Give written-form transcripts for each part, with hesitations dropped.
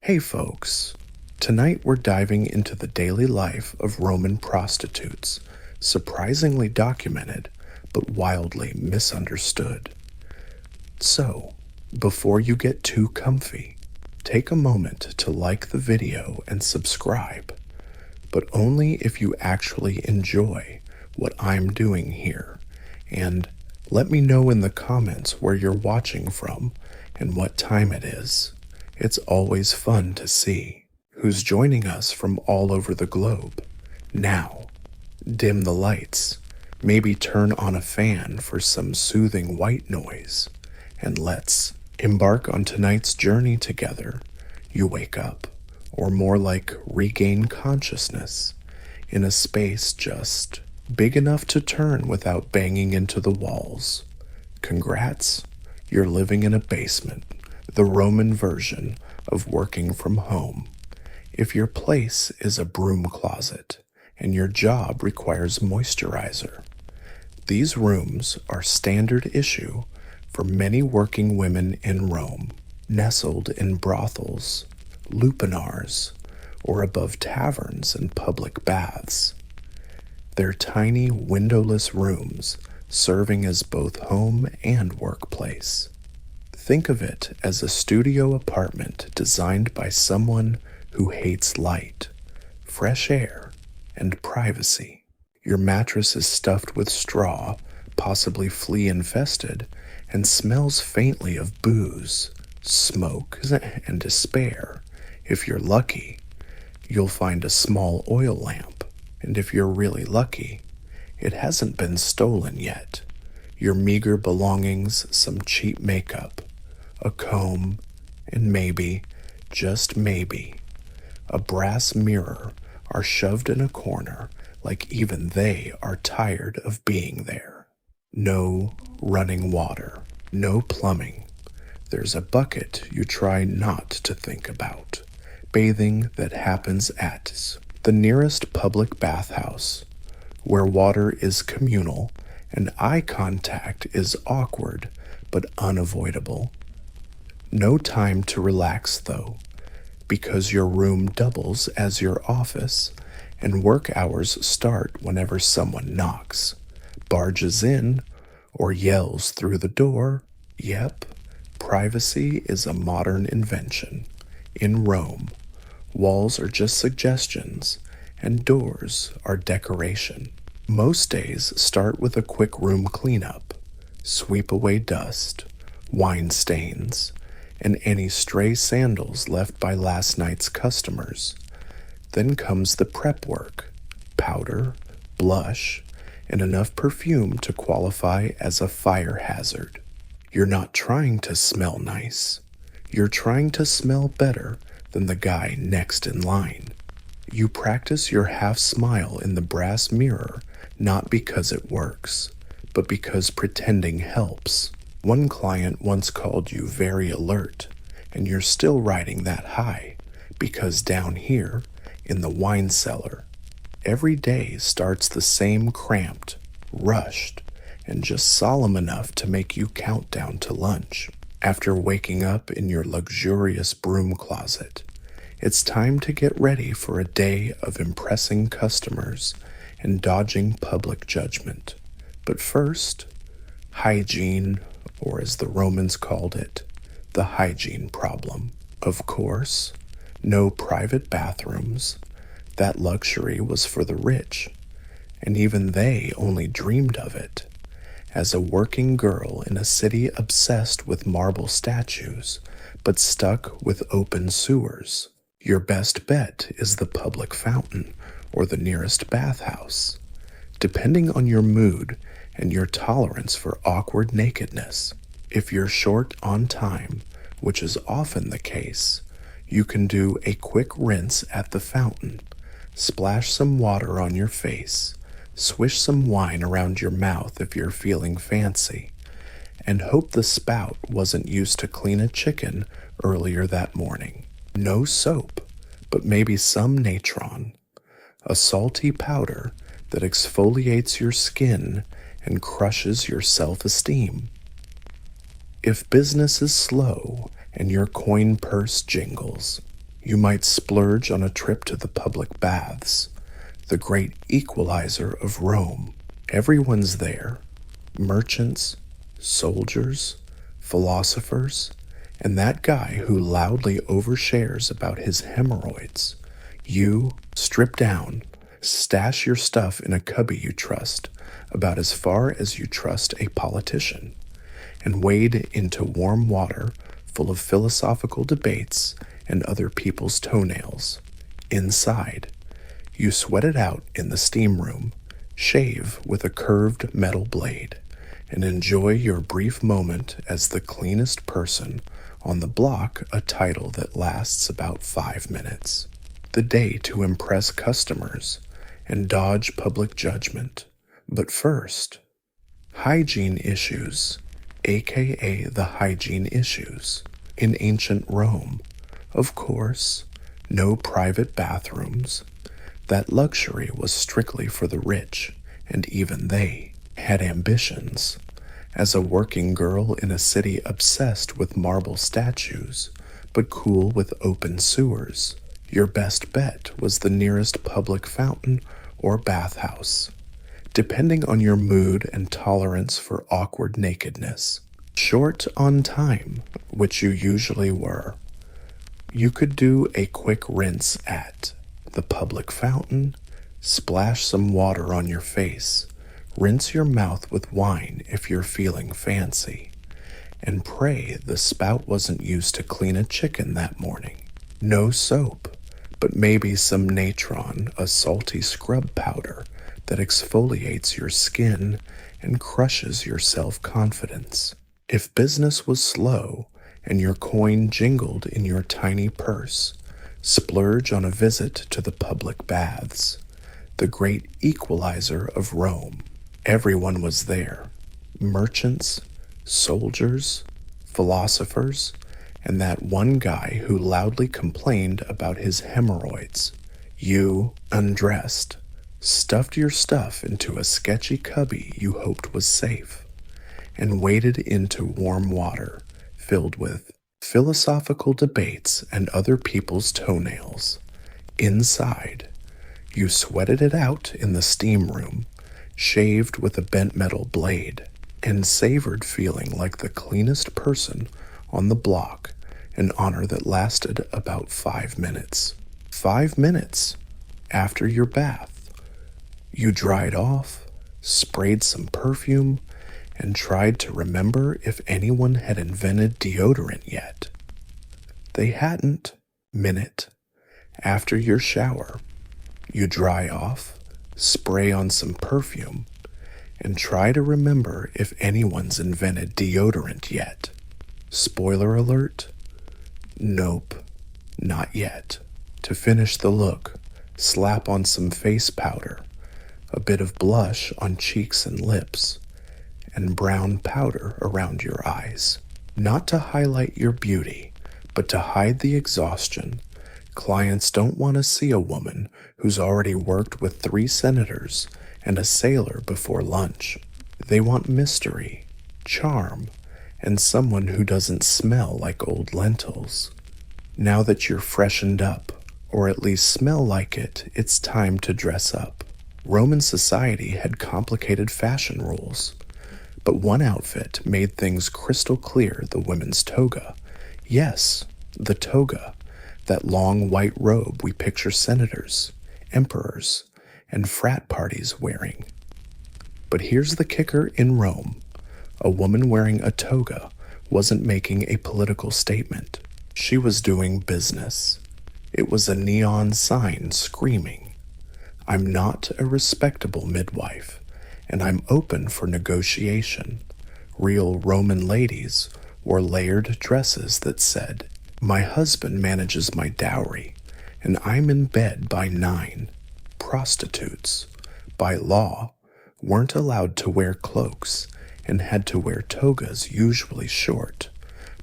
Hey folks, tonight we're diving into the daily life of Roman prostitutes, surprisingly documented, but wildly misunderstood. So, before you get too comfy, take a moment to like the video and subscribe, but only if you actually enjoy what I'm doing here, and let me know in the comments where you're watching from and what time it is. It's always fun to see who's joining us from all over the globe. Now, dim the lights, maybe turn on a fan for some soothing white noise, and let's embark on tonight's journey together. You wake up, or more like regain consciousness, in a space just big enough to turn without banging into the walls. Congrats, you're living in a basement, the Roman version of working from home. If your place is a broom closet and your job requires moisturizer, these rooms are standard issue for many working women in Rome, nestled in brothels, lupanars, or above taverns and public baths. They're tiny windowless rooms serving as both home and workplace. Think of it as a studio apartment designed by someone who hates light, fresh air, and privacy. Your mattress is stuffed with straw, possibly flea-infested, and smells faintly of booze, smoke, and despair. If you're lucky, you'll find a small oil lamp, and if you're really lucky, it hasn't been stolen yet. Your meager belongings, some cheap makeup, a comb, and maybe, just maybe, a brass mirror are shoved in a corner like even they are tired of being there. No running water, no plumbing. There's a bucket you try not to think about. Bathing that happens at the nearest public bathhouse, where water is communal and eye contact is awkward but unavoidable. No time to relax though, because your room doubles as your office and work hours start whenever someone knocks, barges in, or yells through the door. Yep, privacy is a modern invention. In Rome, walls are just suggestions and doors are decoration. Most days start with a quick room cleanup, sweep away dust, wine stains, and any stray sandals left by last night's customers. Then comes the prep work, powder, blush, and enough perfume to qualify as a fire hazard. You're not trying to smell nice. You're trying to smell better than the guy next in line. You practice your half smile in the brass mirror, not because it works, but because pretending helps. One client once called you very alert, and you're still riding that high, because down here, in the wine cellar, every day starts the same cramped, rushed, and just solemn enough to make you count down to lunch. After waking up in your luxurious broom closet, it's time to get ready for a day of impressing customers and dodging public judgment. But first, hygiene, or as the Romans called it, the hygiene problem. Of course, no private bathrooms. That luxury was for the rich, and even they only dreamed of it. As a working girl in a city obsessed with marble statues, but stuck with open sewers, your best bet is the public fountain or the nearest bathhouse, depending on your mood and your tolerance for awkward nakedness. If you're short on time, which is often the case, you can do a quick rinse at the fountain, splash some water on your face, swish some wine around your mouth if you're feeling fancy, and hope the spout wasn't used to clean a chicken earlier that morning. No soap, but maybe some natron, a salty powder that exfoliates your skin and crushes your self-esteem. If business is slow and your coin purse jingles, You might splurge on a trip to the public baths, the great equalizer of Rome. Everyone's there: merchants, soldiers, philosophers, and that guy who loudly overshares about his hemorrhoids. You strip down, stash your stuff in a cubby you trust, about as far as you trust a politician, and wade into warm water full of philosophical debates and other people's toenails. Inside, you sweat it out in the steam room, shave with a curved metal blade, and enjoy your brief moment as the cleanest person on the block, a title that lasts about 5 minutes. The day to impress customers and dodge public judgment. But first, hygiene issues, aka the hygiene issues. In ancient Rome, of course, no private bathrooms. That luxury was strictly for the rich, and even they had ambitions. As a working girl in a city obsessed with marble statues, but cool with open sewers, your best bet was the nearest public fountain or bathhouse, depending on your mood and tolerance for awkward nakedness. Short on time, which you usually were, you could do a quick rinse at the public fountain, splash some water on your face, rinse your mouth with wine if you're feeling fancy, and pray the spout wasn't used to clean a chicken that morning. No soap, but maybe some natron, a salty scrub powder that exfoliates your skin and crushes your self-confidence. If business was slow and your coin jingled in your tiny purse, splurge on a visit to the public baths, the great equalizer of Rome. Everyone was there: merchants, soldiers, philosophers, and that one guy who loudly complained about his hemorrhoids. You undressed, stuffed your stuff into a sketchy cubby you hoped was safe, and waded into warm water filled with philosophical debates and other people's toenails. Inside, you sweated it out in the steam room, shaved with a bent metal blade, and savored feeling like the cleanest person on the block, an honor that lasted about 5 minutes. 5 minutes after your bath, you dried off, sprayed some perfume, and tried to remember if anyone had invented deodorant yet. They hadn't. Minute after your shower, you dry off, spray on some perfume, and try to remember if anyone's invented deodorant yet. Spoiler alert: nope, not yet. To finish the look, slap on some face powder, a bit of blush on cheeks and lips, and brown powder around your eyes. Not to highlight your beauty, but to hide the exhaustion. Clients don't want to see a woman who's already worked with 3 senators and a sailor before lunch. They want mystery, charm, and someone who doesn't smell like old lentils. Now that you're freshened up, or at least smell like it, it's time to dress up. Roman society had complicated fashion rules, but one outfit made things crystal clear: the women's toga. Yes, the toga, that long white robe we picture senators, emperors, and frat parties wearing. But here's the kicker in Rome: a woman wearing a toga wasn't making a political statement. She was doing business. It was a neon sign screaming, "I'm not a respectable midwife, and I'm open for negotiation." Real Roman ladies wore layered dresses that said, "My husband manages my dowry, and I'm in bed by 9. Prostitutes, by law, weren't allowed to wear cloaks and had to wear togas, usually short,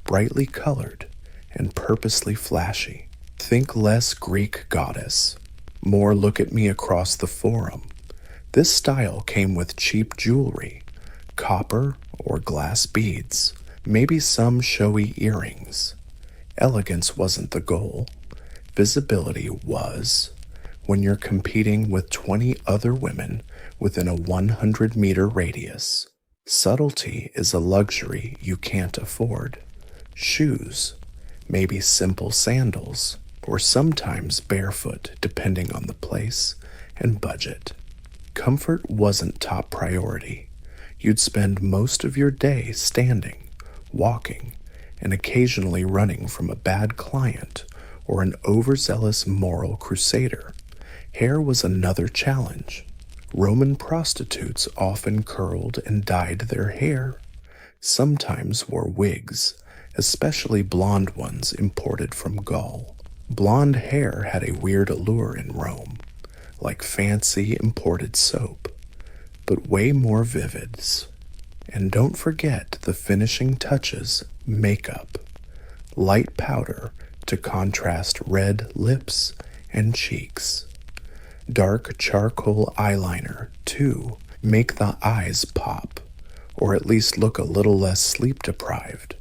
brightly colored, and purposely flashy. Think less Greek goddess, more look at me across the forum. This style came with cheap jewelry, copper or glass beads, maybe some showy earrings. Elegance wasn't the goal. Visibility was when you're competing with 20 other women within a 100-meter radius. Subtlety is a luxury you can't afford. Shoes, maybe simple sandals, or sometimes barefoot depending on the place and budget. Comfort wasn't top priority. You'd spend most of your day standing, walking, and occasionally running from a bad client or an overzealous moral crusader. Hair was another challenge. Roman prostitutes often curled and dyed their hair, sometimes wore wigs, especially blonde ones imported from Gaul. Blonde hair had a weird allure in Rome, like fancy imported soap, but way more vivids. And don't forget the finishing touches, makeup. Light powder to contrast red lips and cheeks. Dark charcoal eyeliner, too, make the eyes pop, or at least look a little less sleep-deprived.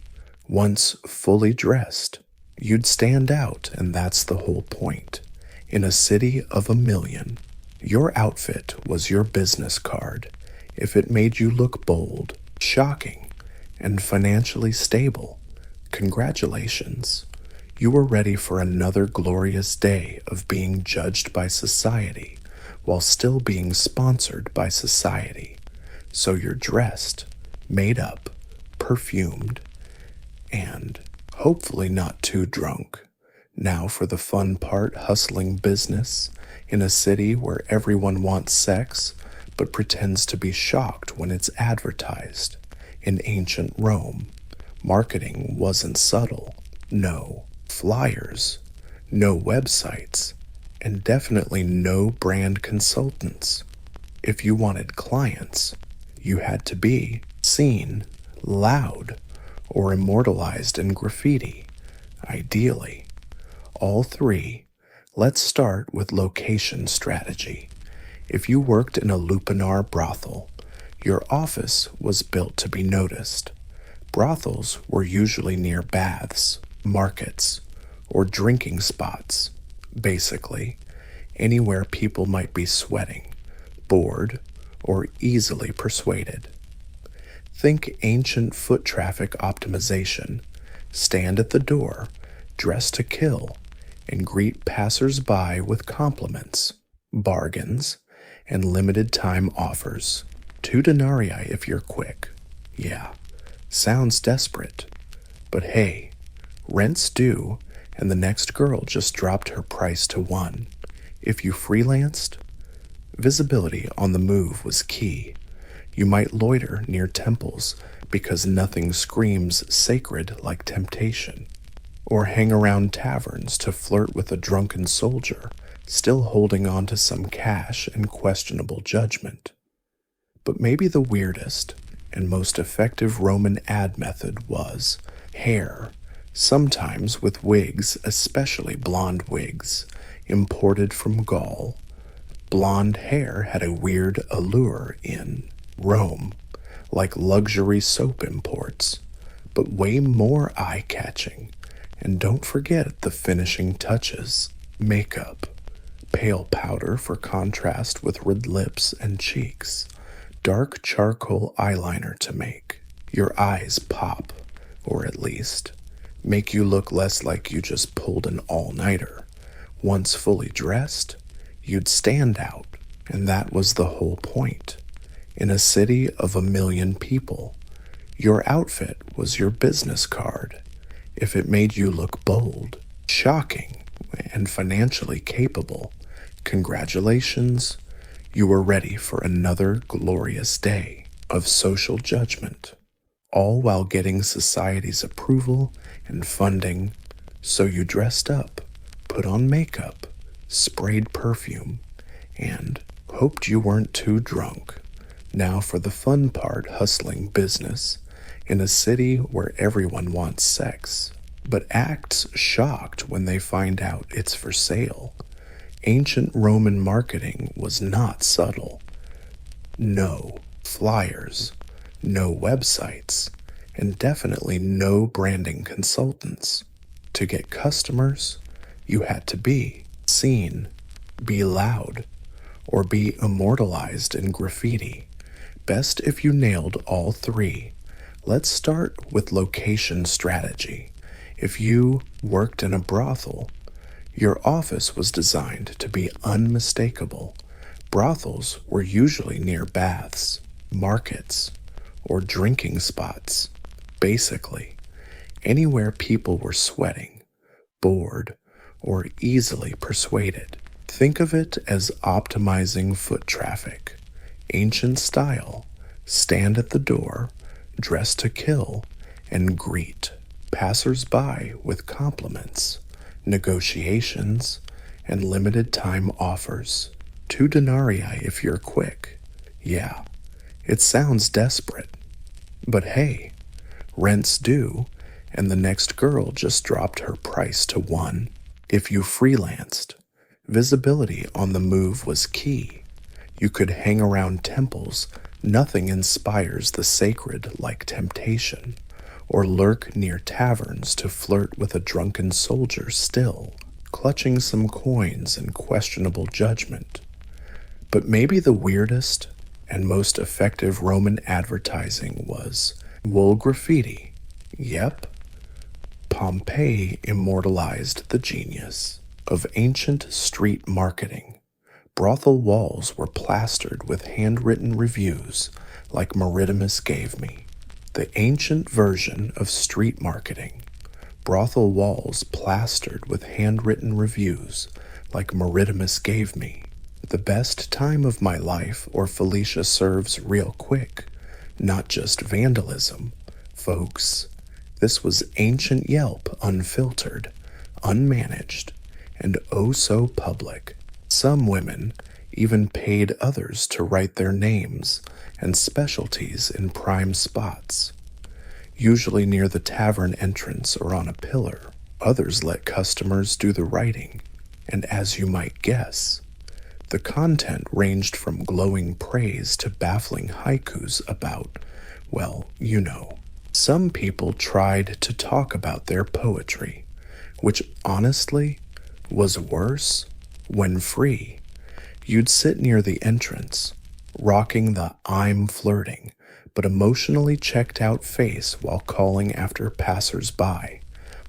Once fully dressed, you'd stand out, and that's the whole point. In a city of 1,000,000, your outfit was your business card. If it made you look bold, shocking, and financially stable, congratulations. You were ready for another glorious day of being judged by society while still being sponsored by society. So you're dressed, made up, perfumed, and hopefully not too drunk. Now for the fun part, hustling business in a city where everyone wants sex but pretends to be shocked when it's advertised. In ancient Rome, marketing wasn't subtle. No flyers, no websites, and definitely no brand consultants. If you wanted clients, you had to be seen, loud, or immortalized in graffiti, ideally. All three. Let's start with location strategy. If you worked in a lupanar brothel, your office was built to be noticed. Brothels were usually near baths, markets, or drinking spots. Basically, anywhere people might be sweating, bored, or easily persuaded. Think ancient foot traffic optimization. Stand at the door, dress to kill, and greet passers-by with compliments, bargains, and limited-time offers. 2 denarii if you're quick. Yeah, sounds desperate. But hey, rent's due, and the next girl just dropped her price to 1. If you freelanced, visibility on the move was key. You might loiter near temples because nothing screams sacred like temptation, or hang around taverns to flirt with a drunken soldier still holding on to some cash and questionable judgment. But maybe the weirdest and most effective Roman ad method was hair, sometimes with wigs, especially blonde wigs, imported from Gaul. Blonde hair had a weird allure in Rome, like luxury soap imports, but way more eye-catching. And don't forget the finishing touches, makeup, pale powder for contrast with red lips and cheeks, dark charcoal eyeliner to make your eyes pop, or at least make you look less like you just pulled an all-nighter. Once fully dressed, you'd stand out, and that was the whole point. In a city of 1,000,000 people, your outfit was your business card. If it made you look bold, shocking, and financially capable, congratulations, you were ready for another glorious day of social judgment, all while getting society's approval and funding. So you dressed up, put on makeup, sprayed perfume, and hoped you weren't too drunk. Now for the fun part, hustling business in a city where everyone wants sex, but acts shocked when they find out it's for sale. Ancient Roman marketing was not subtle. No flyers, no websites, and definitely no branding consultants. To get customers, You had to be seen, be loud, or be immortalized in graffiti. Best if you nailed all three. Let's start with location strategy. If you worked in a brothel, your office was designed to be unmistakable. Brothels were usually near baths, markets, or drinking spots. Basically, anywhere people were sweating, bored, or easily persuaded. Think of it as optimizing foot traffic. Ancient style, stand at the door, dress to kill, and greet passers-by with compliments, negotiations, and limited time offers. 2 denarii if you're quick. Yeah, it sounds desperate. But hey, rent's due, and the next girl just dropped her price to 1. If you freelanced, visibility on the move was key. You could hang around temples. Nothing inspires the sacred like temptation, or lurk near taverns to flirt with a drunken soldier still, clutching some coins and questionable judgment. But maybe the weirdest and most effective Roman advertising was wool graffiti. Yep, Pompeii immortalized the genius of ancient street marketing. Brothel walls were plastered with handwritten reviews like Maridamus gave me. The ancient version of street marketing. Brothel walls plastered with handwritten reviews like Maridamus gave me. The best time of my life or Felicia serves real quick, not just vandalism. Folks, this was ancient Yelp unfiltered, unmanaged, and oh so public. Some women even paid others to write their names and specialties in prime spots, usually near the tavern entrance or on a pillar. Others let customers do the writing, and as you might guess, the content ranged from glowing praise to baffling haikus about, well, you know. Some people tried to talk about their poetry, which honestly was worse when free. You'd sit near the entrance, rocking the I'm flirting, but emotionally checked out face while calling after passers-by.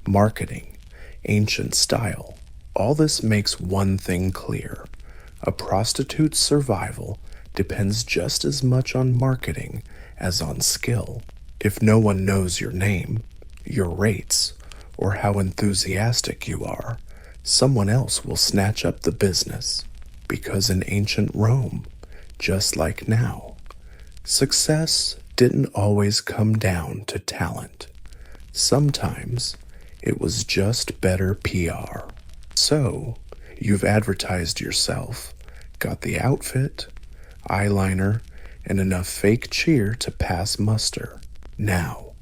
Marketing, ancient style. All this makes one thing clear. A prostitute's survival depends just as much on marketing as on skill. If no one knows your name, your rates, or how enthusiastic you are, someone else will snatch up the business. Because in ancient Rome, just like now, success didn't always come down to talent. Sometimes it was just better PR. So, you've advertised yourself, got the outfit, eyeliner, and enough fake cheer to pass muster. Now,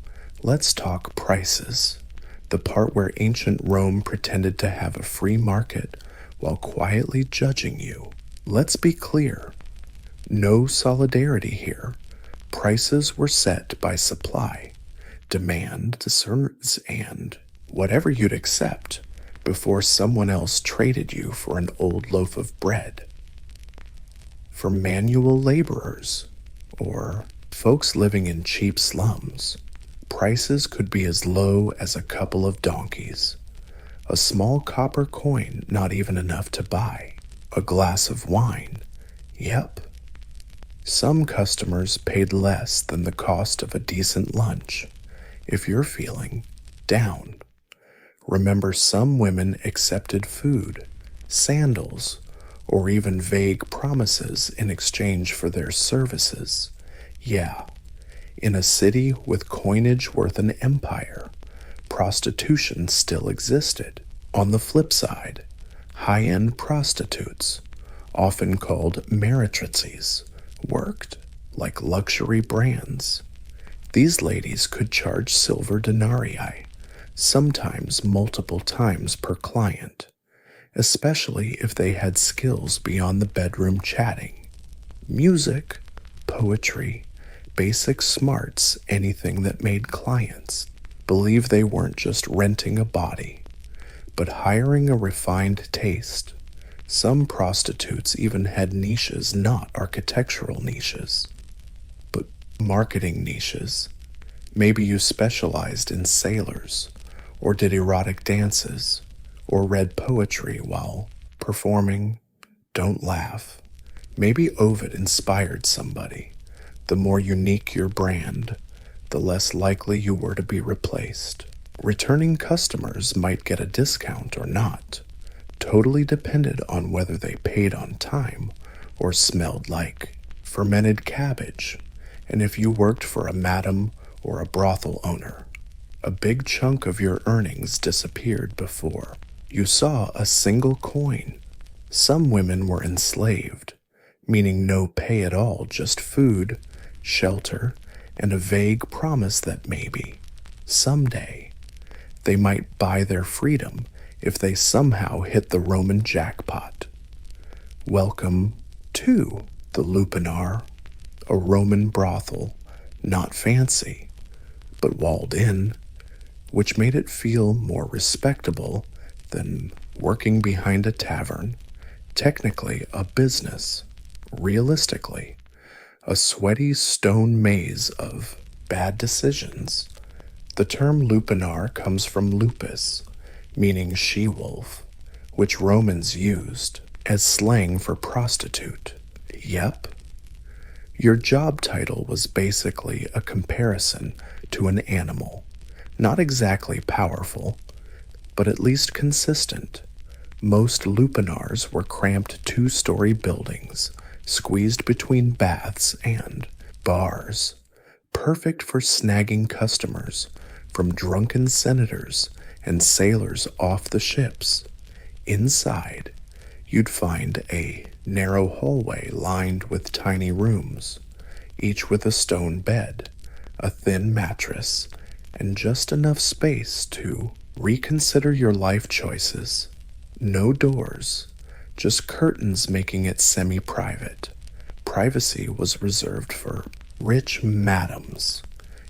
let's talk prices. The part where ancient Rome pretended to have a free market while quietly judging you. Let's be clear. No solidarity here. Prices were set by supply, demand, discerns, and whatever you'd accept before someone else traded you for an old loaf of bread. For manual laborers, or folks living in cheap slums, prices could be as low as a couple of donkeys. A small copper coin, not even enough to buy. A glass of wine. Yep. Some customers paid less than the cost of a decent lunch. If you're feeling down, remember some women accepted food, sandals, or even vague promises in exchange for their services. Yeah, in a city with coinage worth an empire, prostitution still existed. On the flip side, high-end prostitutes, often called meretrices, worked like luxury brands. These ladies could charge silver denarii, sometimes multiple times per client, especially if they had skills beyond the bedroom chatting. Music, poetry, basic smarts, anything that made clients believe they weren't just renting a body, but hiring a refined taste. Some prostitutes even had niches not architectural niches, but marketing niches. Maybe you specialized in sailors, or did erotic dances, or read poetry while performing. Don't laugh. Maybe Ovid inspired somebody. The more unique your brand, the less likely you were to be replaced. Returning customers might get a discount or not. Totally depended on whether they paid on time or smelled like fermented cabbage, and if you worked for a madam or a brothel owner. A big chunk of your earnings disappeared before you saw a single coin. Some women were enslaved, meaning no pay at all, just food, shelter, and a vague promise that maybe, someday, they might buy their freedom if they somehow hit the Roman jackpot. Welcome to the Lupanar, a Roman brothel, not fancy, but walled in, which made it feel more respectable than working behind a tavern. Technically a business, realistically, a sweaty stone maze of bad decisions. The term lupanar comes from lupus, meaning she-wolf, which Romans used as slang for prostitute. Yep. Your job title was basically a comparison to an animal. Not exactly powerful, but at least consistent. Most lupanars were cramped two-story buildings, squeezed between baths and bars, perfect for snagging customers from drunken senators and sailors off the ships. Inside, you'd find a narrow hallway lined with tiny rooms, each with a stone bed, a thin mattress, and just enough space to reconsider your life choices. No doors, just curtains making it semi-private. Privacy was reserved for rich madams.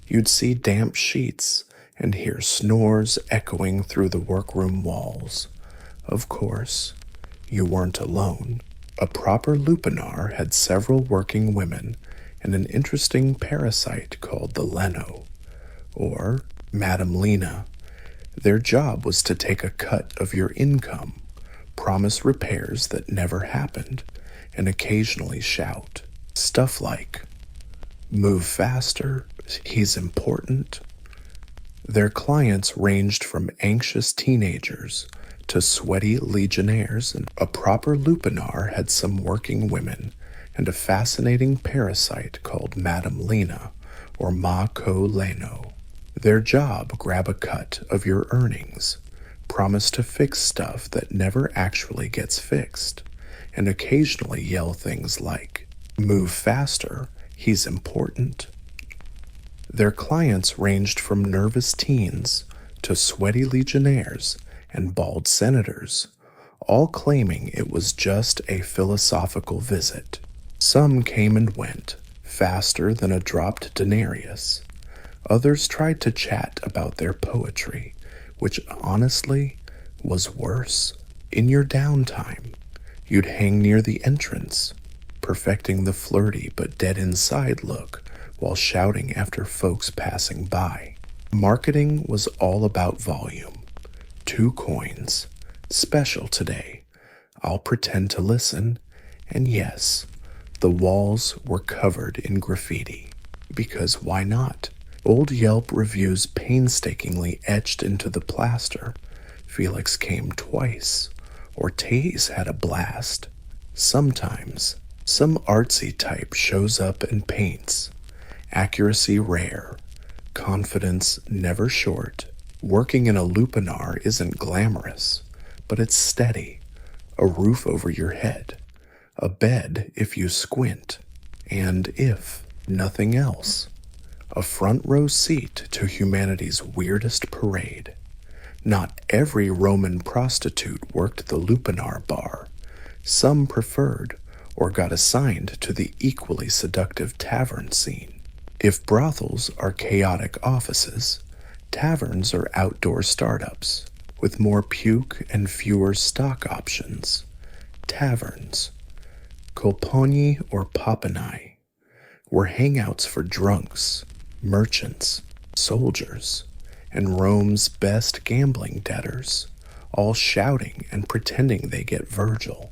You'd see damp sheets and hear snores echoing through the workroom walls. Of course, you weren't alone. A proper lupanar had several working women and an interesting parasite called the Leno, or Madame Lena. Their job was to take a cut of your income, promise repairs that never happened, and occasionally shout stuff like, "Move faster, he's important." Their clients ranged from anxious teenagers to sweaty legionnaires, and a proper lupanar had some working women and a fascinating parasite called Madame Lena, or Ma Co Leno. Their job, grab a cut of your earnings, promise to fix stuff that never actually gets fixed, and occasionally yell things like, "Move faster, he's important." Their clients ranged from nervous teens to sweaty legionnaires and bald senators, all claiming it was just a philosophical visit. Some came and went, faster than a dropped denarius. Others tried to chat about their poetry, which honestly was worse. In your downtime, you'd hang near the entrance, perfecting the flirty but dead inside look while shouting after folks passing by. Marketing was all about volume. 2 coins. Special today. I'll pretend to listen. And yes, the walls were covered in graffiti. Because why not? Old Yelp reviews painstakingly etched into the plaster. Felix came twice. Ortiz had a blast. Sometimes, some artsy type shows up and paints. Accuracy rare. Confidence never short. Working in a lupanar isn't glamorous, but it's steady. A roof over your head. A bed if you squint. And if nothing else, a front row seat to humanity's weirdest parade. Not every Roman prostitute worked the lupanar bar. Some preferred or got assigned to the equally seductive tavern scene. If brothels are chaotic offices, taverns are outdoor startups, with more puke and fewer stock options. Taverns, Kolponi or Papanai, were hangouts for drunks, merchants, soldiers, and Rome's best gambling debtors, all shouting and pretending they get Virgil.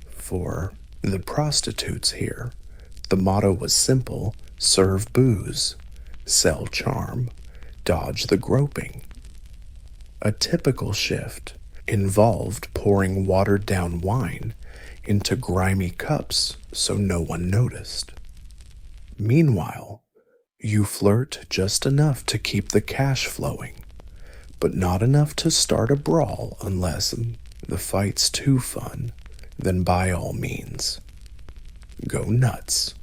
For the prostitutes here, the motto was simple: serve booze, sell charm, dodge the groping. A typical shift involved pouring watered-down wine into grimy cups so no one noticed. Meanwhile, you flirt just enough to keep the cash flowing, but not enough to start a brawl unless the fight's too fun. Then by all means, go nuts.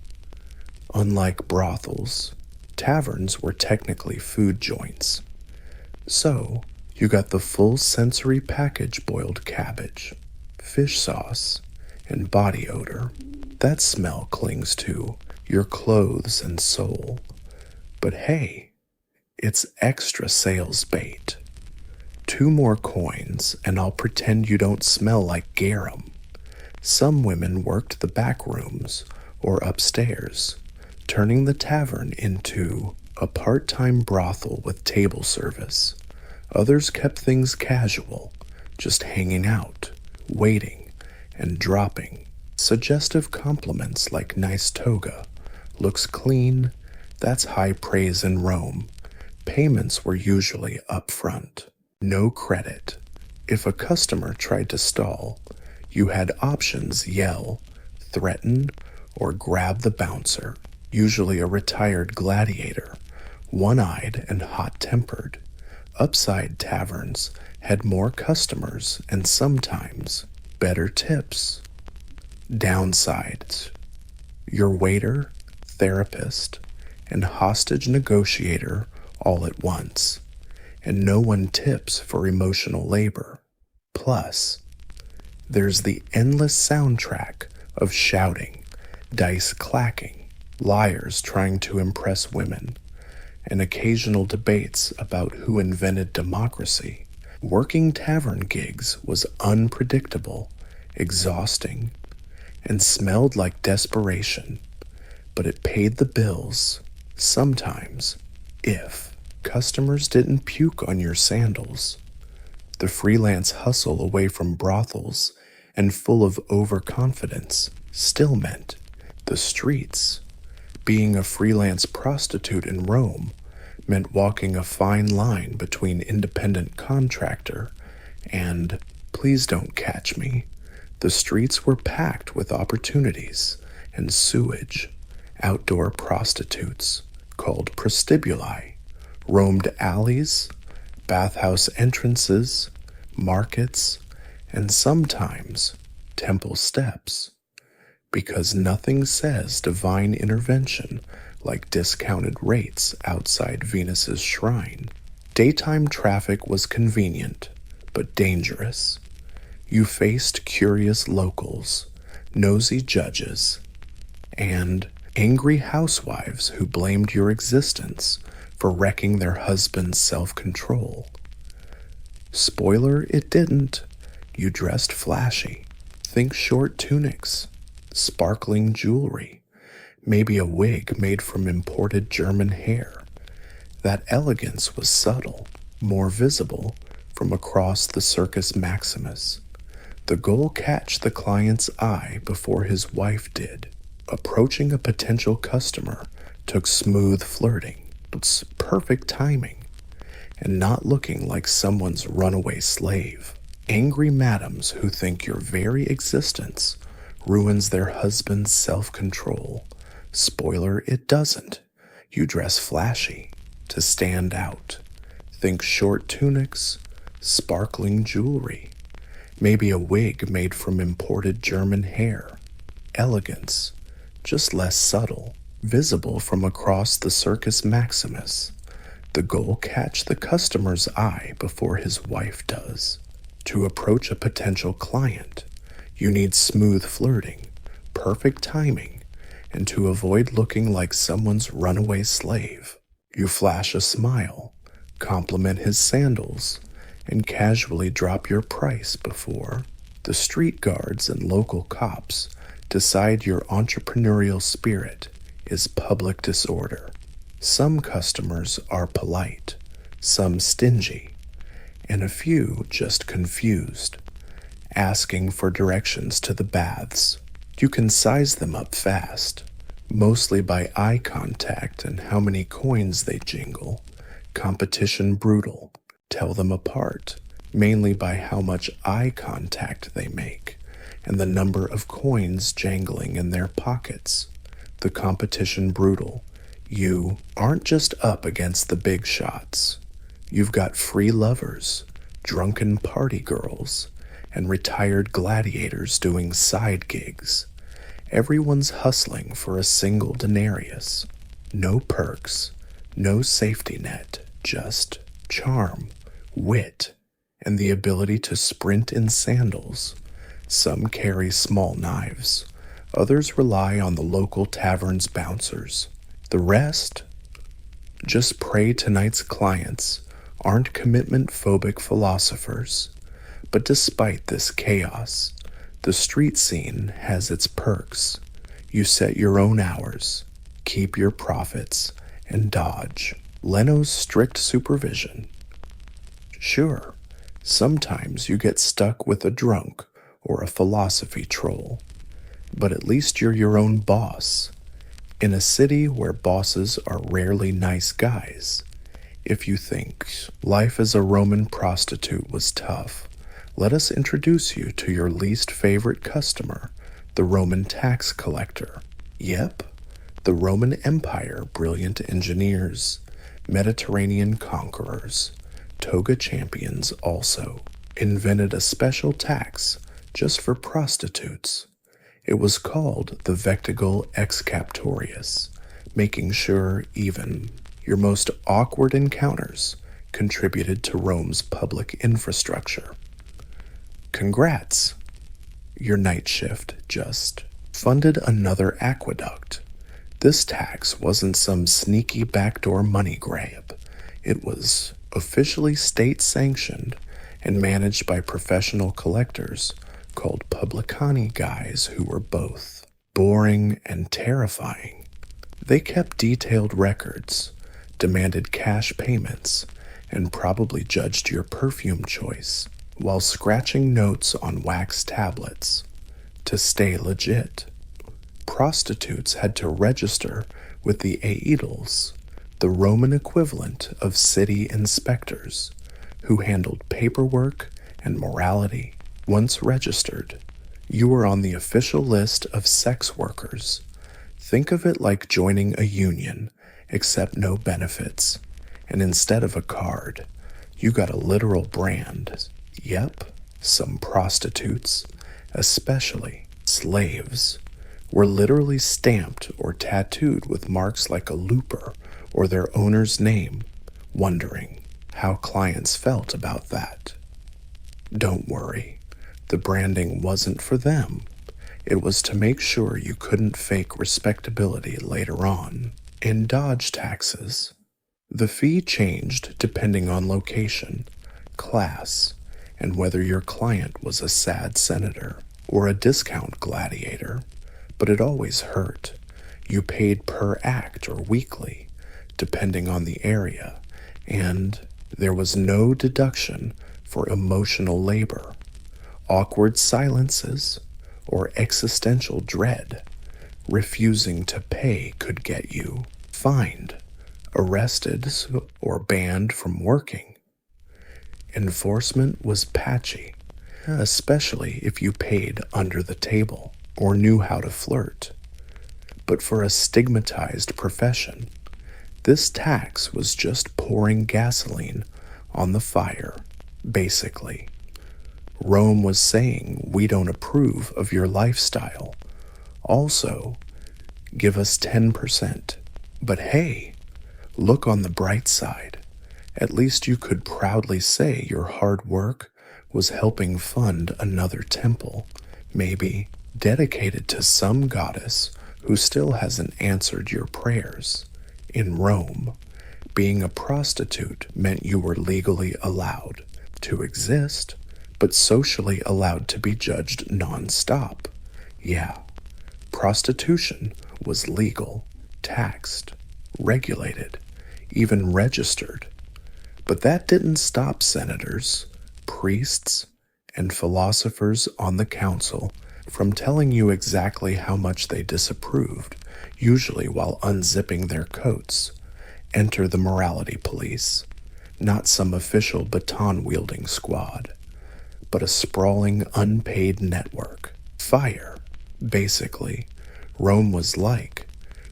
Unlike brothels, taverns were technically food joints. So, you got the full sensory package: boiled cabbage, fish sauce, and body odor. That smell clings to your clothes and soul. But hey, it's extra sales bait. 2 more coins and I'll pretend you don't smell like garum. Some women worked the back rooms or upstairs, turning the tavern into a part-time brothel with table service. Others kept things casual, just hanging out, waiting, and dropping suggestive compliments like nice toga, looks clean. That's high praise in Rome. Payments were usually upfront, no credit. If a customer tried to stall, you had options: yell, threaten, or grab the bouncer, usually a retired gladiator, one-eyed and hot-tempered. Upside taverns had more customers and sometimes better tips. Downsides: your waiter, therapist, and hostage negotiator all at once, and no one tips for emotional labor. Plus, there's the endless soundtrack of shouting, dice clacking, liars trying to impress women, and occasional debates about who invented democracy. Working tavern gigs was unpredictable, exhausting, and smelled like desperation, but it paid the bills, sometimes, if customers didn't puke on your sandals. The freelance hustle away from brothels and full of overconfidence still meant the streets. Being a freelance prostitute in Rome meant walking a fine line between independent contractor and please don't catch me. The streets were packed with opportunities and sewage. Outdoor prostitutes, called prostibuli, roamed alleys, bathhouse entrances, markets, and sometimes temple steps, because nothing says divine intervention like discounted rates outside Venus's shrine. Daytime traffic was convenient, but dangerous. You faced curious locals, nosy judges, and angry housewives who blamed your existence for wrecking their husband's self-control. Spoiler, it didn't. You dressed flashy. Think short tunics, sparkling jewelry, maybe a wig made from imported German hair. That elegance was subtle, more visible from across the Circus Maximus. The goal: catch the client's eye before his wife did. Approaching a potential customer took smooth flirting, but perfect timing, and not looking like someone's runaway slave. Angry madams who think your very existence ruins their husband's self-control. Spoiler, it doesn't. You dress flashy to stand out. Think short tunics, sparkling jewelry, maybe a wig made from imported German hair. Elegance, just less subtle, visible from across the Circus Maximus. The goal: catch the customer's eye before his wife does. To approach a potential client, you need smooth flirting, perfect timing, and to avoid looking like someone's runaway slave, you flash a smile, compliment his sandals, and casually drop your price before the street guards and local cops decide your entrepreneurial spirit is public disorder. Some customers are polite, some stingy, and a few just confused, asking for directions to the baths. You can size them up fast, mostly by eye contact and how many coins they jingle. Competition brutal. Tell them apart, mainly by how much eye contact they make and the number of coins jangling in their pockets. The competition brutal. You aren't just up against the big shots. You've got free lovers, drunken party girls, and retired gladiators doing side gigs. Everyone's hustling for a single denarius. No perks, no safety net, just charm, wit, and the ability to sprint in sandals. Some carry small knives. Others rely on the local tavern's bouncers. The rest? Just pray tonight's clients aren't commitment-phobic philosophers. But despite this chaos, the street scene has its perks. You set your own hours, keep your profits, and dodge Leno's strict supervision. Sure, sometimes you get stuck with a drunk or a philosophy troll, but at least you're your own boss. In a city where bosses are rarely nice guys, if you think life as a Roman prostitute was tough, let us introduce you to your least favorite customer, the Roman tax collector. Yep, the Roman Empire brilliant engineers, Mediterranean conquerors, toga champions also, invented a special tax just for prostitutes. It was called the Vectigul Excaptorius, making sure even your most awkward encounters contributed to Rome's public infrastructure. Congrats! Your night shift just funded another aqueduct. This tax wasn't some sneaky backdoor money grab. It was officially state-sanctioned and managed by professional collectors called publicani guys who were both boring and terrifying. They kept detailed records, demanded cash payments, and probably judged your perfume choice while scratching notes on wax tablets. To stay legit, prostitutes had to register with the aedils, the Roman equivalent of city inspectors, who handled paperwork and morality. Once registered, you were on the official list of sex workers. Think of it like joining a union, except no benefits. And instead of a card, you got a literal brand. Yep, some prostitutes, especially slaves, were literally stamped or tattooed with marks like a looper or their owner's name, wondering how clients felt about that. Don't worry, the branding wasn't for them. It was to make sure you couldn't fake respectability later on. In dodge taxes, the fee changed depending on location, class, and whether your client was a sad senator or a discount gladiator, but it always hurt. You paid per act or weekly, depending on the area, and there was no deduction for emotional labor, awkward silences, or existential dread. Refusing to pay could get you fined, arrested, or banned from working. Enforcement was patchy, especially if you paid under the table or knew how to flirt. But for a stigmatized profession, this tax was just pouring gasoline on the fire, basically. Rome was saying, we don't approve of your lifestyle. Also, give us 10%. But hey, look on the bright side. At least you could proudly say your hard work was helping fund another temple, maybe dedicated to some goddess who still hasn't answered your prayers. In Rome, being a prostitute meant you were legally allowed to exist, but socially allowed to be judged non-stop. Yeah, prostitution was legal, taxed, regulated, even registered. But that didn't stop senators, priests, and philosophers on the council from telling you exactly how much they disapproved, usually while unzipping their coats. Enter the morality police, not some official baton-wielding squad, but a sprawling, unpaid network. Fire, basically. Rome was like,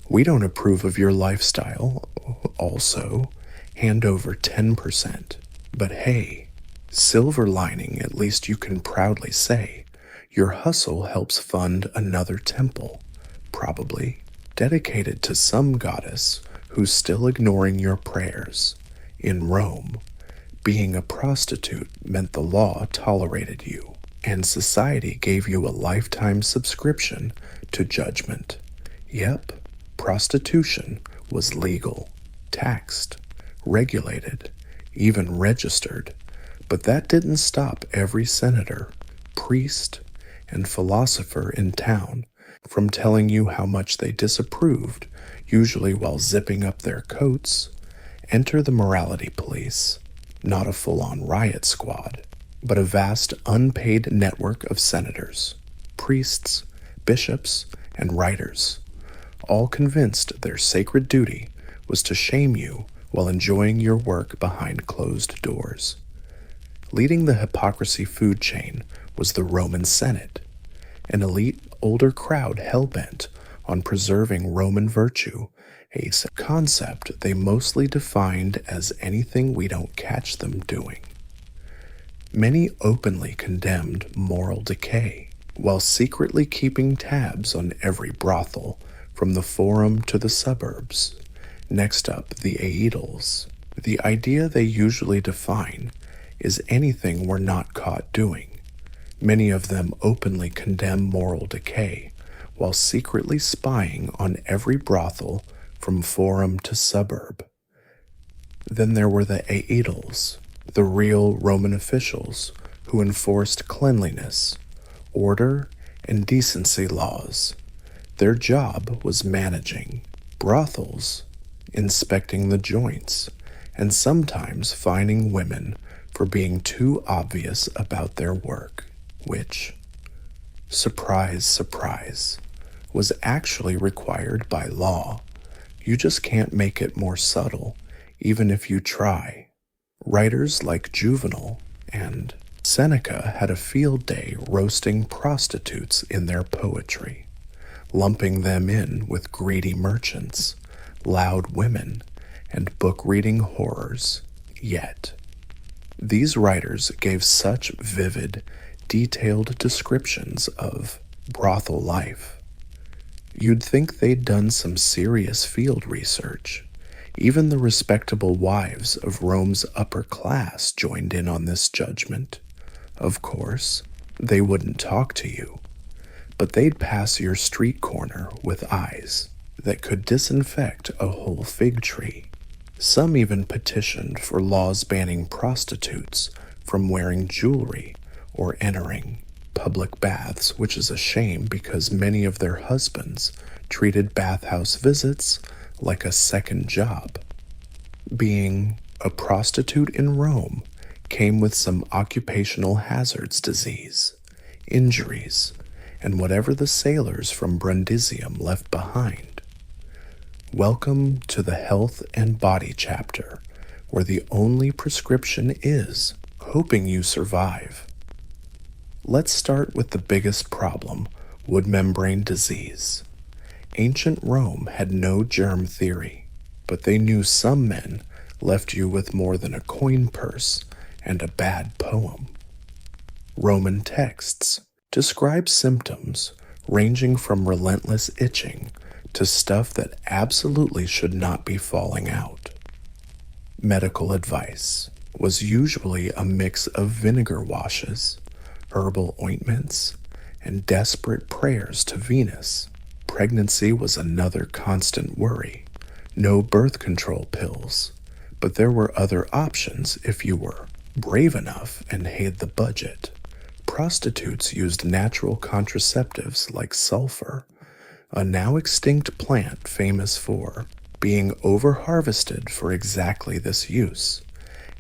we don't approve of your lifestyle. Also, hand over 10%. But hey, silver lining, at least you can proudly say, your hustle helps fund another temple, probably dedicated to some goddess who's still ignoring your prayers. In Rome, being a prostitute meant the law tolerated you, and society gave you a lifetime subscription to judgment. Yep, prostitution was legal, taxed, regulated, even registered, but that didn't stop every senator, priest, and philosopher in town from telling you how much they disapproved, usually while zipping up their coats. Enter the morality police, not a full-on riot squad, but a vast unpaid network of senators, priests, bishops, and writers, all convinced their sacred duty was to shame you while enjoying your work behind closed doors. Leading the hypocrisy food chain was the Roman Senate, an elite older crowd hell-bent on preserving Roman virtue, a concept they mostly defined as anything we don't catch them doing. Many openly condemned moral decay, while secretly keeping tabs on every brothel, from the forum to the suburbs. Next up, the aedles. The idea they usually define is anything we're not caught doing. Many of them openly condemn moral decay, while secretly spying on every brothel from forum to suburb. Then there were the aedles, the real Roman officials who enforced cleanliness, order, and decency laws. Their job was managing brothels, inspecting the joints, and sometimes fining women for being too obvious about their work, which, surprise, surprise, was actually required by law. You just can't make it more subtle, even if you try. Writers like Juvenal and Seneca had a field day roasting prostitutes in their poetry, lumping them in with greedy merchants, loud women, and book-reading horrors. Yet, these writers gave such vivid, detailed descriptions of brothel life. You'd think they'd done some serious field research. Even the respectable wives of Rome's upper class joined in on this judgment. Of course, they wouldn't talk to you, but they'd pass your street corner with eyes that could disinfect a whole fig tree. Some even petitioned for laws banning prostitutes from wearing jewelry or entering public baths, which is a shame because many of their husbands treated bathhouse visits like a second job. Being a prostitute in Rome came with some occupational hazards disease, injuries, and whatever the sailors from Brundisium left behind. Welcome to the health and body chapter, where the only prescription is hoping you survive. Let's start with the biggest problem, wood membrane disease. Ancient Rome had no germ theory, but they knew some men left you with more than a coin purse and a bad poem. Roman texts describe symptoms ranging from relentless itching to stuff that absolutely should not be falling out. Medical advice was usually a mix of vinegar washes, herbal ointments, and desperate prayers to Venus. Pregnancy was another constant worry. No birth control pills, but there were other options if you were Brave enough and hid the budget, prostitutes used natural contraceptives like sulfur, a now extinct plant famous for being over-harvested for exactly this use,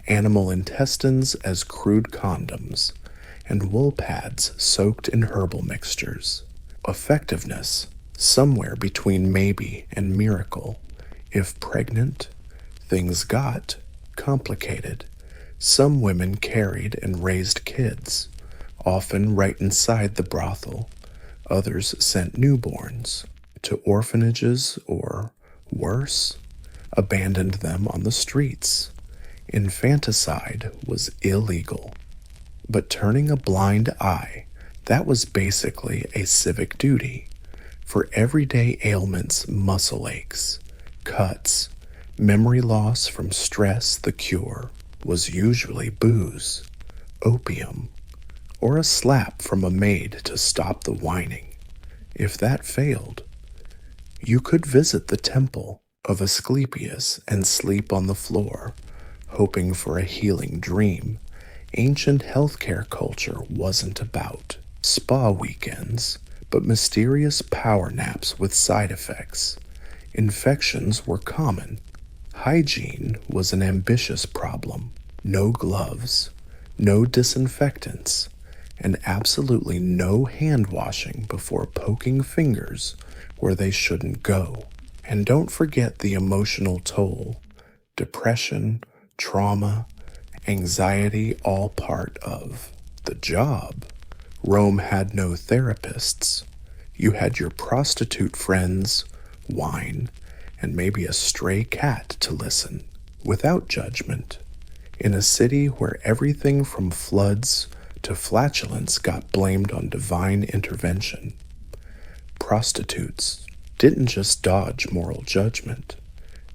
animal intestines as crude condoms, and wool pads soaked in herbal mixtures. Effectiveness, somewhere between maybe and miracle. If pregnant, things got complicated. Some women carried and raised kids, often right inside the brothel. Others sent newborns to orphanages or, worse, abandoned them on the streets. Infanticide was illegal. But turning a blind eye, that was basically a civic duty. For everyday ailments, muscle aches, cuts, memory loss from stress, the cure was usually booze, opium, or a slap from a maid to stop the whining. If that failed, you could visit the temple of Asclepius and sleep on the floor, hoping for a healing dream. Ancient healthcare culture wasn't about spa weekends, but mysterious power naps with side effects. Infections were common. Hygiene was an ambitious problem. No gloves, no disinfectants, and absolutely no hand washing before poking fingers where they shouldn't go. And don't forget the emotional toll. Depression, trauma, anxiety, all part of the job. Rome had no therapists. You had your prostitute friends, wine, and maybe a stray cat to listen, without judgment. In a city where everything from floods to flatulence got blamed on divine intervention, prostitutes didn't just dodge moral judgment.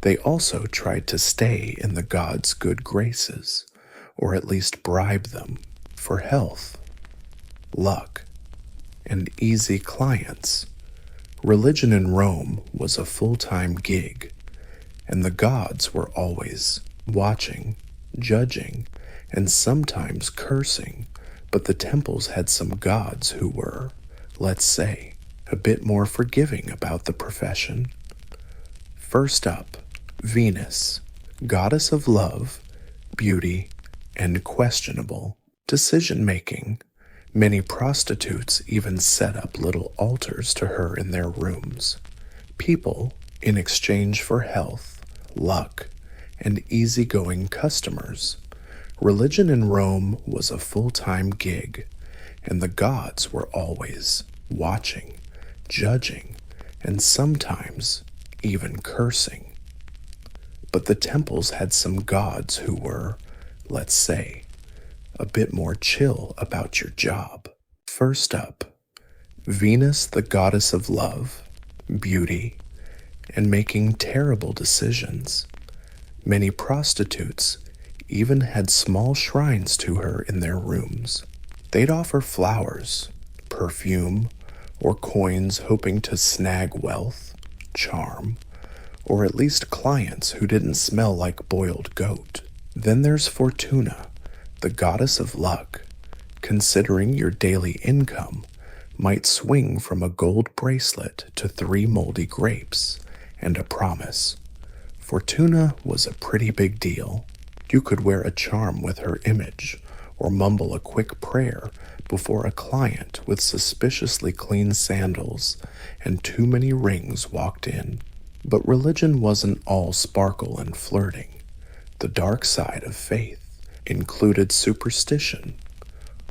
They also tried to stay in the gods' good graces, or at least bribe them for health, luck, and easy clients. Religion in Rome was a full-time gig, and the gods were always watching, judging, and sometimes cursing, but the temples had some gods who were, let's say, a bit more forgiving about the profession. First up, Venus, goddess of love, beauty, and questionable decision-making. Many prostitutes even set up little altars to her in their rooms. People, in exchange for health, luck, and easygoing customers. Religion in Rome was a full-time gig, and the gods were always watching, judging, and sometimes even cursing. But the temples had some gods who were, let's say, a bit more chill about your job. First up, Venus, the goddess of love, beauty, and making terrible decisions. Many prostitutes even had small shrines to her in their rooms. They'd offer flowers, perfume, or coins hoping to snag wealth, charm, or at least clients who didn't smell like boiled goat. Then there's Fortuna, the goddess of luck, considering your daily income might swing from a gold bracelet to 3 moldy grapes and a promise. Fortuna was a pretty big deal. You could wear a charm with her image or mumble a quick prayer before a client with suspiciously clean sandals and too many rings walked in. But religion wasn't all sparkle and flirting. The dark side of faith included superstition,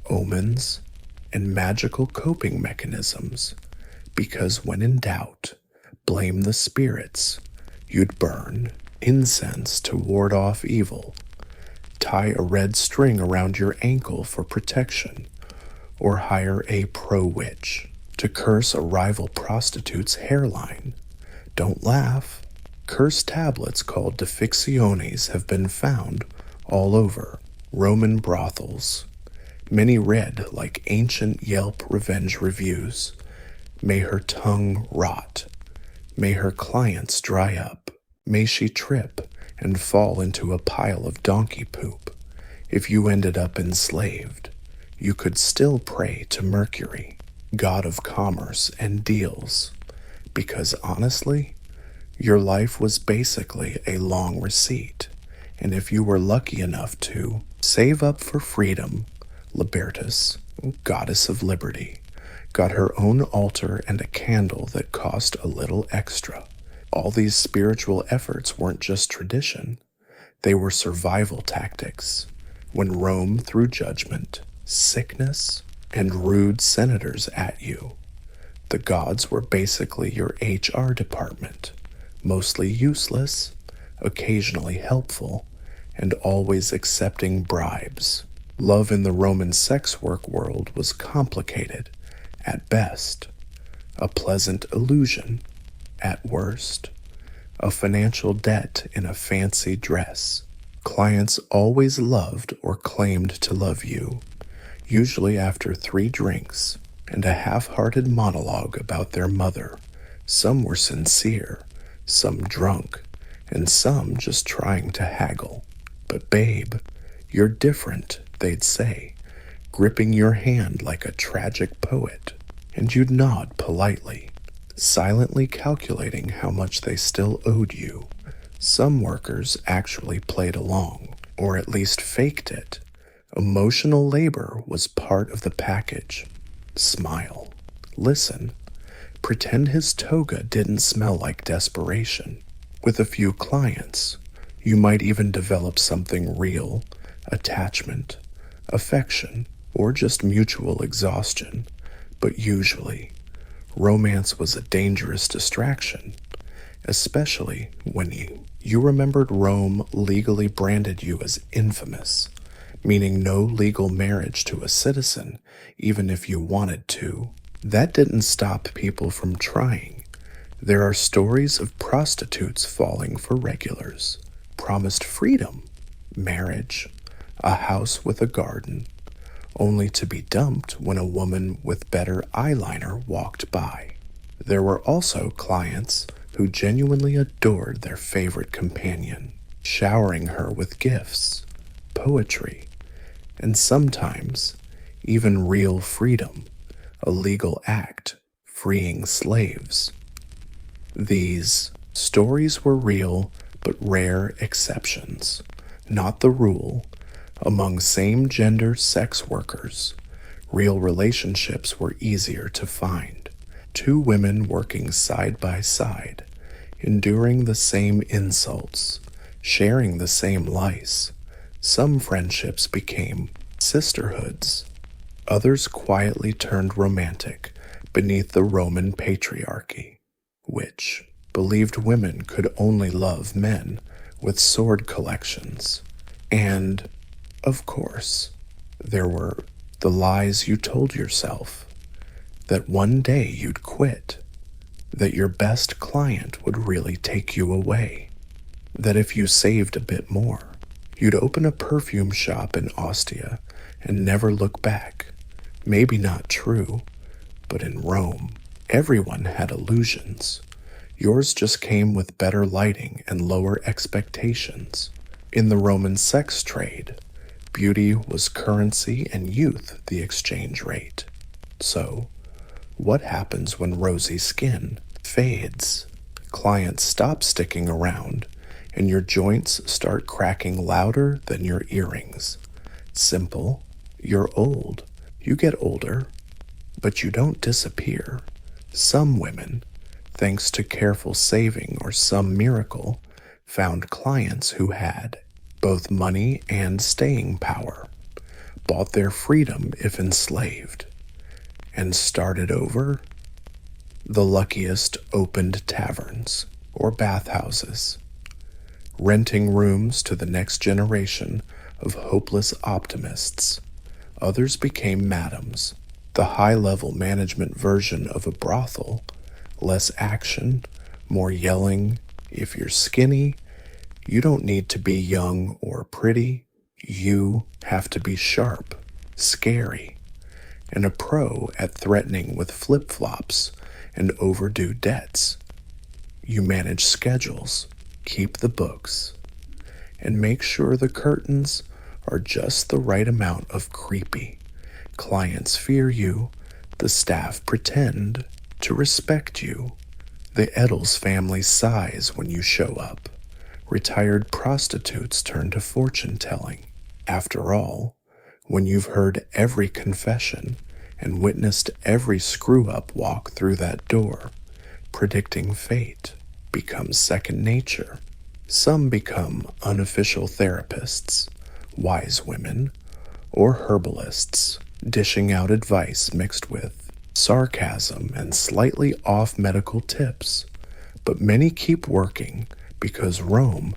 omens, and magical coping mechanisms, because when in doubt, blame the spirits. You'd burn incense to ward off evil, tie a red string around your ankle for protection, or hire a pro-witch to curse a rival prostitute's hairline. Don't laugh. Cursed tablets called defictiones have been found all over Roman brothels. Many read like ancient Yelp revenge reviews. May her tongue rot. May her clients dry up. May she trip and fall into a pile of donkey poop. If you ended up enslaved, you could still pray to Mercury, god of commerce and deals, because honestly, your life was basically a long receipt, and if you were lucky enough to save up for freedom, Libertas, goddess of liberty, got her own altar and a candle that cost a little extra. All these spiritual efforts weren't just tradition, they were survival tactics. When Rome threw judgment, sickness, and rude senators at you, the gods were basically your HR department, mostly useless, occasionally helpful, and always accepting bribes. Love in the Roman sex work world was complicated, at best, a pleasant illusion, at worst, a financial debt in a fancy dress. Clients always loved or claimed to love you, usually after 3 drinks and a half-hearted monologue about their mother. Some were sincere, some drunk, and some just trying to haggle. But babe, you're different, they'd say, gripping your hand like a tragic poet, and you'd nod politely, silently calculating how much they still owed you. Some workers actually played along, or at least faked it. Emotional labor was part of the package. Smile. Listen. Pretend his toga didn't smell like desperation. With a few clients, you might even develop something real, attachment, affection, or just mutual exhaustion. But usually, romance was a dangerous distraction, especially when you remembered Rome legally branded you as infamous, meaning no legal marriage to a citizen, even if you wanted to. That didn't stop people from trying. There are stories of prostitutes falling for regulars, promised freedom, marriage, a house with a garden, only to be dumped when a woman with better eyeliner walked by. There were also clients who genuinely adored their favorite companion, showering her with gifts, poetry, and sometimes even real freedom, a legal act freeing slaves. These stories were real but rare exceptions, not the rule. Among same-gender sex workers, real relationships were easier to find. 2 women working side by side, enduring the same insults, sharing the same lice. Some friendships became sisterhoods. Others quietly turned romantic beneath the Roman patriarchy, which believed women could only love men with sword collections. And, of course, there were the lies you told yourself, that one day you'd quit, that your best client would really take you away, that if you saved a bit more, you'd open a perfume shop in Ostia and never look back. Maybe not true, but in Rome, everyone had illusions. Yours just came with better lighting and lower expectations. In the Roman sex trade, beauty was currency and youth the exchange rate. So, what happens when rosy skin fades? Clients stop sticking around, and your joints start cracking louder than your earrings. Simple, you're old. You get older, but you don't disappear. Some women, thanks to careful saving or some miracle, found clients who had both money and staying power, bought their freedom if enslaved, and started over. The luckiest opened taverns or bathhouses, renting rooms to the next generation of hopeless optimists. Others became madams, the high-level management version of a brothel, less action, more yelling. If you're skinny, you don't need to be young or pretty. You have to be sharp, scary, and a pro at threatening with flip-flops and overdue debts. You manage schedules, keep the books, and make sure the curtains are just the right amount of creepy. Clients fear you, the staff pretend to respect you. The Eddles family sighs when you show up. Retired prostitutes turn to fortune-telling. After all, when you've heard every confession and witnessed every screw-up walk through that door, predicting fate becomes second nature. Some become unofficial therapists, wise women, or herbalists, dishing out advice mixed with sarcasm and slightly off medical tips. But many keep working because Rome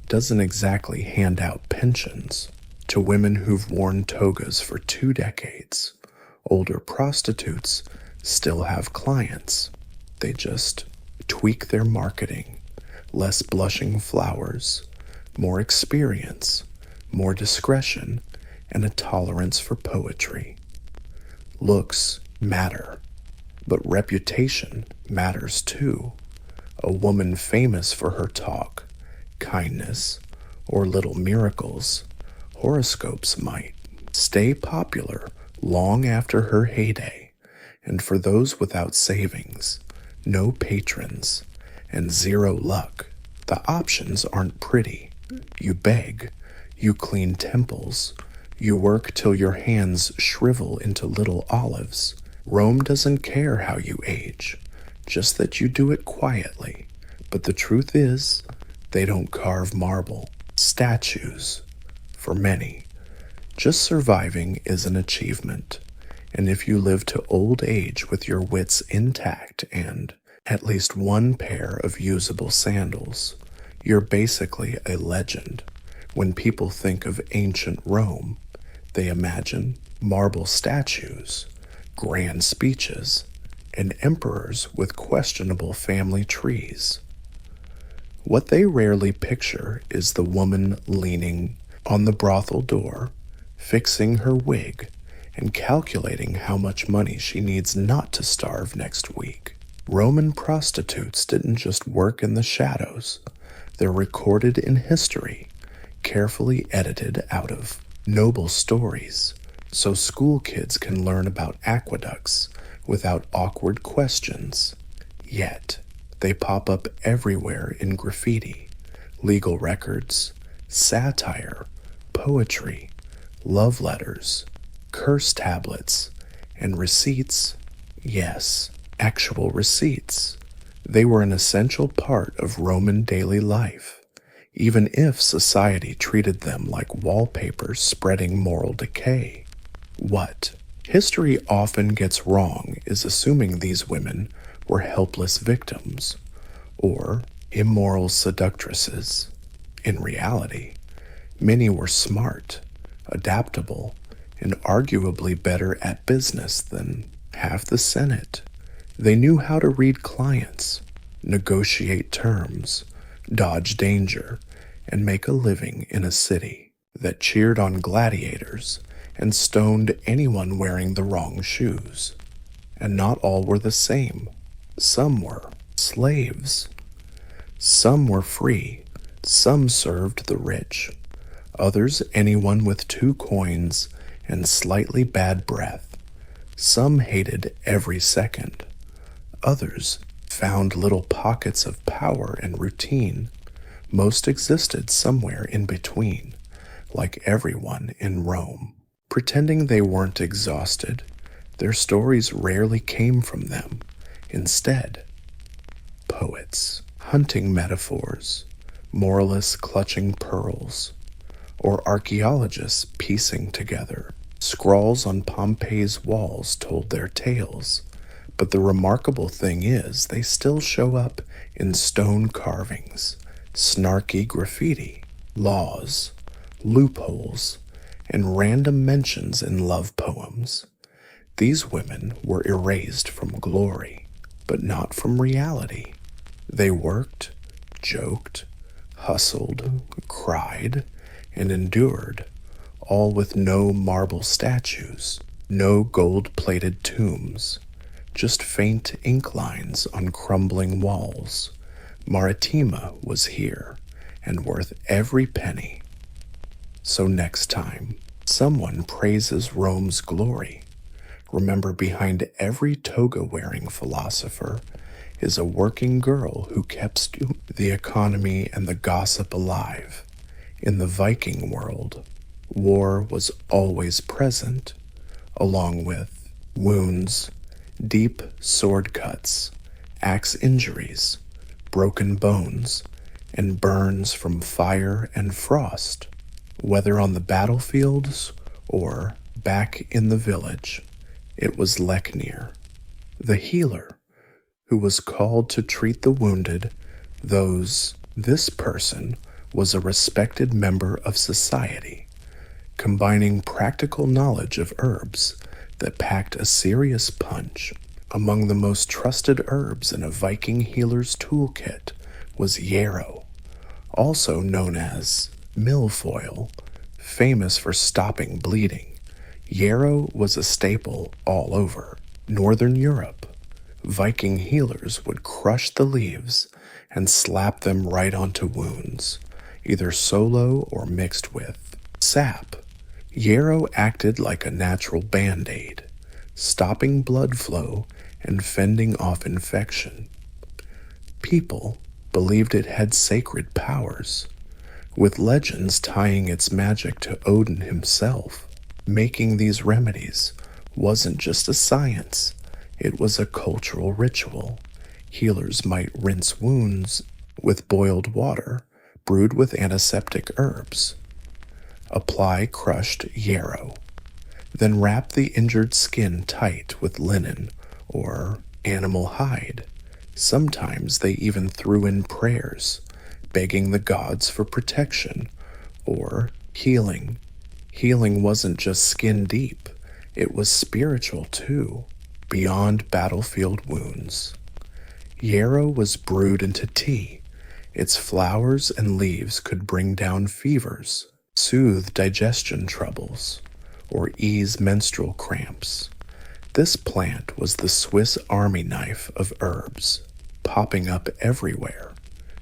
doesn't exactly hand out pensions to women who've worn togas for 2 decades. Older prostitutes still have clients. They just tweak their marketing. Less blushing flowers, more experience, more discretion, and a tolerance for poetry. Looks matter, but reputation matters too. A woman famous for her talk, kindness, or little miracles, horoscopes might stay popular long after her heyday. And for those without savings, no patrons, and zero luck, the options aren't pretty. You beg, you clean temples, you work till your hands shrivel into little olives. Rome doesn't care how you age, just that you do it quietly. But the truth is, they don't carve marble, statues. For many, just surviving is an achievement. And if you live to old age with your wits intact and at least one pair of usable sandals, you're basically a legend. When people think of ancient Rome, they imagine marble statues, grand speeches, and emperors with questionable family trees. What they rarely picture is the woman leaning on the brothel door, fixing her wig, and calculating how much money she needs not to starve next week. Roman prostitutes didn't just work in the shadows. They're recorded in history, carefully edited out of noble stories, so school kids can learn about aqueducts without awkward questions. Yet, they pop up everywhere in graffiti, legal records, satire, poetry, love letters, curse tablets, and receipts. Yes, actual receipts. They were an essential part of Roman daily life, even if society treated them like wallpaper spreading moral decay. What history often gets wrong is assuming these women were helpless victims or immoral seductresses. In reality, many were smart, adaptable, and arguably better at business than half the Senate. They knew how to read clients, negotiate terms, dodge danger, and make a living in a city that cheered on gladiators and stoned anyone wearing the wrong shoes. And not all were the same. Some were slaves. Some were free. Some served the rich. Others anyone with 2 coins and slightly bad breath. Some hated every second. Others found little pockets of power and routine. Most existed somewhere in between, like everyone in Rome. Pretending they weren't exhausted, their stories rarely came from them. Instead, poets, hunting metaphors, moralists clutching pearls, or archaeologists piecing together. Scrawls on Pompeii's walls told their tales, but the remarkable thing is they still show up in stone carvings, snarky graffiti, laws, loopholes, and random mentions in love poems. These women were erased from glory, but not from reality. They worked, joked, hustled, cried, and endured, all with no marble statues, no gold-plated tombs, just faint ink lines on crumbling walls. Maritima was here, and worth every penny. So next time someone praises Rome's glory, remember behind every toga-wearing philosopher is a working girl who kept the economy and the gossip alive. In the Viking world, war was always present, along with wounds, deep sword cuts, axe injuries, broken bones, and burns from fire and frost, whether on the battlefields or back in the village. It was Leknir, the healer, who was called to treat the wounded. This person was a respected member of society, combining practical knowledge of herbs that packed a serious punch. Among the most trusted herbs in a Viking healer's toolkit was yarrow, also known as milfoil, famous for stopping bleeding. Yarrow was a staple all over Northern Europe. Viking healers would crush the leaves and slap them right onto wounds, either solo or mixed with sap. Yarrow acted like a natural band-aid, stopping blood flow and fending off infection. People believed it had sacred powers, with legends tying its magic to Odin himself. Making these remedies wasn't just a science, it was a cultural ritual. Healers might rinse wounds with boiled water brewed with antiseptic herbs, apply crushed yarrow, then wrap the injured skin tight with linen or animal hide. Sometimes they even threw in prayers, begging the gods for protection or healing. Healing wasn't just skin deep, it was spiritual too, beyond battlefield wounds. Yarrow was brewed into tea. Its flowers and leaves could bring down fevers, soothe digestion troubles, or ease menstrual cramps. This plant was the Swiss Army knife of herbs, popping up everywhere.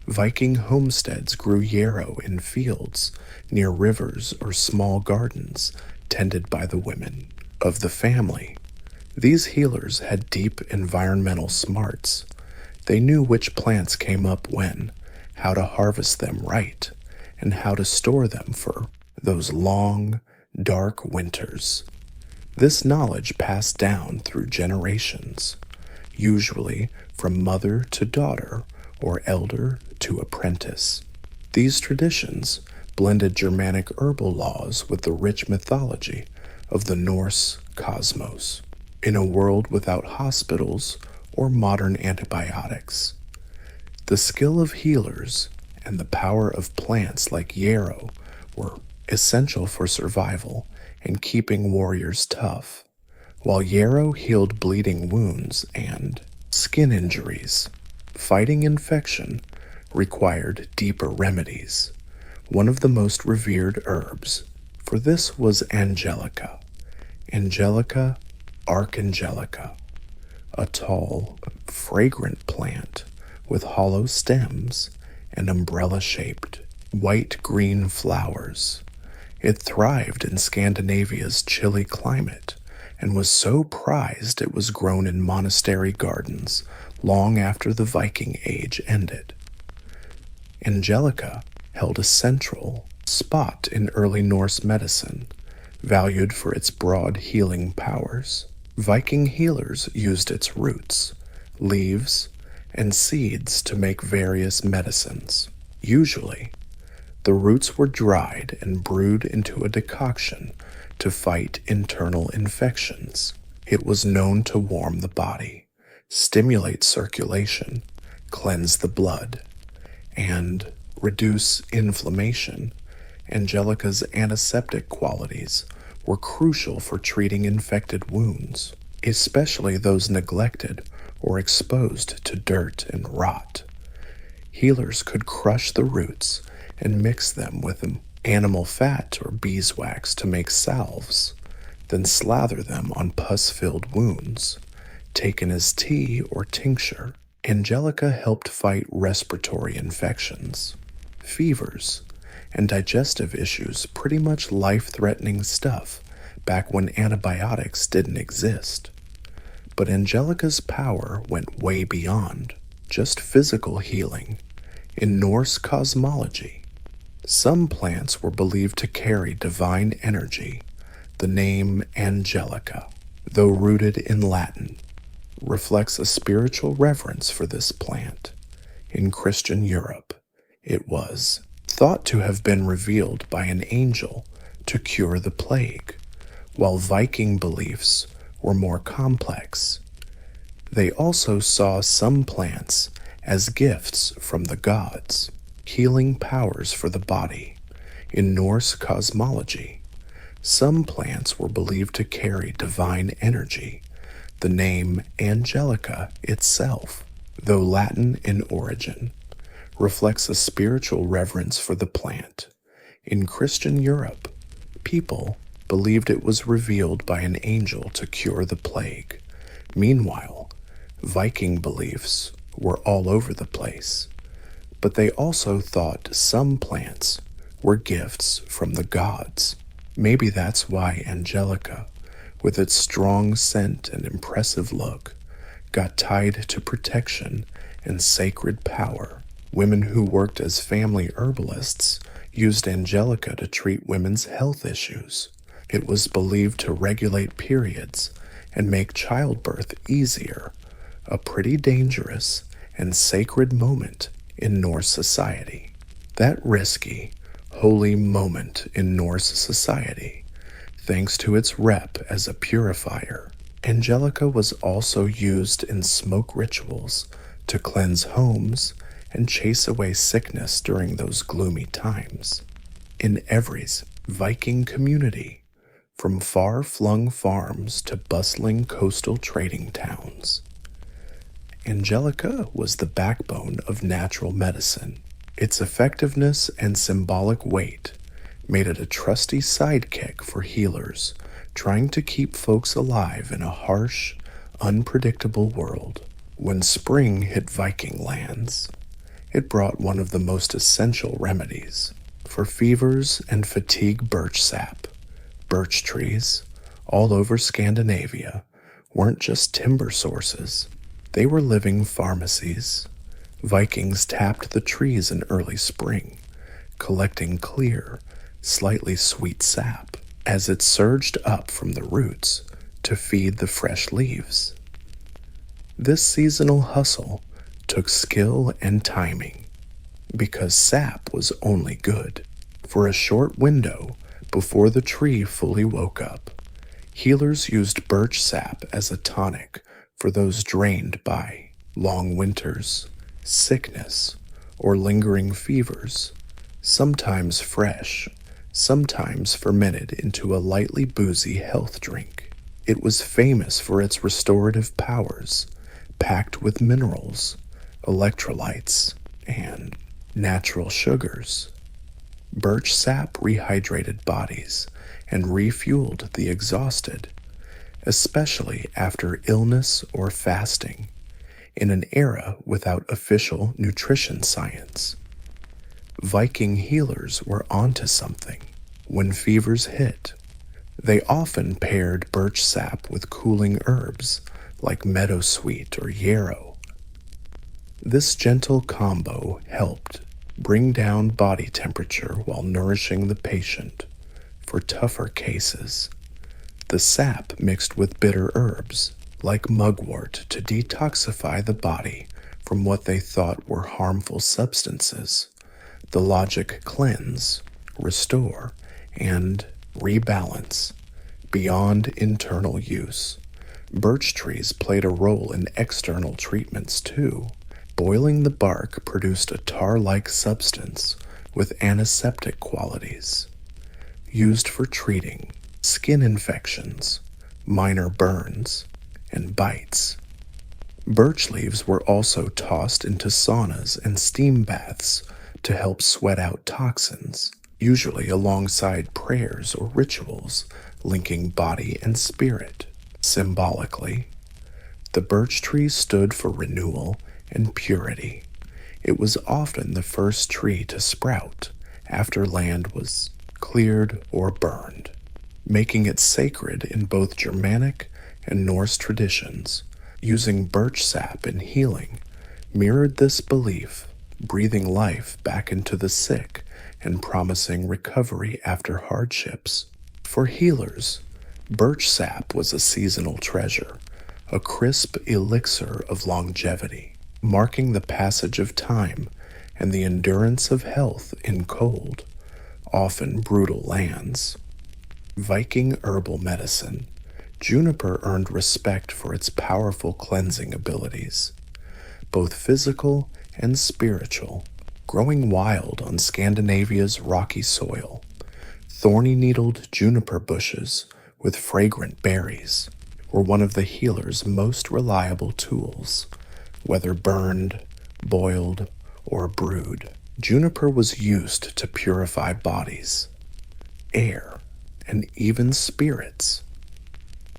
Viking homesteads grew yarrow in fields near rivers or small gardens tended by the women of the family. These healers had deep environmental smarts. They knew which plants came up when, how to harvest them right, and how to store them for those long, dark winters. This knowledge passed down through generations, usually from mother to daughter or elder to apprentice. These traditions blended Germanic herbal laws with the rich mythology of the Norse cosmos. In a world without hospitals or modern antibiotics, the skill of healers and the power of plants like yarrow were essential for survival and keeping warriors tough. While yarrow healed bleeding wounds and skin injuries, fighting infection required deeper remedies. One of the most revered herbs for this was Angelica. Angelica archangelica, a tall, fragrant plant with hollow stems and umbrella-shaped, white-green flowers. It thrived in Scandinavia's chilly climate and was so prized it was grown in monastery gardens long after the Viking Age ended. Angelica held a central spot in early Norse medicine, valued for its broad healing powers. Viking healers used its roots, leaves, and seeds to make various medicines. Usually, the roots were dried and brewed into a decoction to fight internal infections. It was known to warm the body, stimulate circulation, cleanse the blood, and reduce inflammation. Angelica's antiseptic qualities were crucial for treating infected wounds, especially those neglected or exposed to dirt and rot. Healers could crush the roots and mix them with animal fat or beeswax to make salves, then slather them on pus-filled wounds, taken as tea or tincture. Angelica helped fight respiratory infections, fevers, and digestive issues, pretty much life-threatening stuff back when antibiotics didn't exist. But Angelica's power went way beyond just physical healing. In Norse cosmology, some plants were believed to carry divine energy. The name Angelica, though rooted in Latin, reflects a spiritual reverence for this plant. In Christian Europe, it was thought to have been revealed by an angel to cure the plague, while Viking beliefs were more complex. They also saw some plants as gifts from the gods, healing powers for the body. In Norse cosmology, some plants were believed to carry divine energy. The name Angelica itself, though Latin in origin, reflects a spiritual reverence for the plant. In Christian Europe, people believed it was revealed by an angel to cure the plague. Meanwhile, Viking beliefs were all over the place, but they also thought some plants were gifts from the gods. Maybe that's why Angelica, with its strong scent and impressive look, got tied to protection and sacred power. Women who worked as family herbalists used Angelica to treat women's health issues. It was believed to regulate periods and make childbirth easier, a pretty dangerous and sacred moment in Norse society. That risky, holy moment in Norse society, thanks to its rep as a purifier, Angelica was also used in smoke rituals to cleanse homes and chase away sickness during those gloomy times. In every Viking community, from far-flung farms to bustling coastal trading towns, Angelica was the backbone of natural medicine. Its effectiveness and symbolic weight made it a trusty sidekick for healers trying to keep folks alive in a harsh, unpredictable world. When spring hit Viking lands, it brought one of the most essential remedies for fevers and fatigue: birch sap. Birch trees, all over Scandinavia, weren't just timber sources. They were living pharmacies. Vikings tapped the trees in early spring, collecting clear, slightly sweet sap as it surged up from the roots to feed the fresh leaves. This seasonal hustle took skill and timing, because sap was only good for a short window before the tree fully woke up. Healers used birch sap as a tonic for those drained by long winters, sickness, or lingering fevers, sometimes fresh, sometimes fermented into a lightly boozy health drink. It was famous for its restorative powers, packed with minerals, electrolytes, and natural sugars. Birch sap rehydrated bodies and refueled the exhausted, especially after illness or fasting, in an era without official nutrition science. Viking healers were onto something. When fevers hit, they often paired birch sap with cooling herbs like meadowsweet or yarrow. This gentle combo helped bring down body temperature while nourishing the patient. For tougher cases, the sap mixed with bitter herbs like mugwort to detoxify the body from what they thought were harmful substances. The logic: cleanse, restore, and rebalance beyond internal use. Birch trees played a role in external treatments too. Boiling the bark produced a tar-like substance with antiseptic qualities, used for treating skin infections, minor burns, and bites. Birch leaves were also tossed into saunas and steam baths to help sweat out toxins, usually alongside prayers or rituals linking body and spirit. Symbolically, the birch tree stood for renewal and purity. It was often the first tree to sprout after land was cleared or burned, making it sacred in both Germanic and Norse traditions. Using birch sap in healing mirrored this belief, breathing life back into the sick and promising recovery after hardships. For healers, birch sap was a seasonal treasure, a crisp elixir of longevity, marking the passage of time and the endurance of health in cold, often brutal lands. Viking herbal medicine, juniper earned respect for its powerful cleansing abilities, both physical and spiritual. Growing wild on Scandinavia's rocky soil, thorny-needled juniper bushes with fragrant berries were one of the healer's most reliable tools, whether burned, boiled, or brewed. Juniper was used to purify bodies, air, and even spirits.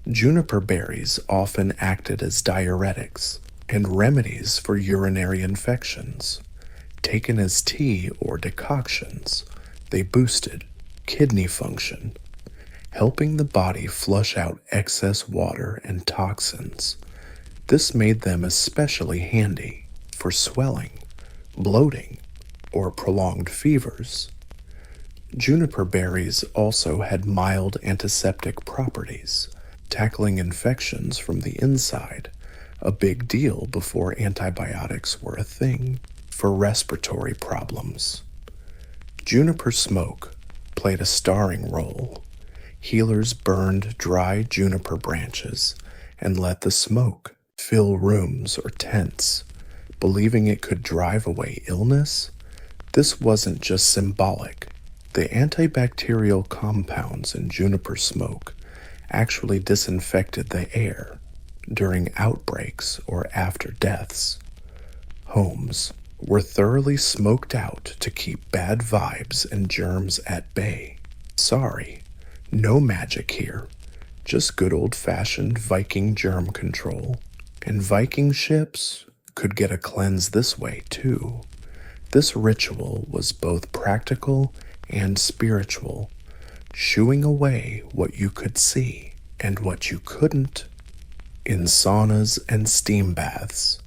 Juniper berries often acted as diuretics and remedies for urinary infections. Taken as tea or decoctions, they boosted kidney function, helping the body flush out excess water and toxins. This made them especially handy for swelling, bloating, or prolonged fevers. Juniper berries also had mild antiseptic properties, tackling infections from the inside, a big deal before antibiotics were a thing. For respiratory problems, juniper smoke played a starring role. Healers burned dry juniper branches and let the smoke fill rooms or tents, believing it could drive away illness. This wasn't just symbolic. The antibacterial compounds in juniper smoke actually disinfected the air during outbreaks or after deaths. Homes were thoroughly smoked out to keep bad vibes and germs at bay. Sorry, no magic here, just good old-fashioned Viking germ control. And Viking ships could get a cleanse this way too. This ritual was both practical and spiritual, shooing away what you could see and what you couldn't. In saunas and steam baths,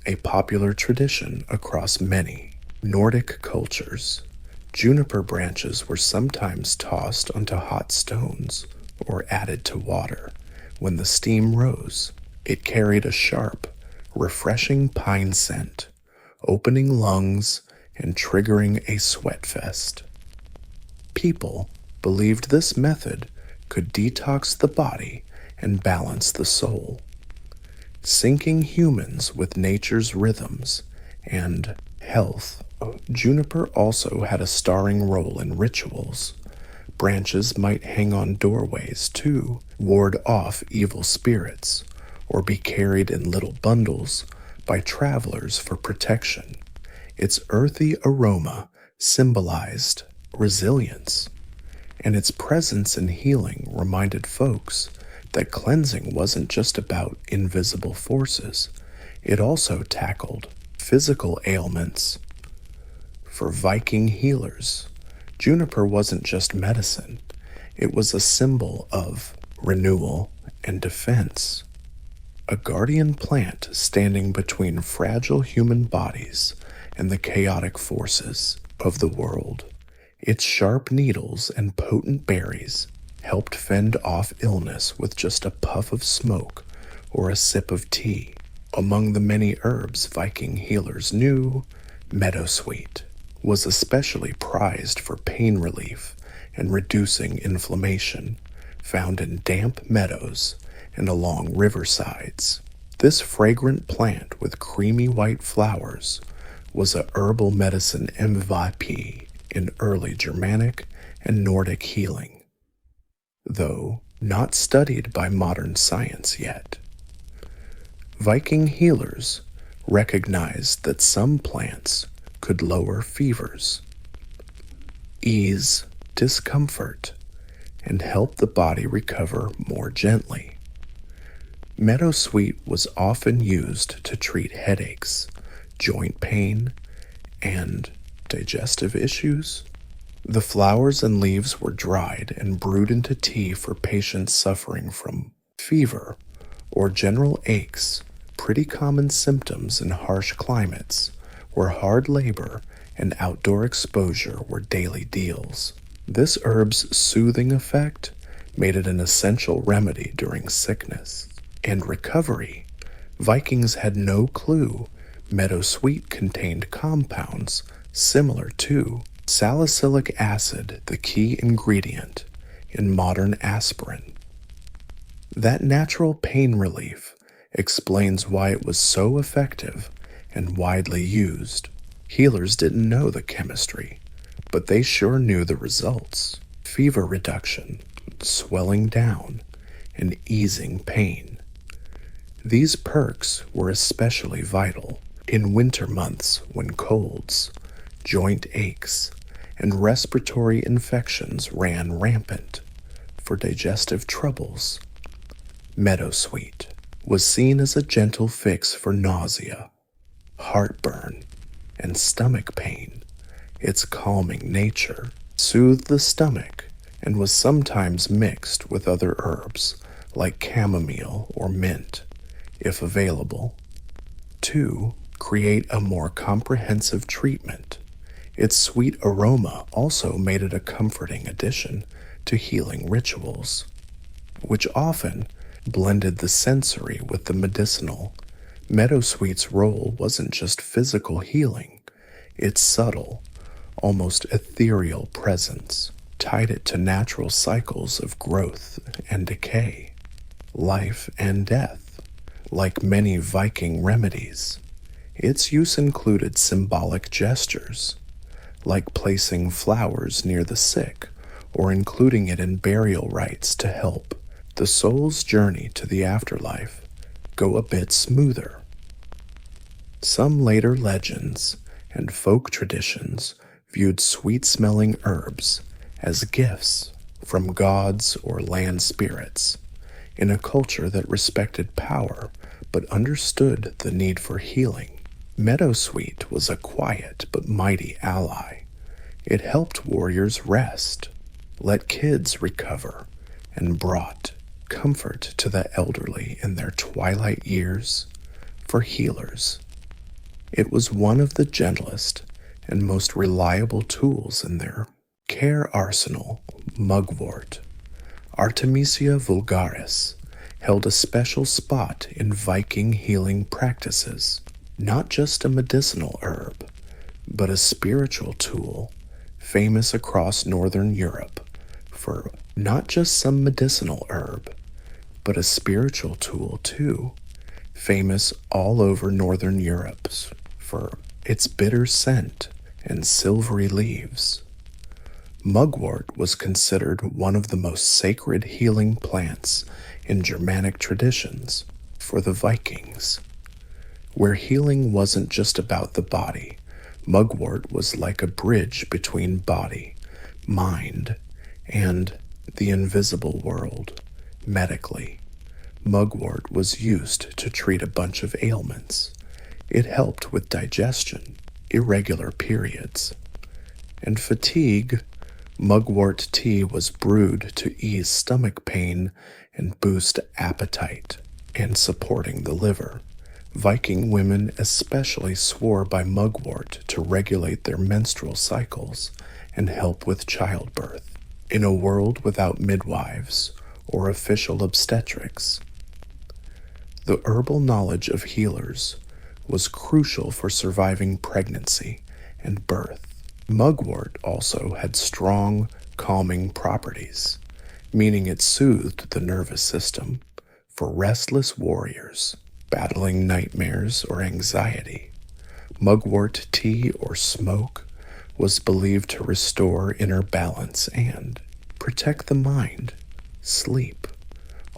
a popular tradition across many Nordic cultures, juniper branches were sometimes tossed onto hot stones or added to water. When the steam rose, it carried a sharp, refreshing pine scent, opening lungs and triggering a sweat fest. People believed this method could detox the body and balance the soul, syncing humans with nature's rhythms and health. Juniper also had a starring role in rituals. Branches might hang on doorways to ward off evil spirits, or be carried in little bundles by travelers for protection. Its earthy aroma symbolized resilience, and its presence in healing reminded folks that cleansing wasn't just about invisible forces, it also tackled physical ailments. For Viking healers, juniper wasn't just medicine, it was a symbol of renewal and defense. A guardian plant standing between fragile human bodies and the chaotic forces of the world. Its sharp needles and potent berries helped fend off illness with just a puff of smoke or a sip of tea. Among the many herbs Viking healers knew, meadowsweet was especially prized for pain relief and reducing inflammation, found in damp meadows and along riversides. This fragrant plant with creamy white flowers was a herbal medicine MVP in early Germanic and Nordic healing, though not studied by modern science yet. Viking healers recognized that some plants could lower fevers, ease discomfort, and help the body recover more gently. Meadowsweet was often used to treat headaches, joint pain, and digestive issues. The flowers and leaves were dried and brewed into tea for patients suffering from fever or general aches, pretty common symptoms in harsh climates where hard labor and outdoor exposure were daily deals. This herb's soothing effect made it an essential remedy during sickness and recovery. Vikings had no clue meadowsweet contained compounds similar to salicylic acid, the key ingredient in modern aspirin. That natural pain relief explains why it was so effective and widely used. Healers didn't know the chemistry, but they sure knew the results: fever reduction, swelling down, and easing pain. These perks were especially vital in winter months when colds, joint aches, and respiratory infections ran rampant. For digestive troubles, meadowsweet was seen as a gentle fix for nausea, heartburn, and stomach pain. Its calming nature soothed the stomach and was sometimes mixed with other herbs like chamomile or mint, if available, to create a more comprehensive treatment. Its sweet aroma also made it a comforting addition to healing rituals, which often blended the sensory with the medicinal. Meadowsweet's role wasn't just physical healing, its subtle, almost ethereal presence tied it to natural cycles of growth and decay, life and death. Like many Viking remedies, its use included symbolic gestures, like placing flowers near the sick or including it in burial rites to help the soul's journey to the afterlife go a bit smoother. Some later legends and folk traditions viewed sweet-smelling herbs as gifts from gods or land spirits in a culture that respected power but understood the need for healing. Meadowsweet was a quiet but mighty ally. It helped warriors rest, let kids recover, and brought comfort to the elderly in their twilight years. For healers, it was one of the gentlest and most reliable tools in their care arsenal. Mugwort, Artemisia vulgaris, held a special spot in Viking healing practices. Not just a medicinal herb, but a spiritual tool, famous across Northern Europe for not just some medicinal herb, but a spiritual tool too, famous all over Northern Europe for its bitter scent and silvery leaves. Mugwort was considered one of the most sacred healing plants in Germanic traditions for the Vikings, where healing wasn't just about the body. Mugwort was like a bridge between body, mind, and the invisible world. Medically, mugwort was used to treat a bunch of ailments. It helped with digestion, irregular periods, and fatigue. Mugwort tea was brewed to ease stomach pain and boost appetite, and supporting the liver. Viking women especially swore by mugwort to regulate their menstrual cycles and help with childbirth. In a world without midwives or official obstetrics, the herbal knowledge of healers was crucial for surviving pregnancy and birth. Mugwort also had strong, calming properties, meaning it soothed the nervous system for restless warriors battling nightmares or anxiety. Mugwort tea or smoke was believed to restore inner balance and protect the mind. Sleep,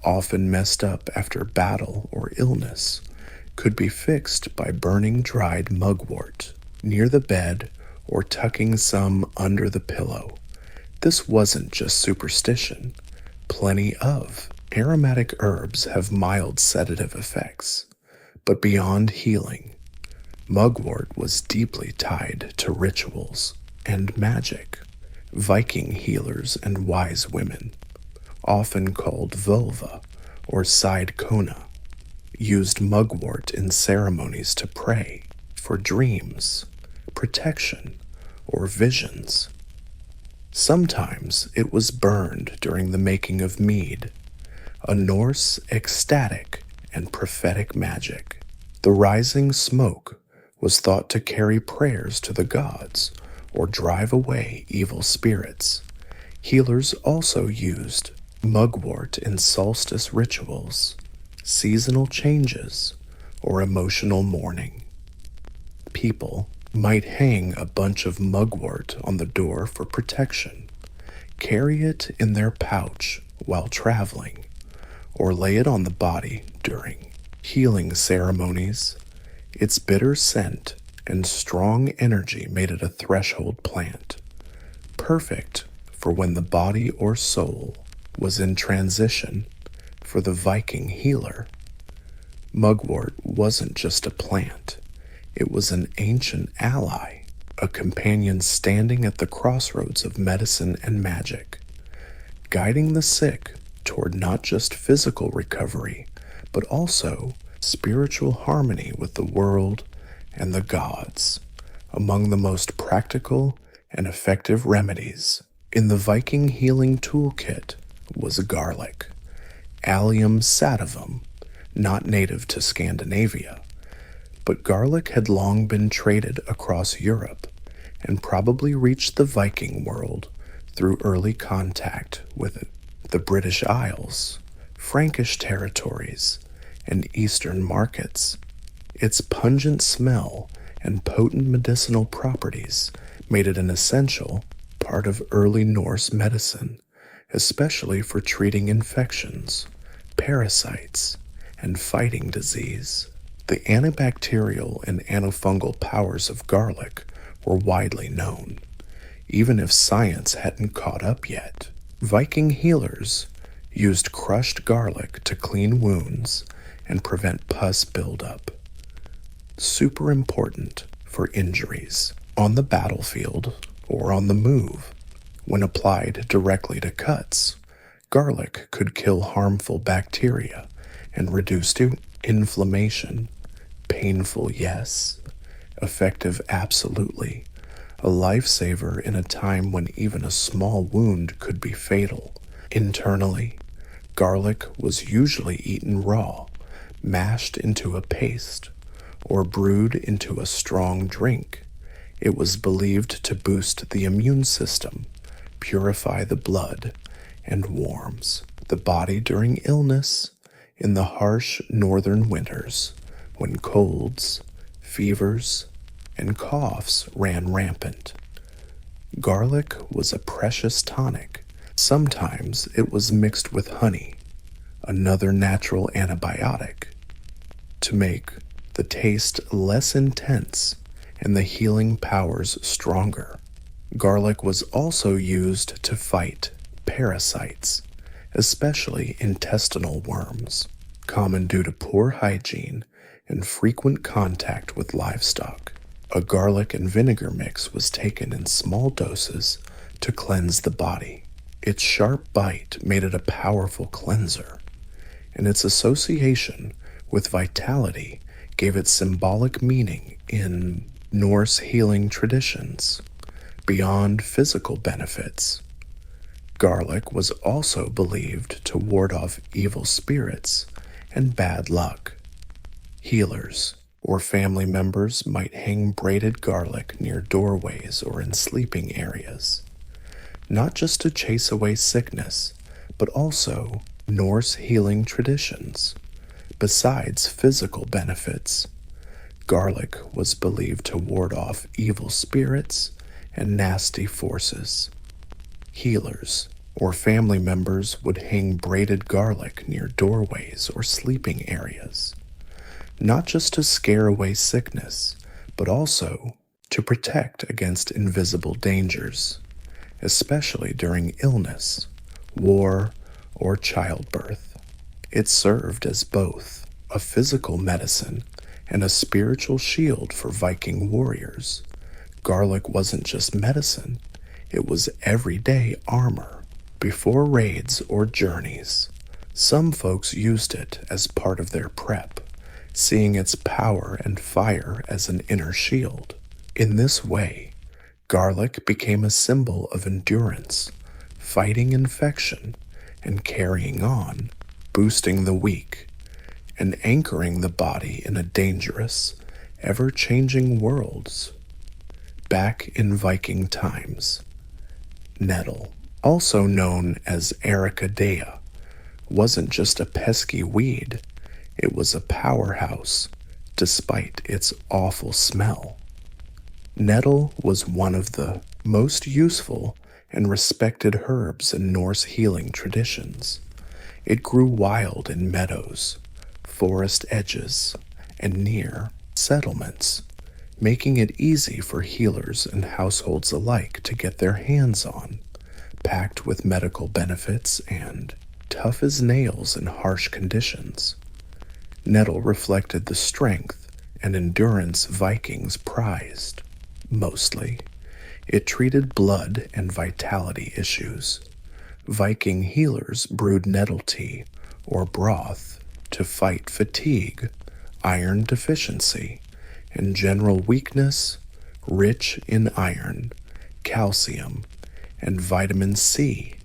often messed up after battle or illness, could be fixed by burning dried mugwort near the bed or tucking some under the pillow. This wasn't just superstition. Plenty of aromatic herbs have mild sedative effects, but beyond healing, mugwort was deeply tied to rituals and magic. Viking healers and wise women, often called vulva or side kona, used mugwort in ceremonies to pray for dreams, protection, or visions. Sometimes it was burned during the making of mead, a Norse ecstatic and prophetic magic. The rising smoke was thought to carry prayers to the gods or drive away evil spirits. Healers also used mugwort in solstice rituals, seasonal changes, or emotional mourning. People might hang a bunch of mugwort on the door for protection, carry it in their pouch while traveling, or lay it on the body during healing ceremonies. Its bitter scent and strong energy made it a threshold plant, perfect for when the body or soul was in transition. For the Viking healer, mugwort wasn't just a plant, it was an ancient ally, a companion standing at the crossroads of medicine and magic, guiding the sick toward not just physical recovery, but also spiritual harmony with the world and the gods. Among the most practical and effective remedies in the Viking healing toolkit was garlic, Allium sativum, not native to Scandinavia, but garlic had long been traded across Europe and probably reached the Viking world through early contact with the British Isles, Frankish territories, and Eastern markets. Its pungent smell and potent medicinal properties made it an essential part of early Norse medicine, especially for treating infections, parasites, and fighting disease. The antibacterial and antifungal powers of garlic were widely known, even if science hadn't caught up yet. Viking healers used crushed garlic to clean wounds and prevent pus buildup. Super important for injuries on the battlefield or on the move. When applied directly to cuts, garlic could kill harmful bacteria and reduce inflammation. Painful, yes. Effective, absolutely. A lifesaver in a time when even a small wound could be fatal. Internally, garlic was usually eaten raw, mashed into a paste, or brewed into a strong drink. It was believed to boost the immune system, purify the blood, and warms the body during illness in the harsh northern winters when colds, fevers, and coughs ran rampant. Garlic was a precious tonic. Sometimes it was mixed with honey, another natural antibiotic, to make the taste less intense and the healing powers stronger. Garlic was also used to fight parasites, especially intestinal worms, common due to poor hygiene and frequent contact with livestock. A garlic and vinegar mix was taken in small doses to cleanse the body. Its sharp bite made it a powerful cleanser, and its association with vitality gave it symbolic meaning in Norse healing traditions. Beyond physical benefits, garlic was also believed to ward off evil spirits and bad luck. Healers or family members might hang braided garlic near doorways or in sleeping areas, not just to chase away sickness, but also Norse healing traditions. Besides physical benefits, garlic was believed to ward off evil spirits and nasty forces. Healers or family members would hang braided garlic near doorways or sleeping areas, not just to scare away sickness, but also to protect against invisible dangers, especially during illness, war, or childbirth. It served as both a physical medicine and a spiritual shield for Viking warriors. Garlic wasn't just medicine, It was everyday armor before raids or journeys. Some folks used it as part of their prep, seeing its power and fire as an inner shield. In this way, garlic became a symbol of endurance, fighting infection, and carrying on, boosting the weak, and anchoring the body in a dangerous, ever-changing worlds. Back in Viking times, nettle, also known as Erica, wasn't just a pesky weed, it was a powerhouse, despite its awful smell. Nettle was one of the most useful and respected herbs in Norse healing traditions. It grew wild in meadows, forest edges, and near settlements, making it easy for healers and households alike to get their hands on, packed with medical benefits and tough as nails in harsh conditions. Nettle reflected the strength and endurance Vikings prized. Mostly, it treated blood and vitality issues. Viking healers brewed nettle tea or broth to fight fatigue, iron deficiency, and general weakness, rich in iron, calcium, and vitamin C.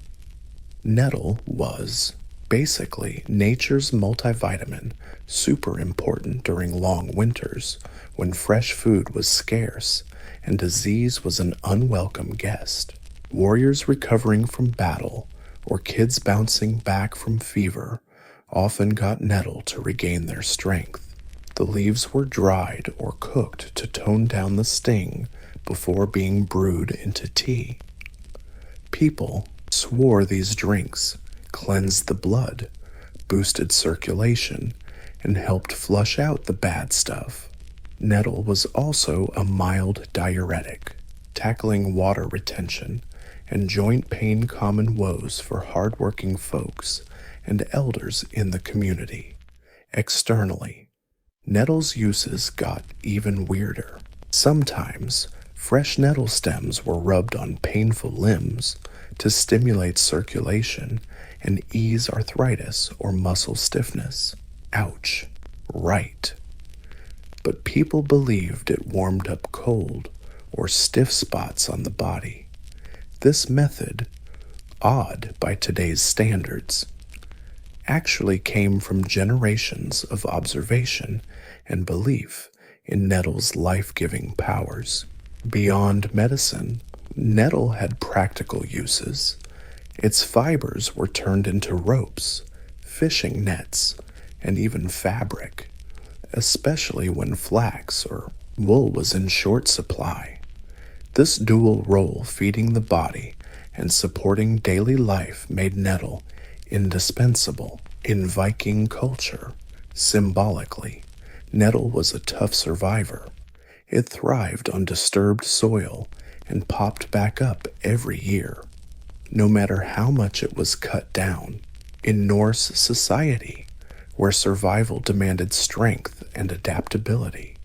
Nettle was basically nature's multivitamin, super important during long winters when fresh food was scarce and disease was an unwelcome guest. Warriors recovering from battle or kids bouncing back from fever often got nettle to regain their strength. The leaves were dried or cooked to tone down the sting before being brewed into tea. People swore these drinks cleansed the blood, boosted circulation, and helped flush out the bad stuff. Nettle was also a mild diuretic, tackling water retention and joint pain common woes for hardworking folks and elders in the community. Externally, nettle's uses got even weirder. Sometimes, fresh nettle stems were rubbed on painful limbs to stimulate circulation and ease arthritis or muscle stiffness. Ouch. Right. But people believed it warmed up cold or stiff spots on the body. This method, odd by today's standards, actually came from generations of observation and belief in nettle's life-giving powers. Beyond medicine, nettle had practical uses. Its fibers were turned into ropes, fishing nets, and even fabric, especially when flax or wool was in short supply. This dual role, feeding the body and supporting daily life, made nettle indispensable. In Viking culture, symbolically, nettle was a tough survivor. It thrived on disturbed soil and popped back up every year, no matter how much it was cut down. In Norse society, where survival demanded strength and adaptability,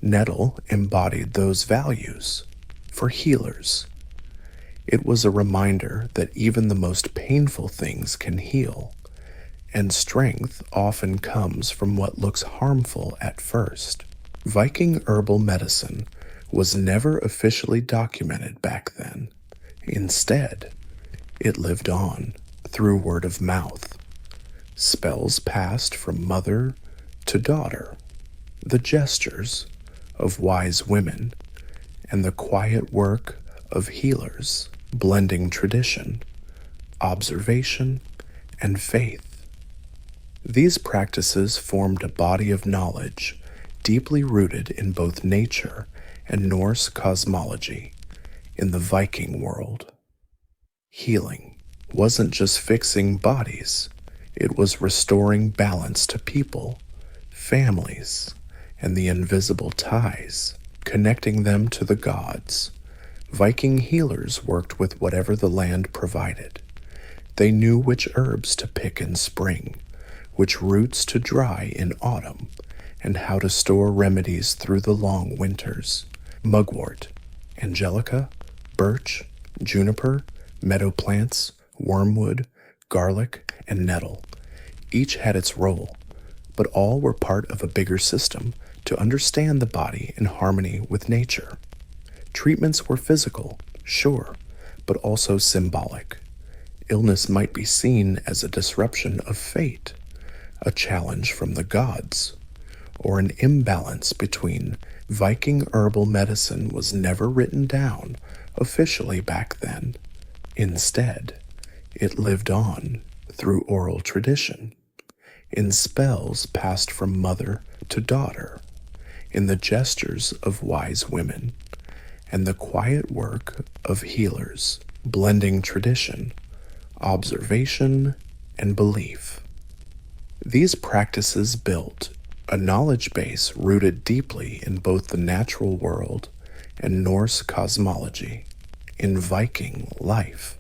nettle embodied those values. For healers, it was a reminder that even the most painful things can heal, and strength often comes from what looks harmful at first. Viking herbal medicine was never officially documented back then. Instead, it lived on through word of mouth. Spells passed from mother to daughter, the gestures of wise women, and the quiet work of healers, blending tradition, observation, and faith. These practices formed a body of knowledge deeply rooted in both nature and Norse cosmology. In the Viking world, healing wasn't just fixing bodies, it was restoring balance to people, families, and the invisible ties, connecting them to the gods. Viking healers worked with whatever the land provided. They knew which herbs to pick in spring, which roots to dry in autumn, and how to store remedies through the long winters. Mugwort, angelica, birch, juniper, meadow plants, wormwood, garlic, and nettle. Each had its role, but all were part of a bigger system to understand the body in harmony with nature. Treatments were physical, sure, but also symbolic. Illness might be seen as a disruption of fate, a challenge from the gods, or an imbalance between. Viking herbal medicine was never written down officially back then. Instead, it lived on through oral tradition, in spells passed from mother to daughter, in the gestures of wise women, and the quiet work of healers, blending tradition, observation, and belief. These practices built a knowledge base rooted deeply in both the natural world and Norse cosmology, in Viking life.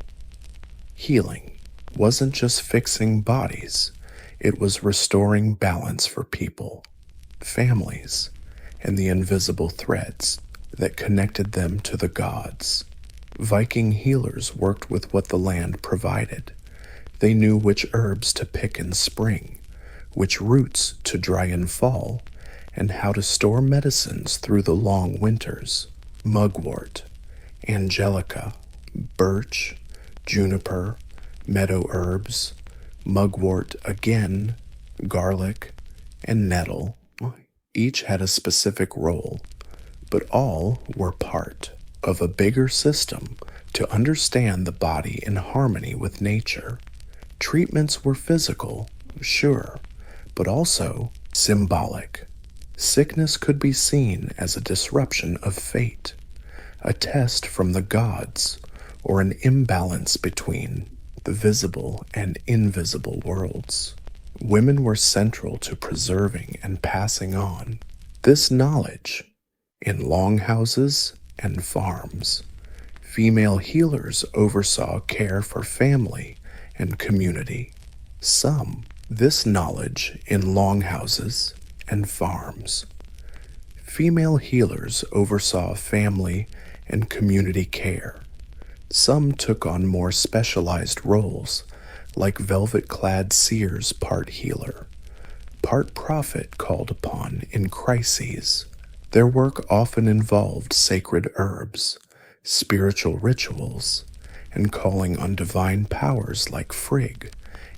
Healing wasn't just fixing bodies, it was restoring balance for people, families, and the invisible threads that connected them to the gods. Viking healers worked with what the land provided. They knew which herbs to pick in spring, which roots to dry in fall, and how to store medicines through the long winters. Mugwort, angelica, birch, juniper, meadow herbs, mugwort again, garlic, and nettle. Each had a specific role, but all were part of a bigger system to understand the body in harmony with nature. Treatments were physical, sure, but also symbolic. Sickness could be seen as a disruption of fate, a test from the gods, or an imbalance between the visible and invisible worlds. Women were central to preserving and passing on this knowledge in longhouses and farms. Female healers oversaw care for family and community. This knowledge in longhouses and farms. Female healers oversaw family and community care. Some took on more specialized roles, like velvet-clad seers, part healer, part prophet called upon in crises. Their work often involved sacred herbs, spiritual rituals, and calling on divine powers like Frigg,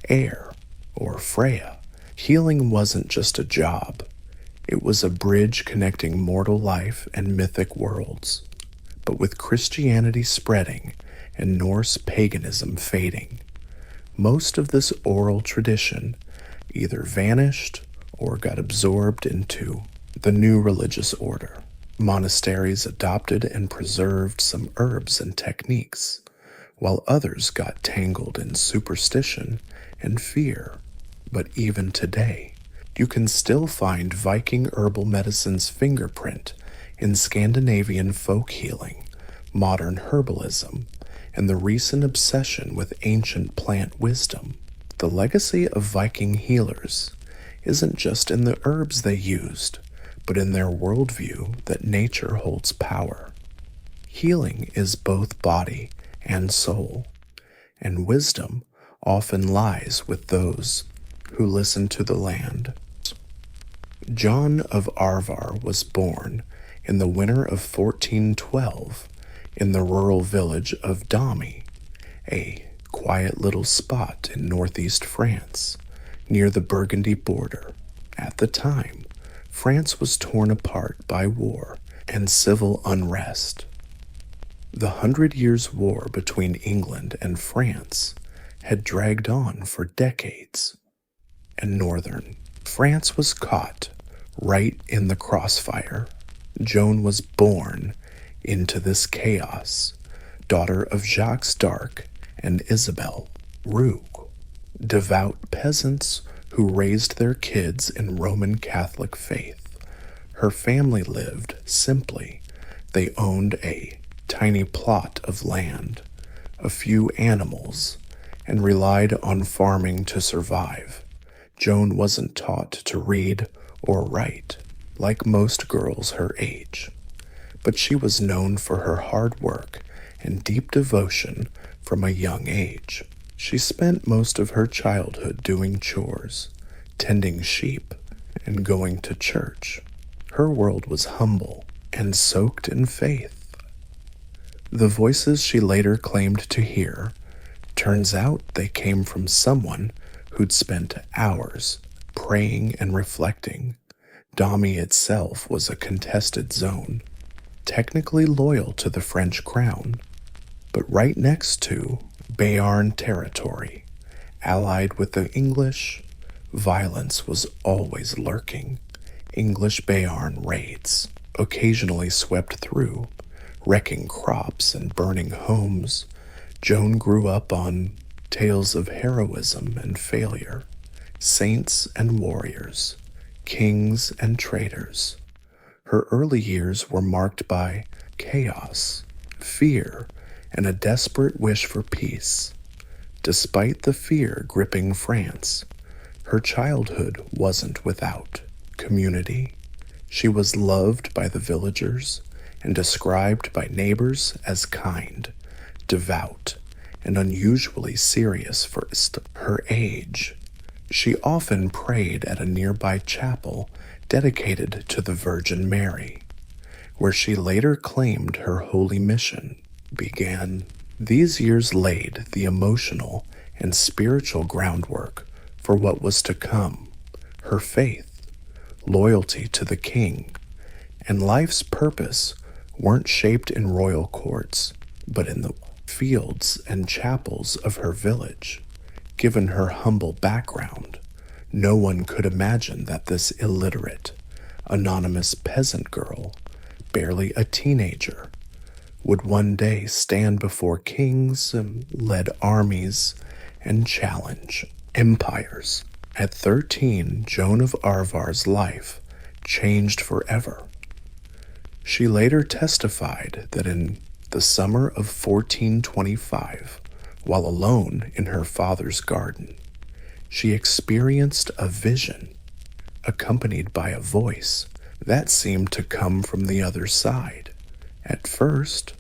air, or Freya. Healing wasn't just a job. It was a bridge connecting mortal life and mythic worlds. But with Christianity spreading and Norse paganism fading, most of this oral tradition either vanished or got absorbed into the new religious order. Monasteries adopted and preserved some herbs and techniques, while others got tangled in superstition and fear. But even today, you can still find Viking herbal medicine's fingerprint in Scandinavian folk healing, modern herbalism, and the recent obsession with ancient plant wisdom. The legacy of Viking healers isn't just in the herbs they used, but in their worldview that nature holds power. Healing is both body and soul, and wisdom often lies with those who listen to the land. John of Arvar was born in the winter of 1412 in the rural village of Damy, a quiet little spot in northeast France, near the Burgundy border. At the time, France was torn apart by war and civil unrest. The 100 Years' War between England and France had dragged on for decades, and northern France was caught right in the crossfire. Joan was born into this chaos, daughter of Jacques d'Arc and Isabel Roux, devout peasants who raised their kids in Roman Catholic faith. Her family lived simply. They owned a tiny plot of land, a few animals, and relied on farming to survive. Joan wasn't taught to read or write, like most girls her age, but she was known for her hard work and deep devotion from a young age. She spent most of her childhood doing chores, tending sheep, and going to church. Her world was humble and soaked in faith. The voices she later claimed to hear, turns out they came from someone who'd spent hours praying and reflecting. Dami itself was a contested zone, technically loyal to the French crown, but right next to Béarn territory. Allied with the English, violence was always lurking. English Béarn raids occasionally swept through, wrecking crops and burning homes. Joan grew up on tales of heroism and failure, saints and warriors, kings and traitors. Her early years were marked by chaos, fear, and a desperate wish for peace. Despite the fear gripping France, her childhood wasn't without community. She was loved by the villagers and described by neighbors as kind, devout, and unusually serious for her age. She often prayed at a nearby chapel dedicated to the Virgin Mary, where she later claimed her holy mission began. These years laid the emotional and spiritual groundwork for what was to come: her faith, loyalty to the king, and life's purpose weren't shaped in royal courts, but in the fields and chapels of her village. Given her humble background, no one could imagine that this illiterate, anonymous peasant girl, barely a teenager, would one day stand before kings and lead armies and challenge empires. At 13, Joan of Arvar's life changed forever. She later testified that in the summer of 1425, while alone in her father's garden, she experienced a vision accompanied by a voice that seemed to come from the other side. At first,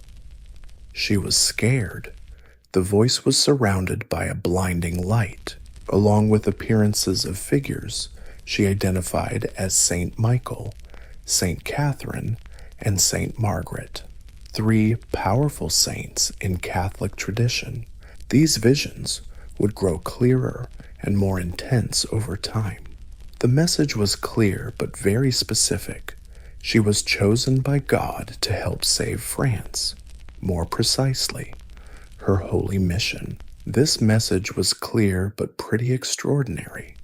she was scared. The voice was surrounded by a blinding light, along with appearances of figures she identified as Saint Michael, Saint Catherine, and Saint Margaret, three powerful saints in Catholic tradition. These visions would grow clearer and more intense over time. The message was clear but very specific. She was chosen by God to help save France. More precisely, her holy mission. This message was clear but pretty extraordinary.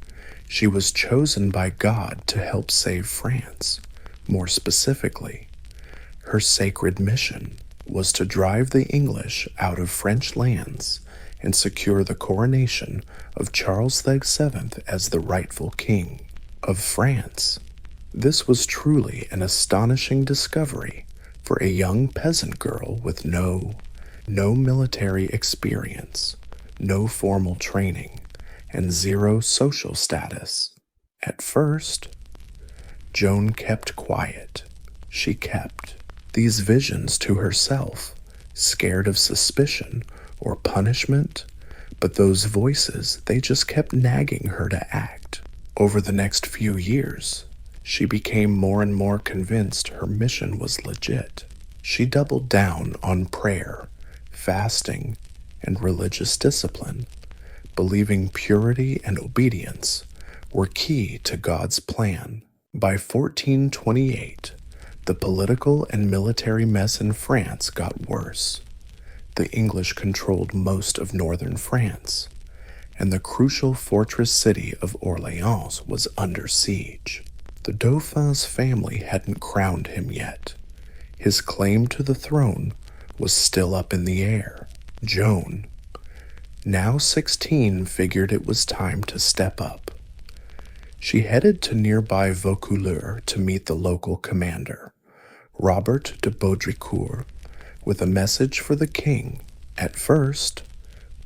She was chosen by God to help save France. More specifically, her sacred mission was to drive the English out of French lands and secure the coronation of Charles VII as the rightful king of France. This was truly an astonishing discovery for a young peasant girl with no military experience, no formal training, and zero social status. At first, Joan kept quiet. She kept these visions to herself, scared of suspicion or punishment, but those voices, they just kept nagging her to act. Over the next few years, she became more and more convinced her mission was legit. She doubled down on prayer, fasting, and religious discipline, believing purity and obedience were key to God's plan. By 1428, the political and military mess in France got worse. The English controlled most of northern France, and the crucial fortress city of Orleans was under siege. The Dauphin's family hadn't crowned him yet. His claim to the throne was still up in the air. Joan, now 16, figured it was time to step up. She headed to nearby Vaucouleurs to meet the local commander, Robert de Baudricourt, with a message for the king. At first,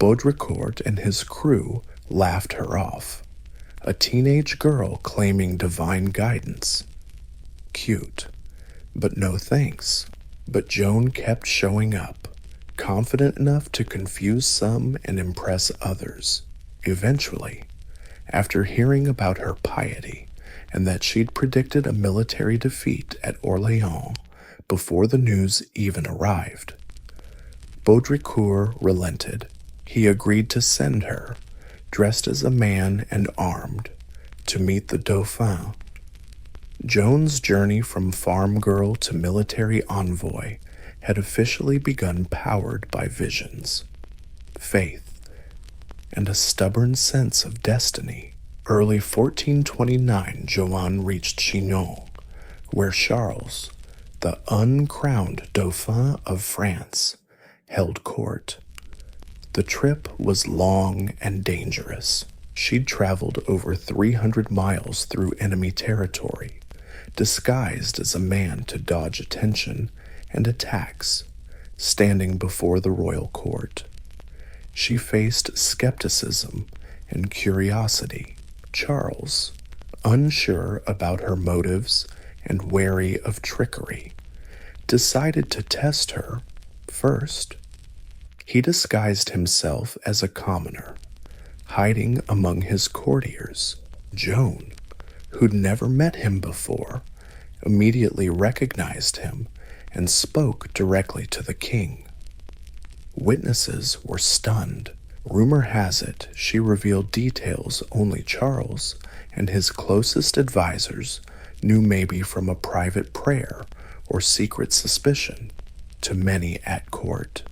Baudricourt and his crew laughed her off. A teenage girl claiming divine guidance. Cute, but no thanks. But Joan kept showing up, confident enough to confuse some and impress others. Eventually, after hearing about her piety and that she'd predicted a military defeat at Orleans before the news even arrived, Baudricourt relented. He agreed to send her, dressed as a man and armed, to meet the Dauphin. Joan's journey from farm girl to military envoy had officially begun, powered by visions, faith, and a stubborn sense of destiny. Early 1429, Joan reached Chinon, where Charles, the uncrowned Dauphin of France, held court. The trip was long and dangerous. She'd traveled over 300 miles through enemy territory, disguised as a man to dodge attention and attacks, standing before the royal court. She faced skepticism and curiosity. Charles, unsure about her motives and wary of trickery, decided to test her first. He disguised himself as a commoner, hiding among his courtiers. Joan, who'd never met him before, immediately recognized him and spoke directly to the king. Witnesses were stunned. Rumor has it she revealed details only Charles and his closest advisors knew, maybe from a private prayer or secret suspicion, to many at court.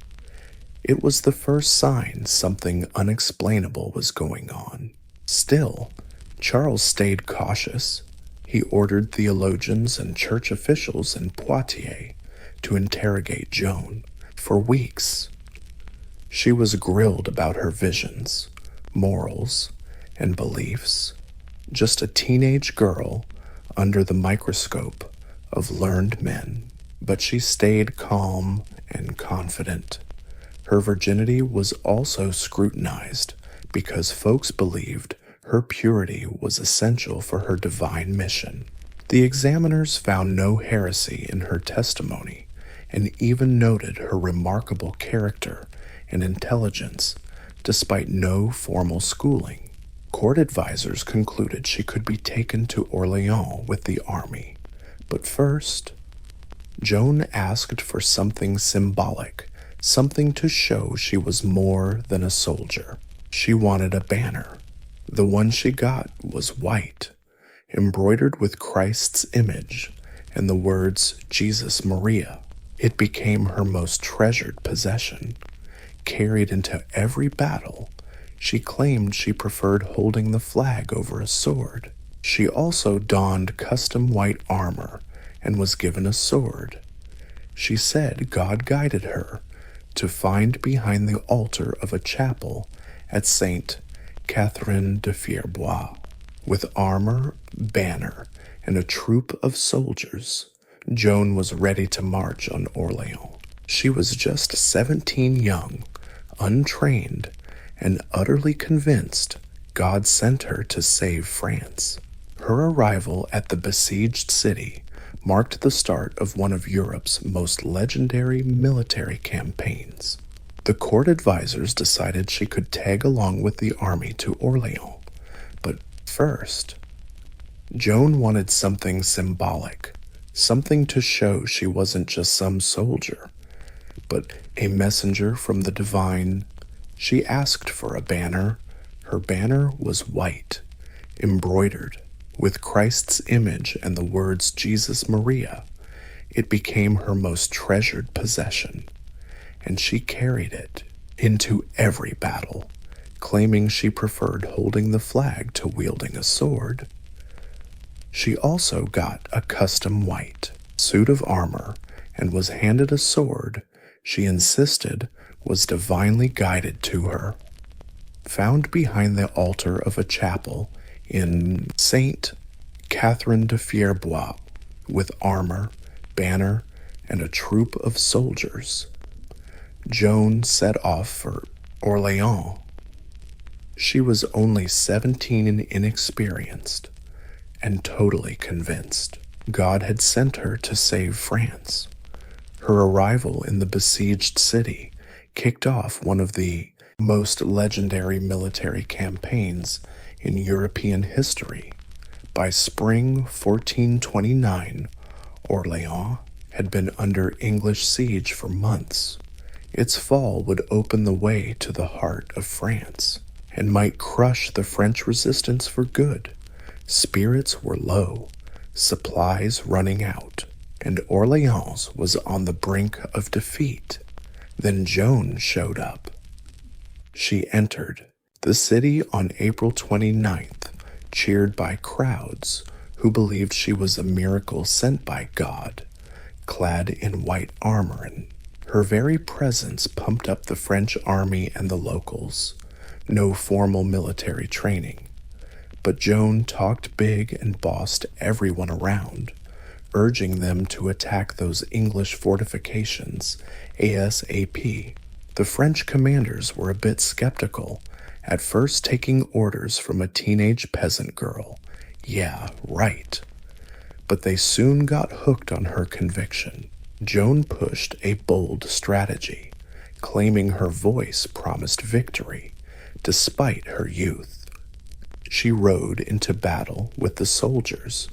It was the first sign something unexplainable was going on. Still, Charles stayed cautious. He ordered theologians and church officials in Poitiers to interrogate Joan. For weeks, she was grilled about her visions, morals, and beliefs. Just a teenage girl under the microscope of learned men. But she stayed calm and confident. Her virginity was also scrutinized because folks believed her purity was essential for her divine mission. The examiners found no heresy in her testimony and even noted her remarkable character and intelligence despite no formal schooling. Court advisors concluded she could be taken to Orleans with the army. But first, Joan asked for something symbolic, something to show she was more than a soldier. She wanted a banner. The one she got was white, embroidered with Christ's image and the words Jesus Maria. It became her most treasured possession. Carried into every battle, she claimed she preferred holding the flag over a sword. She also donned custom white armor and was given a sword. She said God guided her to find behind the altar of a chapel at Saint Catherine de Fierbois. With armor, banner, and a troop of soldiers, Joan was ready to march on Orleans. She was just 17 young, untrained, and utterly convinced God sent her to save France. Her arrival at the besieged city marked the start of one of Europe's most legendary military campaigns. The court advisors decided she could tag along with the army to Orleans. But first, Joan wanted something symbolic, something to show she wasn't just some soldier, but a messenger from the divine. She asked for a banner. Her banner was white, embroidered with Christ's image and the words Jesus Maria. It became her most treasured possession, and she carried it into every battle, claiming she preferred holding the flag to wielding a sword. She also got a custom white suit of armor and was handed a sword she insisted was divinely guided to her. Found behind the altar of a chapel in Saint Catherine de Fierbois, with armor, banner, and a troop of soldiers, Joan set off for Orleans. She was only 17 and inexperienced, and totally convinced God had sent her to save France. Her arrival in the besieged city kicked off one of the most legendary military campaigns in European history. By spring 1429, Orléans had been under English siege for months. Its fall would open the way to the heart of France and might crush the French resistance for good. Spirits were low, supplies running out, and Orléans was on the brink of defeat. Then Joan showed up. She entered the city on April 29th, cheered by crowds who believed she was a miracle sent by God, clad in white armor, and her very presence pumped up the French army and the locals. No formal military training, but Joan talked big and bossed everyone around, urging them to attack those English fortifications ASAP. The French commanders were a bit skeptical, at first taking orders from a teenage peasant girl. Yeah, right. But they soon got hooked on her conviction. Joan pushed a bold strategy, claiming her voice promised victory, despite her youth. She rode into battle with the soldiers,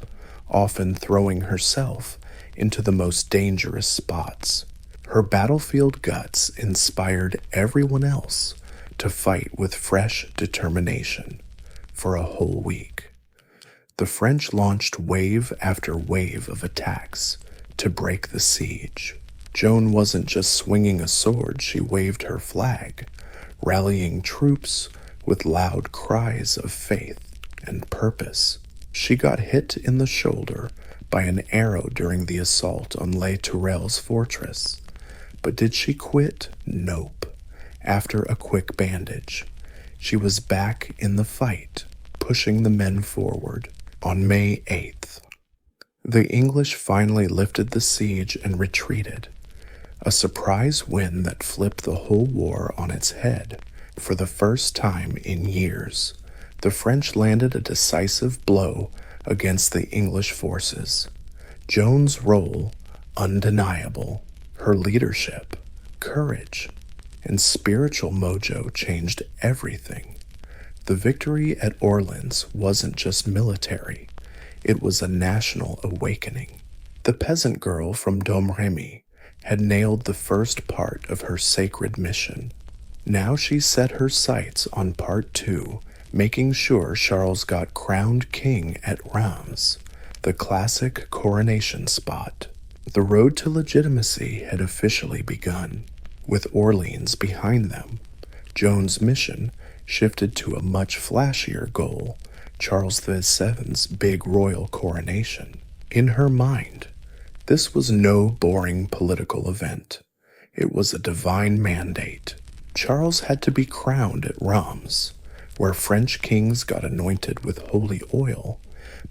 often throwing herself into the most dangerous spots. Her battlefield guts inspired everyone else to fight with fresh determination. For a whole week, the French launched wave after wave of attacks to break the siege. Joan wasn't just swinging a sword, she waved her flag, rallying troops with loud cries of faith and purpose. She got hit in the shoulder by an arrow during the assault on Les Tourelles fortress. But did she quit? Nope. After a quick bandage, she was back in the fight, pushing the men forward. On May 8th, the English finally lifted the siege and retreated, a surprise win that flipped the whole war on its head. For the first time in years, the French landed a decisive blow against the English forces. Joan's role, undeniable. Her leadership, courage, and spiritual mojo changed everything. The victory at Orleans wasn't just military, it was a national awakening. The peasant girl from Domremy had nailed the first part of her sacred mission. Now she set her sights on part 2, making sure Charles got crowned king at Reims, the classic coronation spot. The road to legitimacy had officially begun. With Orleans behind them, Joan's mission shifted to a much flashier goal, Charles VII's big royal coronation. In her mind, this was no boring political event. It was a divine mandate. Charles had to be crowned at Reims, where French kings got anointed with holy oil.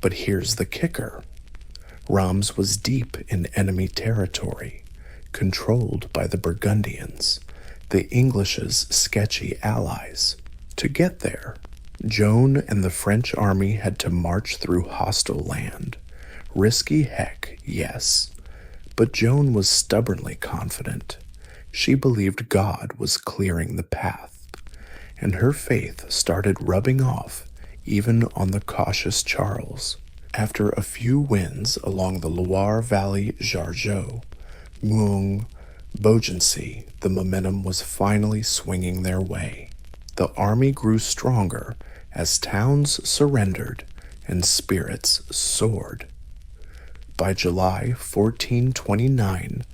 But here's the kicker. Reims was deep in enemy territory, controlled by the Burgundians, the English's sketchy allies. To get there, Joan and the French army had to march through hostile land. Risky heck, yes, but Joan was stubbornly confident. She believed God was clearing the path, and her faith started rubbing off even on the cautious Charles. After a few wins along the Loire Valley, Jargeau, Meung, Beaugency, the momentum was finally swinging their way. The army grew stronger as towns surrendered and spirits soared. By July 1429,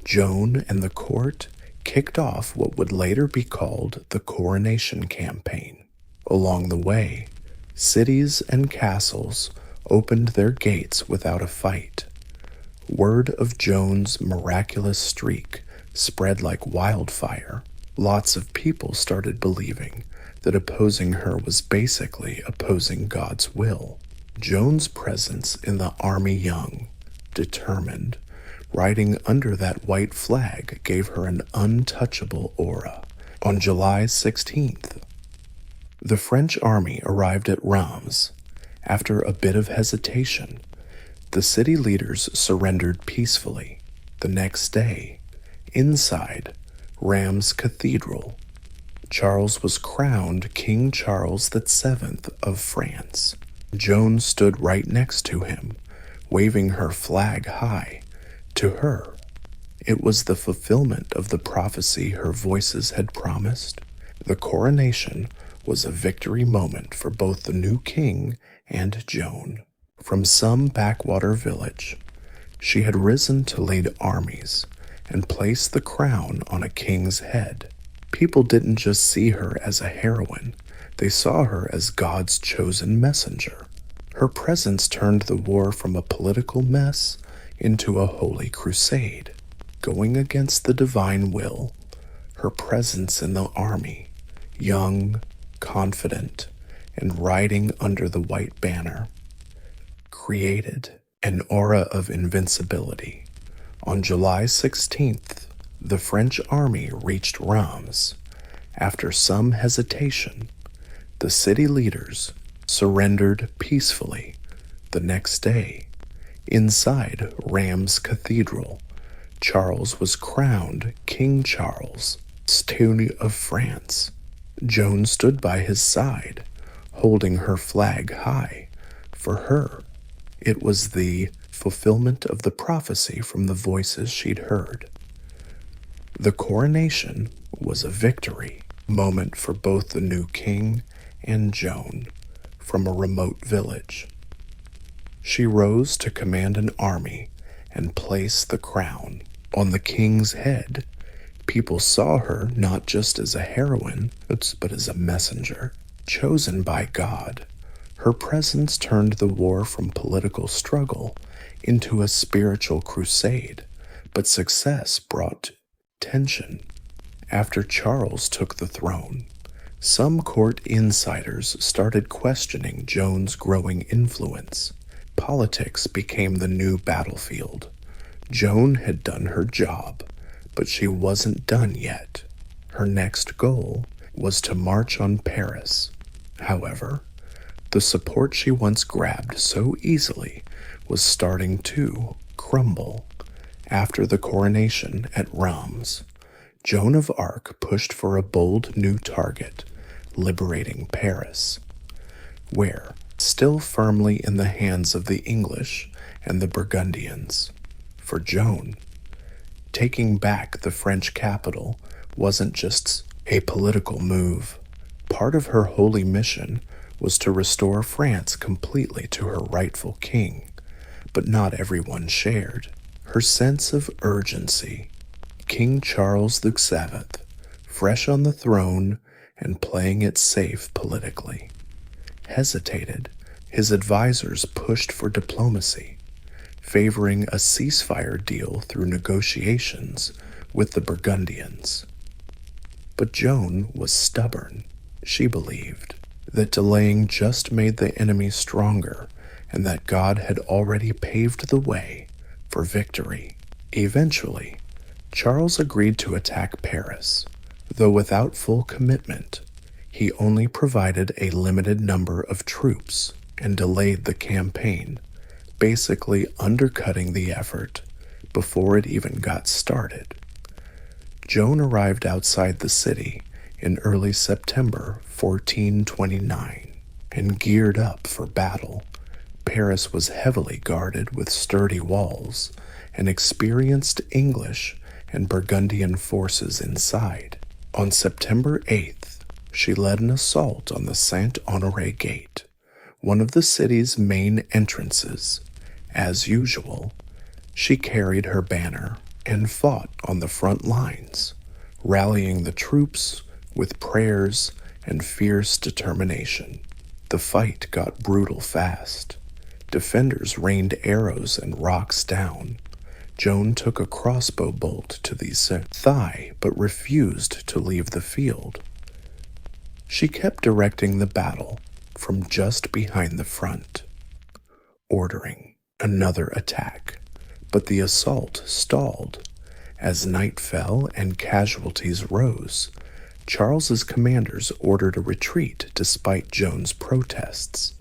Joan and the court kicked off what would later be called the Coronation Campaign. Along the way, cities and castles opened their gates without a fight. Word of Joan's miraculous streak spread like wildfire. Lots of people started believing that opposing her was basically opposing God's will. Joan's presence in the army, young, determined, riding under that white flag, gave her an untouchable aura. On July 16th, the French army arrived at Reims. After a bit of hesitation, the city leaders surrendered peacefully. The next day, inside, Rheims Cathedral. Charles was crowned King Charles VII of France. Joan stood right next to him, waving her flag high. To her, it was the fulfillment of the prophecy her voices had promised. The coronation was a victory moment for both the new king and Joan. From some backwater village, she had risen to lead armies and place the crown on a king's head. People didn't just see her as a heroine, they saw her as God's chosen messenger. Her presence turned the war from a political mess into a holy crusade. Going against the divine will, her presence in the army, young, confident, and riding under the white banner, created an aura of invincibility. On July 16th, the French army reached Rheims. After some hesitation, the city leaders surrendered peacefully. The next day, inside Rheims Cathedral, Charles was crowned King Charles, Steward of France. Joan stood by his side, holding her flag high. For her, it was the fulfillment of the prophecy from the voices she'd heard. The coronation was a victory moment for both the new king and Joan from a remote village. She rose to command an army and place the crown on the king's head. People saw her not just as a heroine, but as a messenger, chosen by God. Her presence turned the war from political struggle into a spiritual crusade, but success brought tension. After Charles took the throne, some court insiders started questioning Joan's growing influence. Politics became the new battlefield. Joan had done her job, but she wasn't done yet. Her next goal was to march on Paris. However, the support she once grabbed so easily was starting to crumble. After the coronation at Rheims, Joan of Arc pushed for a bold new target, liberating Paris, where, still firmly in the hands of the English and the Burgundians. For Joan, taking back the French capital wasn't just a political move. Part of her holy mission was to restore France completely to her rightful king, but not everyone shared her sense of urgency. King Charles VII, fresh on the throne and playing it safe politically, hesitated. His advisors pushed for diplomacy, favoring a ceasefire deal through negotiations with the Burgundians. But Joan was stubborn. She believed that delaying just made the enemy stronger and that God had already paved the way for victory. Eventually, Charles agreed to attack Paris, though without full commitment. He only provided a limited number of troops and delayed the campaign, basically undercutting the effort before it even got started. Joan arrived outside the city in early September 1429 and geared up for battle. Paris was heavily guarded with sturdy walls and experienced English and Burgundian forces inside. On September 8th, she led an assault on the Saint-Honoré Gate, one of the city's main entrances. As usual, she carried her banner and fought on the front lines, rallying the troops with prayers and fierce determination. The fight got brutal fast. Defenders rained arrows and rocks down. Joan took a crossbow bolt to the thigh but refused to leave the field. She kept directing the battle from just behind the front, ordering another attack, but the assault stalled. As night fell and casualties rose, Charles's commanders ordered a retreat despite Joan's protests.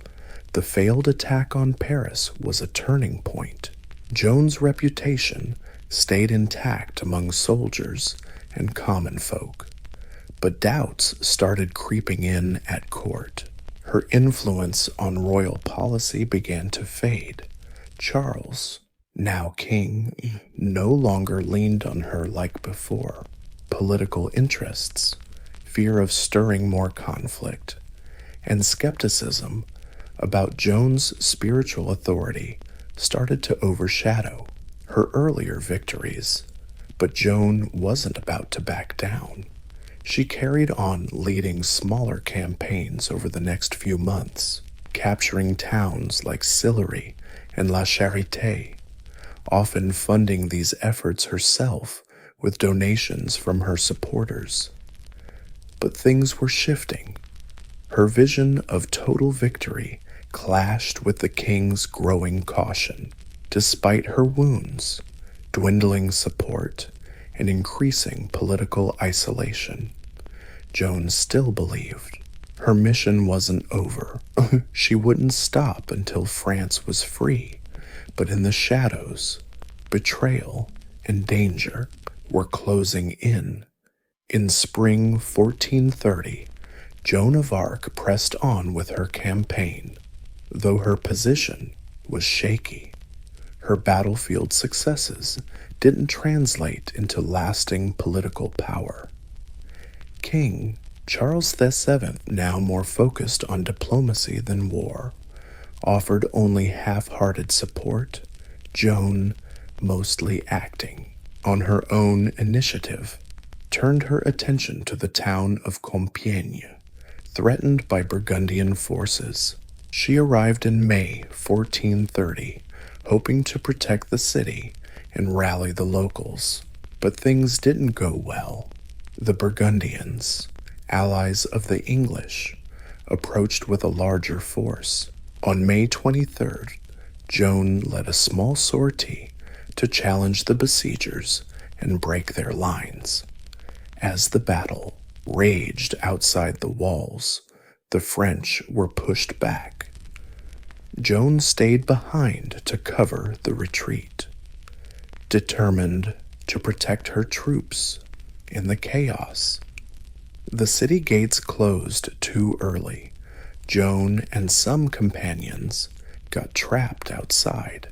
The failed attack on Paris was a turning point. Joan's reputation stayed intact among soldiers and common folk. But doubts started creeping in at court. Her influence on royal policy began to fade. Charles, now king, no longer leaned on her like before. Political interests, fear of stirring more conflict, and skepticism about Joan's spiritual authority started to overshadow her earlier victories. But Joan wasn't about to back down. She carried on leading smaller campaigns over the next few months, capturing towns like Sillery and La Charité, often funding these efforts herself with donations from her supporters. But things were shifting. Her vision of total victory clashed with the king's growing caution. Despite her wounds, dwindling support, and increasing political isolation, Joan still believed her mission wasn't over. She wouldn't stop until France was free. But in the shadows, betrayal and danger were closing in. In spring 1430, Joan of Arc pressed on with her campaign. Though her position was shaky, her battlefield successes didn't translate into lasting political power. King Charles VII, now more focused on diplomacy than war, offered only half-hearted support, Joan, mostly acting on her own initiative, turned her attention to the town of Compiègne, threatened by Burgundian forces. She arrived in May 1430, hoping to protect the city and rally the locals. But things didn't go well. The Burgundians, allies of the English, approached with a larger force. On May 23rd, Joan led a small sortie to challenge the besiegers and break their lines. As the battle raged outside the walls, the French were pushed back. Joan stayed behind to cover the retreat, determined to protect her troops in the chaos. The city gates closed too early. Joan and some companions got trapped outside,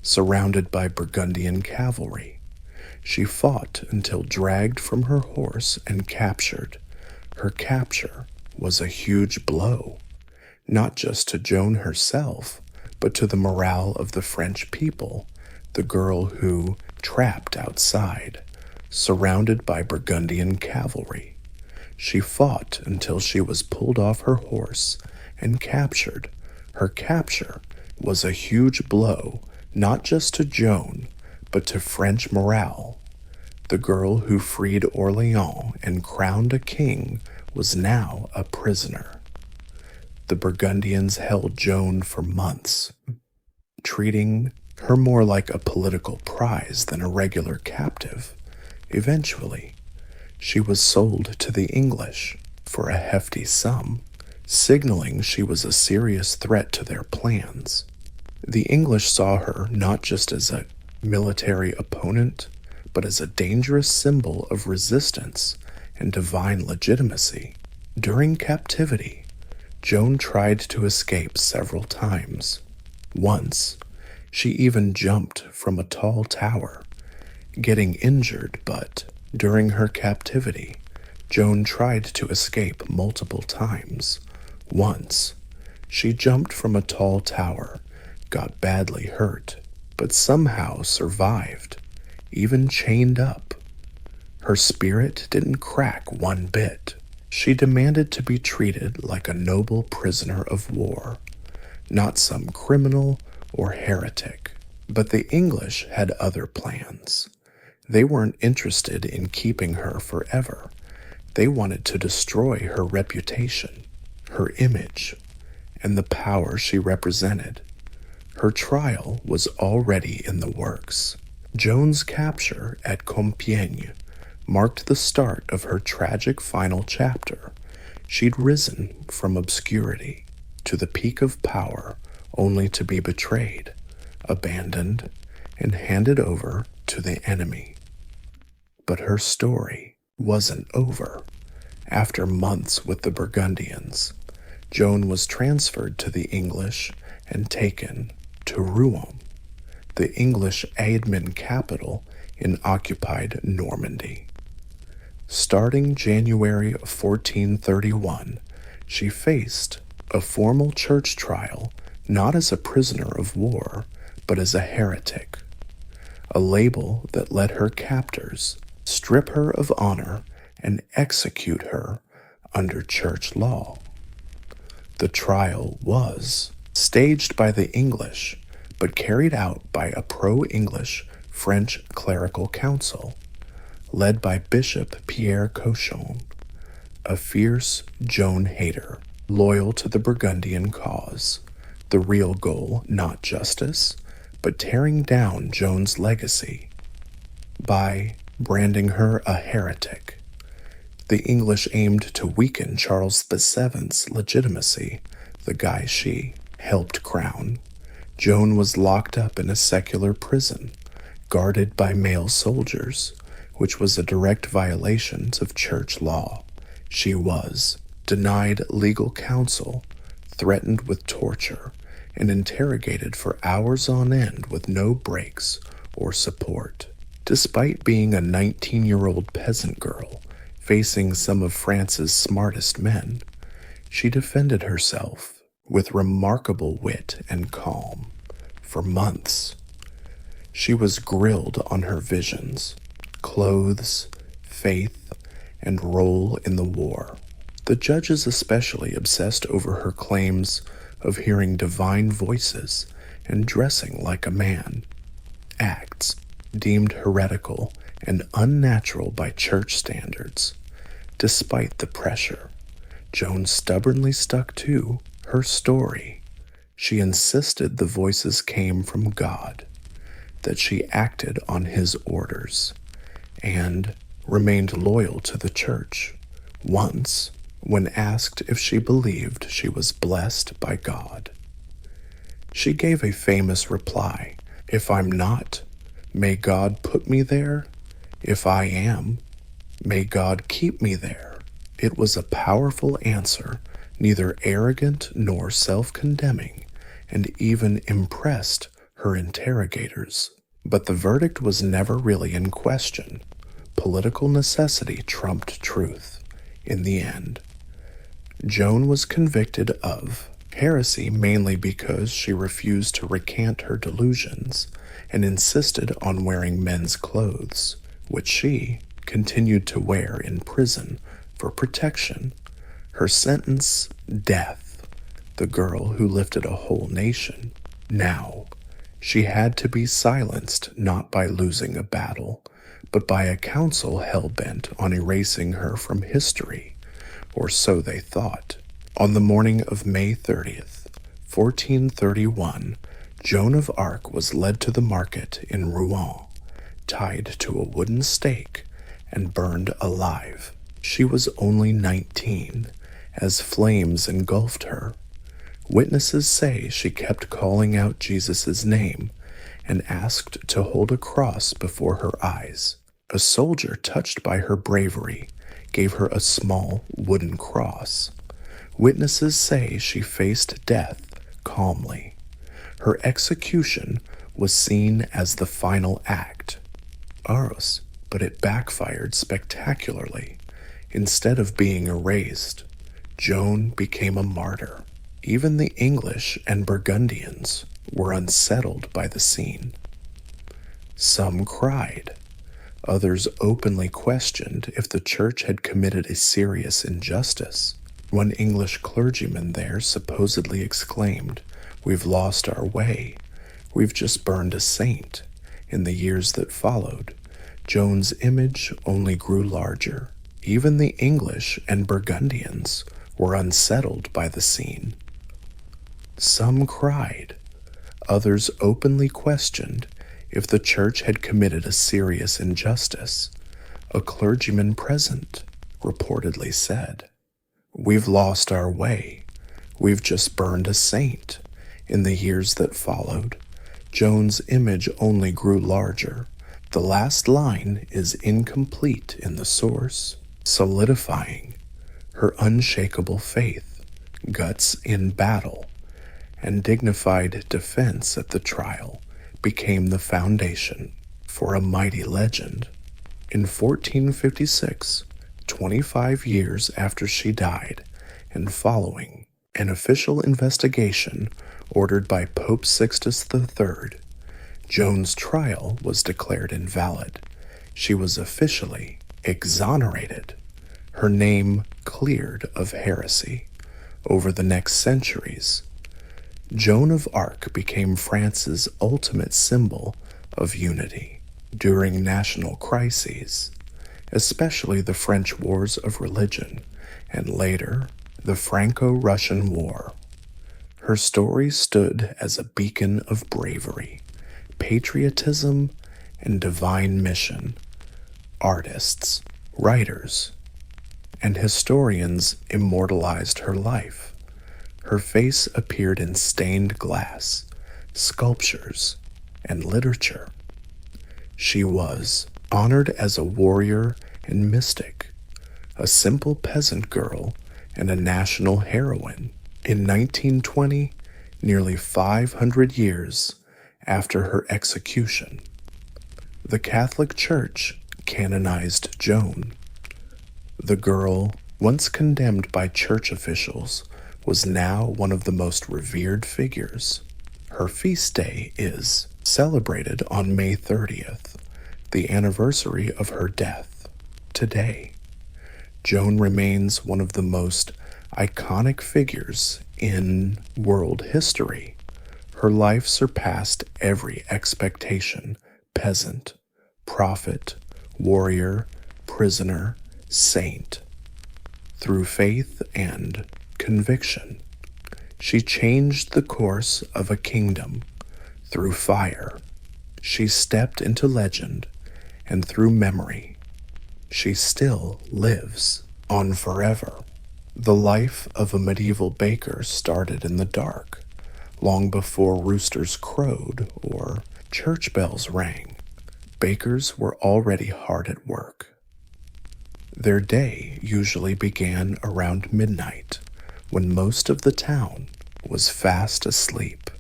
surrounded by Burgundian cavalry. She fought until dragged from her horse and captured. Her capture was a huge blow, not just to Joan herself, but to the morale of the French people, the girl who, trapped outside, surrounded by Burgundian cavalry. She fought until she was pulled off her horse and captured. Her capture was a huge blow, not just to Joan, but to French morale. The girl who freed Orléans and crowned a king was now a prisoner. The Burgundians held Joan for months, treating her more like a political prize than a regular captive. Eventually, she was sold to the English for a hefty sum, signaling she was a serious threat to their plans. The English saw her not just as a military opponent, but as a dangerous symbol of resistance and divine legitimacy. During captivity, Joan tried to escape several times. Once, she even jumped from a tall tower, getting injured, but during her captivity, Joan tried to escape multiple times. Once, she jumped from a tall tower, got badly hurt, but somehow survived, even chained up. Her spirit didn't crack one bit. She demanded to be treated like a noble prisoner of war, not some criminal or heretic. But the English had other plans. They weren't interested in keeping her forever. They wanted to destroy her reputation, her image, and the power she represented. Her trial was already in the works. Joan's capture at Compiègne marked the start of her tragic final chapter. She'd risen from obscurity to the peak of power, only to be betrayed, abandoned, and handed over to the enemy. But her story wasn't over. After months with the Burgundians, Joan was transferred to the English and taken to Rouen, the English admin capital in occupied Normandy. Starting January of 1431, she faced a formal church trial not as a prisoner of war, but as a heretic, a label that let her captors strip her of honor and execute her under church law. The trial was staged by the English, but carried out by a pro-English French clerical council, led by Bishop Pierre Cochon, a fierce Joan hater, loyal to the Burgundian cause, the real goal not justice, but tearing down Joan's legacy by branding her a heretic. The English aimed to weaken Charles VII's legitimacy, the guy she helped crown. Joan was locked up in a secular prison, guarded by male soldiers, which was a direct violation of church law. She was denied legal counsel, threatened with torture, and interrogated for hours on end with no breaks or support. Despite being a 19-year-old peasant girl facing some of France's smartest men, she defended herself with remarkable wit and calm. For months, she was grilled on her visions, clothes, faith, and role in the war. The judges especially obsessed over her claims of hearing divine voices and dressing like a man, acts deemed heretical and unnatural by church standards. Despite the pressure, Joan stubbornly stuck to her story. She insisted the voices came from God, that she acted on his orders, and remained loyal to the church. Once, when asked if she believed she was blessed by God, she gave a famous reply: "If I'm not, may God put me there. If I am, may God keep me there." It was a powerful answer, neither arrogant nor self-condemning, and even impressed her interrogators. But the verdict was never really in question. Political necessity trumped truth. In the end, Joan was convicted of heresy mainly because she refused to recant her delusions and insisted on wearing men's clothes, which she continued to wear in prison for protection. Her sentence, death. The girl who lifted a whole nation. Now, she had to be silenced not by losing a battle, but by a council hell-bent on erasing her from history, or so they thought. On the morning of May 30th, 1431, Joan of Arc was led to the market in Rouen, tied to a wooden stake, and burned alive. She was only 19, as flames engulfed her. Witnesses say she kept calling out Jesus' name and asked to hold a cross before her eyes. A soldier, touched by her bravery, gave her a small wooden cross. Witnesses say she faced death calmly. Her execution was seen as the final act. Aros, but it backfired spectacularly. Instead of being erased, Joan became a martyr. Even the English and Burgundians were unsettled by the scene. Some cried. Others openly questioned if the church had committed a serious injustice. One English clergyman there supposedly exclaimed, "We've lost our way. We've just burned a saint." In the years that followed, Joan's image only grew larger. Even the English and Burgundians were unsettled by the scene. Some cried. Others openly questioned if the church had committed a serious injustice. A clergyman present reportedly said, "We've lost our way. We've just burned a saint." In the years that followed, Joan's image only grew larger. The last line is incomplete in the source, solidifying her unshakable faith, guts in battle, and dignified defense at the trial became the foundation for a mighty legend. In 1456, 25 years after she died, and following an official investigation ordered by Pope Sixtus III, Joan's trial was declared invalid. She was officially exonerated, her name cleared of heresy. Over the next centuries, Joan of Arc became France's ultimate symbol of unity during national crises, especially the French Wars of Religion and later the Franco-Russian War. Her story stood as a beacon of bravery, patriotism, and divine mission. Artists, writers, and historians immortalized her life. Her face appeared in stained glass, sculptures, and literature. She was honored as a warrior and mystic, a simple peasant girl, and a national heroine. In 1920, nearly 500 years after her execution, the Catholic Church canonized Joan. The girl, once condemned by church officials, was now one of the most revered figures. Her feast day is celebrated on May 30th, the anniversary of her death. Today, Joan remains one of the most iconic figures in world history. Her life surpassed every expectation: peasant, prophet, warrior, prisoner, saint. Through faith and conviction, she changed the course of a kingdom. Through fire, she stepped into legend, and through memory, she still lives on forever. The life of a medieval baker started in the dark, long before roosters crowed or church bells rang. Bakers were already hard at work. Their day usually began around midnight, when most of the town was fast asleep.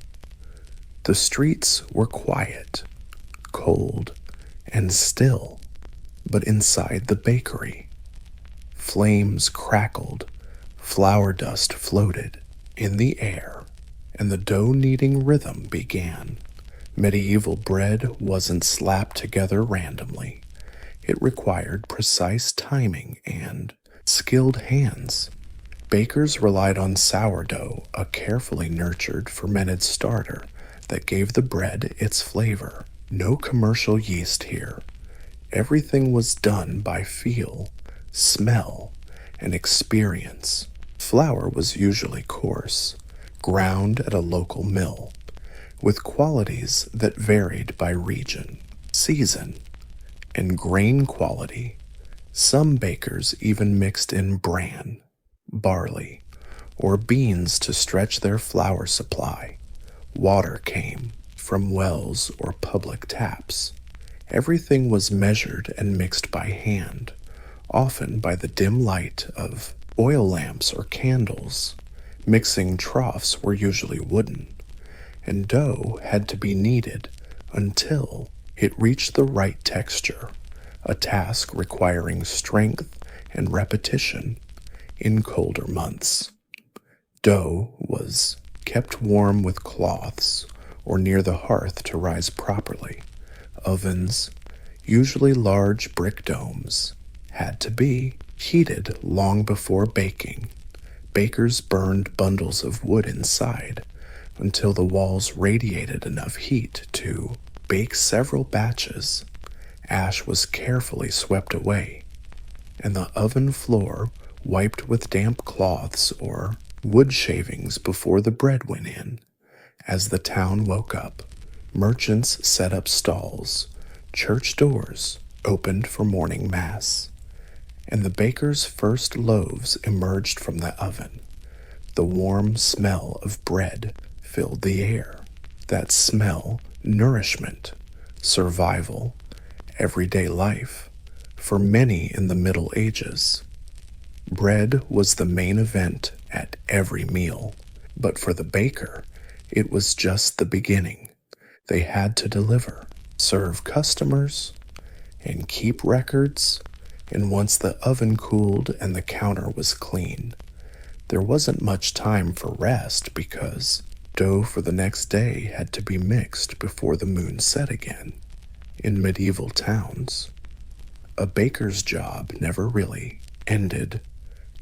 The streets were quiet, cold, and still, but inside the bakery, flames crackled, flour dust floated in the air, and the dough-kneading rhythm began. Medieval bread wasn't slapped together randomly. It required precise timing and skilled hands. Bakers relied on sourdough, a carefully nurtured, fermented starter that gave the bread its flavor. No commercial yeast here. Everything was done by feel, smell, and experience. Flour was usually coarse, ground at a local mill, with qualities that varied by region, season, and grain quality. Some bakers even mixed in bran, barley, or beans to stretch their flour supply. Water came from wells or public taps. Everything was measured and mixed by hand, often by the dim light of oil lamps or candles. Mixing troughs were usually wooden, and dough had to be kneaded until it reached the right texture, a task requiring strength and repetition in colder months. Dough was kept warm with cloths or near the hearth to rise properly. Ovens, usually large brick domes, had to be heated long before baking. Bakers burned bundles of wood inside until the walls radiated enough heat to bake several batches. Ash was carefully swept away, and the oven floor wiped with damp cloths or wood shavings before the bread went in. As the town woke up, merchants set up stalls, church doors opened for morning mass, and the baker's first loaves emerged from the oven. The warm smell of bread filled the air. That smell, nourishment, survival, everyday life for many in the Middle Ages. Bread was the main event at every meal, but for the baker, it was just the beginning. They had to deliver, serve customers, and keep records, and once the oven cooled and the counter was clean, there wasn't much time for rest because dough for the next day had to be mixed before the moon set again. In medieval towns, a baker's job never really ended.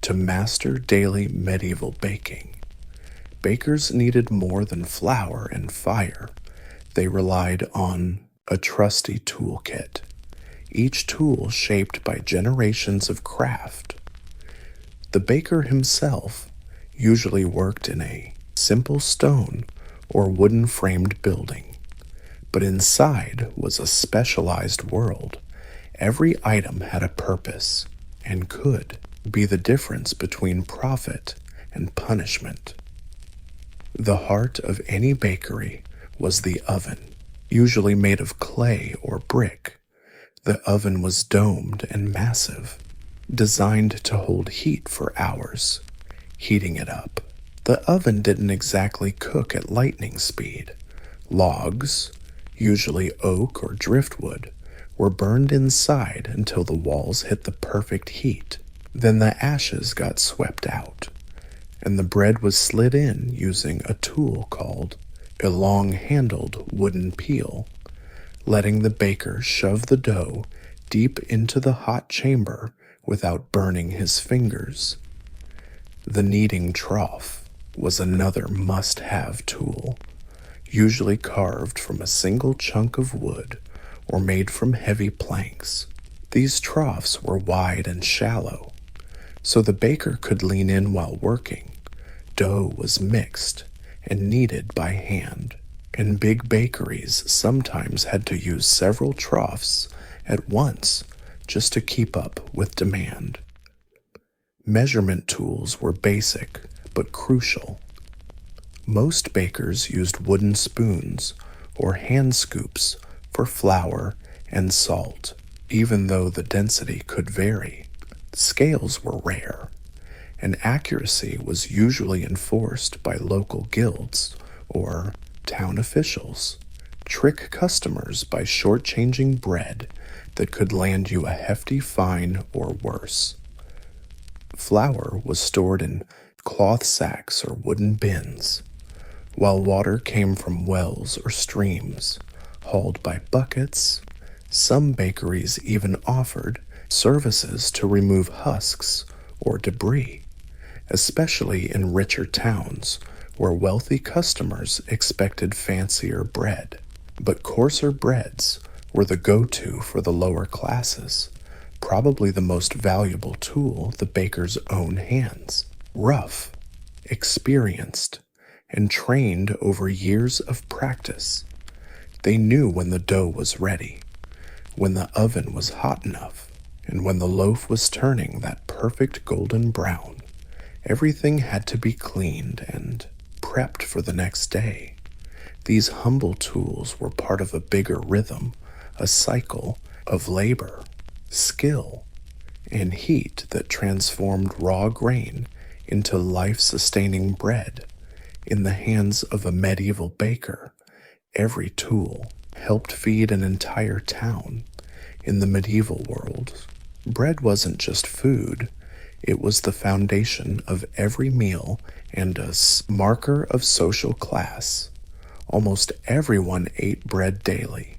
To master daily medieval baking, bakers needed more than flour and fire. They relied on a trusty toolkit, each tool shaped by generations of craft. The baker himself usually worked in a simple stone or wooden-framed building, but inside was a specialized world. Every item had a purpose and could be the difference between profit and punishment. The heart of any bakery was the oven, usually made of clay or brick. The oven was domed and massive, designed to hold heat for hours, heating it up. The oven didn't exactly cook at lightning speed. Logs, usually oak or driftwood, were burned inside until the walls hit the perfect heat. Then the ashes got swept out, and the bread was slid in using a tool called a long-handled wooden peel, letting the baker shove the dough deep into the hot chamber without burning his fingers. The kneading trough was another must-have tool, usually carved from a single chunk of wood or made from heavy planks. These troughs were wide and shallow, so the baker could lean in while working. Dough was mixed and kneaded by hand, and big bakeries sometimes had to use several troughs at once just to keep up with demand. Measurement tools were basic but crucial. Most bakers used wooden spoons or hand scoops for flour and salt, even though the density could vary. Scales were rare, and accuracy was usually enforced by local guilds or town officials. Trick customers by shortchanging bread that could land you a hefty fine or worse. Flour was stored in cloth sacks or wooden bins, while water came from wells or streams, hauled by buckets. Some bakeries even offered services to remove husks or debris, especially in richer towns where wealthy customers expected fancier bread. But coarser breads were the go-to for the lower classes, probably the most valuable tool the baker's own hands. Rough, experienced, and trained over years of practice, they knew when the dough was ready, when the oven was hot enough, and when the loaf was turning that perfect golden brown. Everything had to be cleaned and prepped for the next day. These humble tools were part of a bigger rhythm, a cycle of labor, skill, and heat that transformed raw grain into life-sustaining bread. In the hands of a medieval baker, every tool helped feed an entire town. In the medieval world, bread wasn't just food, it was the foundation of every meal and a marker of social class. Almost everyone ate bread daily,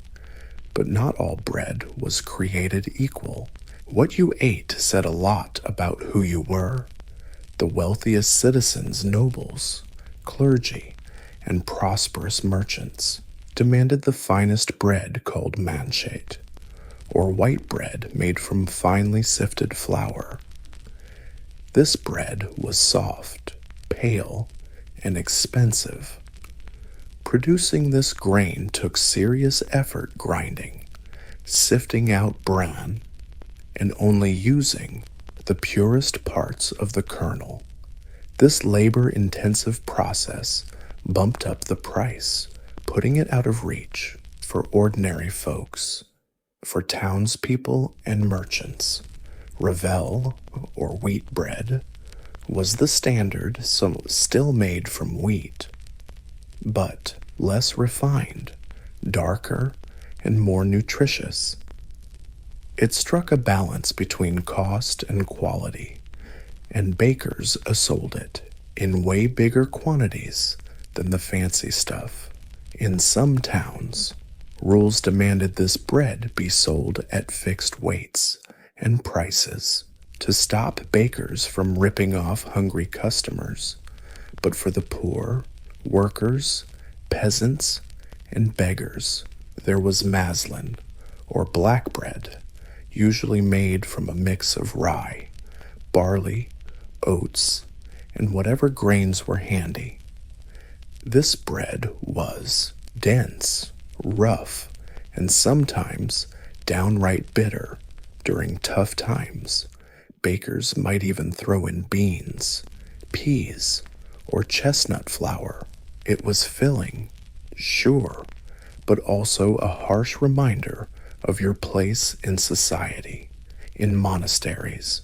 but not all bread was created equal. What you ate said a lot about who you were. The wealthiest citizens, nobles, clergy, and prosperous merchants demanded the finest bread called manchet, or white bread made from finely sifted flour. This bread was soft, pale, and expensive. Producing this grain took serious effort grinding, sifting out bran, and only using the purest parts of the kernel. This labor-intensive process bumped up the price, putting it out of reach for ordinary folks. For townspeople and merchants, revel, or wheat bread, was the standard, still made from wheat, but less refined, darker, and more nutritious. It struck a balance between cost and quality, and bakers sold it in way bigger quantities than the fancy stuff. In some towns, rules demanded this bread be sold at fixed weights and prices to stop bakers from ripping off hungry customers. But for the poor, workers, peasants, and beggars, there was maslin, or black bread, usually made from a mix of rye, barley, oats, and whatever grains were handy. This bread was dense, rough, and sometimes downright bitter. During tough times, bakers might even throw in beans, peas, or chestnut flour. It was filling, sure, but also a harsh reminder of your place in society. In monasteries,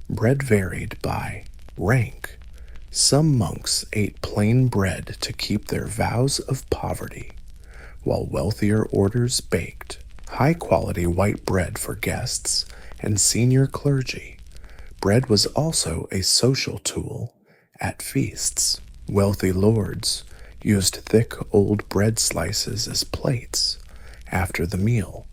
bread varied by rank. Some monks ate plain bread to keep their vows of poverty, while wealthier orders baked high-quality white bread for guests and senior clergy. Bread was also a social tool at feasts. Wealthy lords used thick old bread slices as plates after the meal.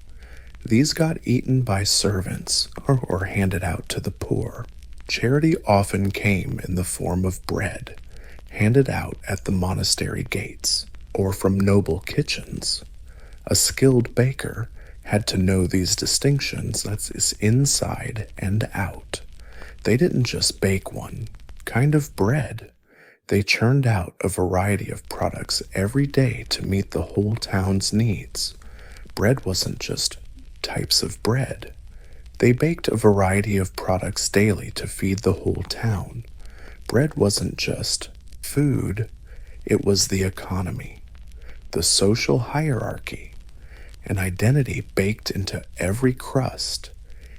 These got eaten by servants or handed out to the poor. Charity often came in the form of bread, handed out at the monastery gates, or from noble kitchens. A skilled baker had to know these distinctions, that's inside and out. They didn't just bake one kind of bread. They churned out a variety of products every day to meet the whole town's needs. Bread wasn't just types of bread. They baked a variety of products daily to feed the whole town. Bread wasn't just food, it was the economy, the social hierarchy, an identity baked into every crust.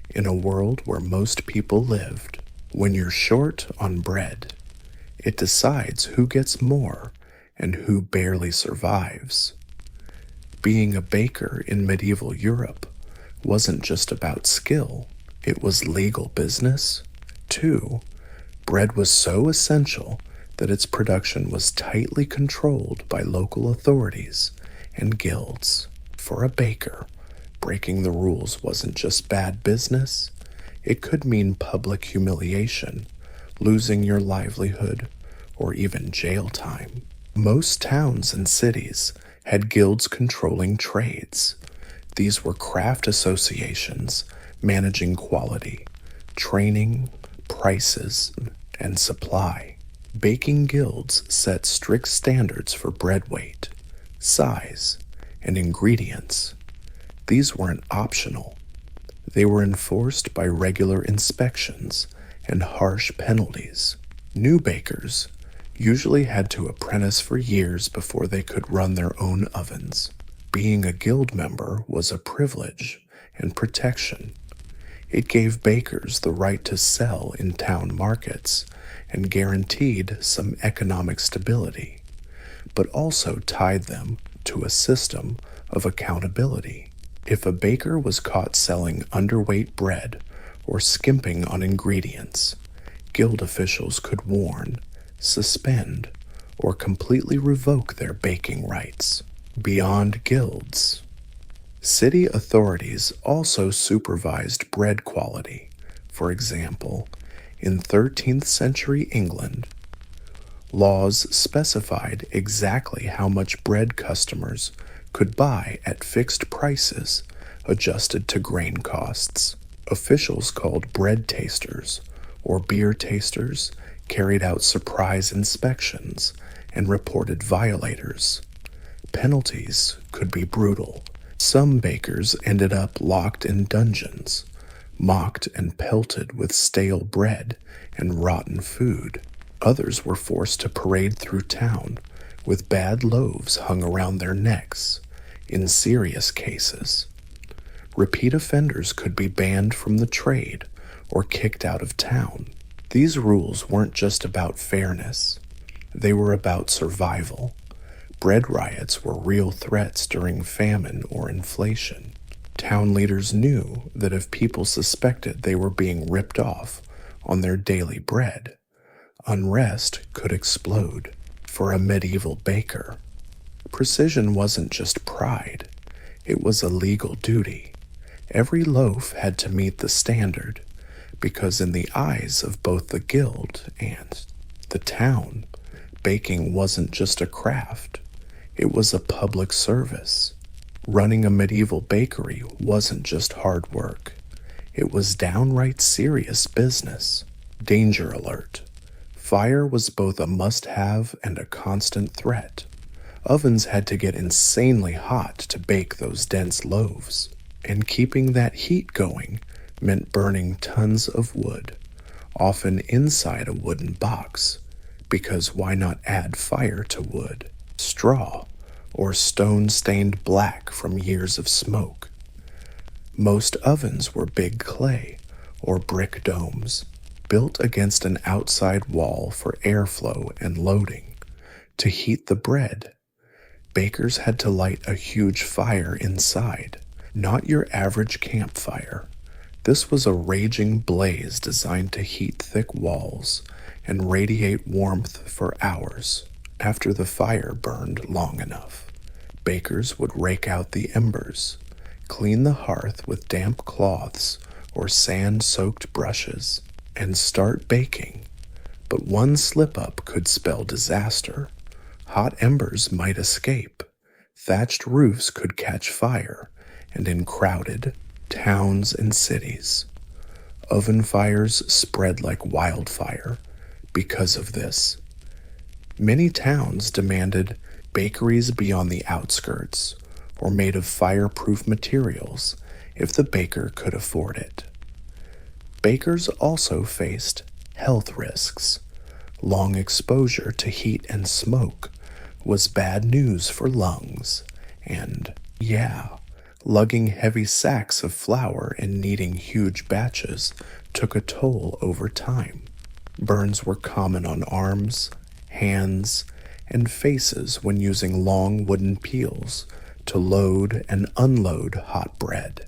In a world where most people lived, when you're short on bread, it decides who gets more and who barely survives. Being a baker in medieval Europe wasn't just about skill, it was legal business, too. Bread was so essential that its production was tightly controlled by local authorities and guilds. For a baker, breaking the rules wasn't just bad business, it could mean public humiliation, losing your livelihood, or even jail time. Most towns and cities had guilds controlling trades. These were craft associations managing quality, training, prices, and supply. Baking guilds set strict standards for bread weight, size, and ingredients. These weren't optional. They were enforced by regular inspections and harsh penalties. New bakers usually had to apprentice for years before they could run their own ovens. Being a guild member was a privilege and protection. It gave bakers the right to sell in town markets and guaranteed some economic stability, but also tied them to a system of accountability. If a baker was caught selling underweight bread or skimping on ingredients, guild officials could warn, suspend, or completely revoke their baking rights. Beyond guilds, city authorities also supervised bread quality. For example, in 13th century England, laws specified exactly how much bread customers could buy at fixed prices adjusted to grain costs. Officials called bread tasters or beer tasters carried out surprise inspections and reported violators. Penalties could be brutal. Some bakers ended up locked in dungeons, mocked and pelted with stale bread and rotten food. Others were forced to parade through town with bad loaves hung around their necks. In serious cases, Repeat offenders could be banned from the trade or kicked out of town. These rules weren't just about fairness, they were about survival. Bread riots were real threats during famine or inflation. Town leaders knew that if people suspected they were being ripped off on their daily bread, unrest could explode. For a medieval baker, precision wasn't just pride, it was a legal duty. Every loaf had to meet the standard, because in the eyes of both the guild and the town, baking wasn't just a craft, it was a public service. Running a medieval bakery wasn't just hard work, it was downright serious business. Danger alert. Fire was both a must-have and a constant threat. Ovens had to get insanely hot to bake those dense loaves, and keeping that heat going meant burning tons of wood, often inside a wooden box, because why not add fire to wood? Straw, or stone stained black from years of smoke. Most ovens were big clay or brick domes, built against an outside wall for airflow and loading. To heat the bread, bakers had to light a huge fire inside, not your average campfire. This was a raging blaze designed to heat thick walls and radiate warmth for hours. After the fire burned long enough, bakers would rake out the embers, clean the hearth with damp cloths or sand-soaked brushes, and start baking. But one slip-up could spell disaster. Hot embers might escape, thatched roofs could catch fire, and in crowded towns and cities, oven fires spread like wildfire. Because of this, many towns demanded bakeries be on the outskirts or made of fireproof materials if the baker could afford it. Bakers also faced health risks. Long exposure to heat and smoke was bad news for lungs, and, lugging heavy sacks of flour and kneading huge batches took a toll over time. Burns were common on arms, hands, and faces when using long wooden peels to load and unload hot bread.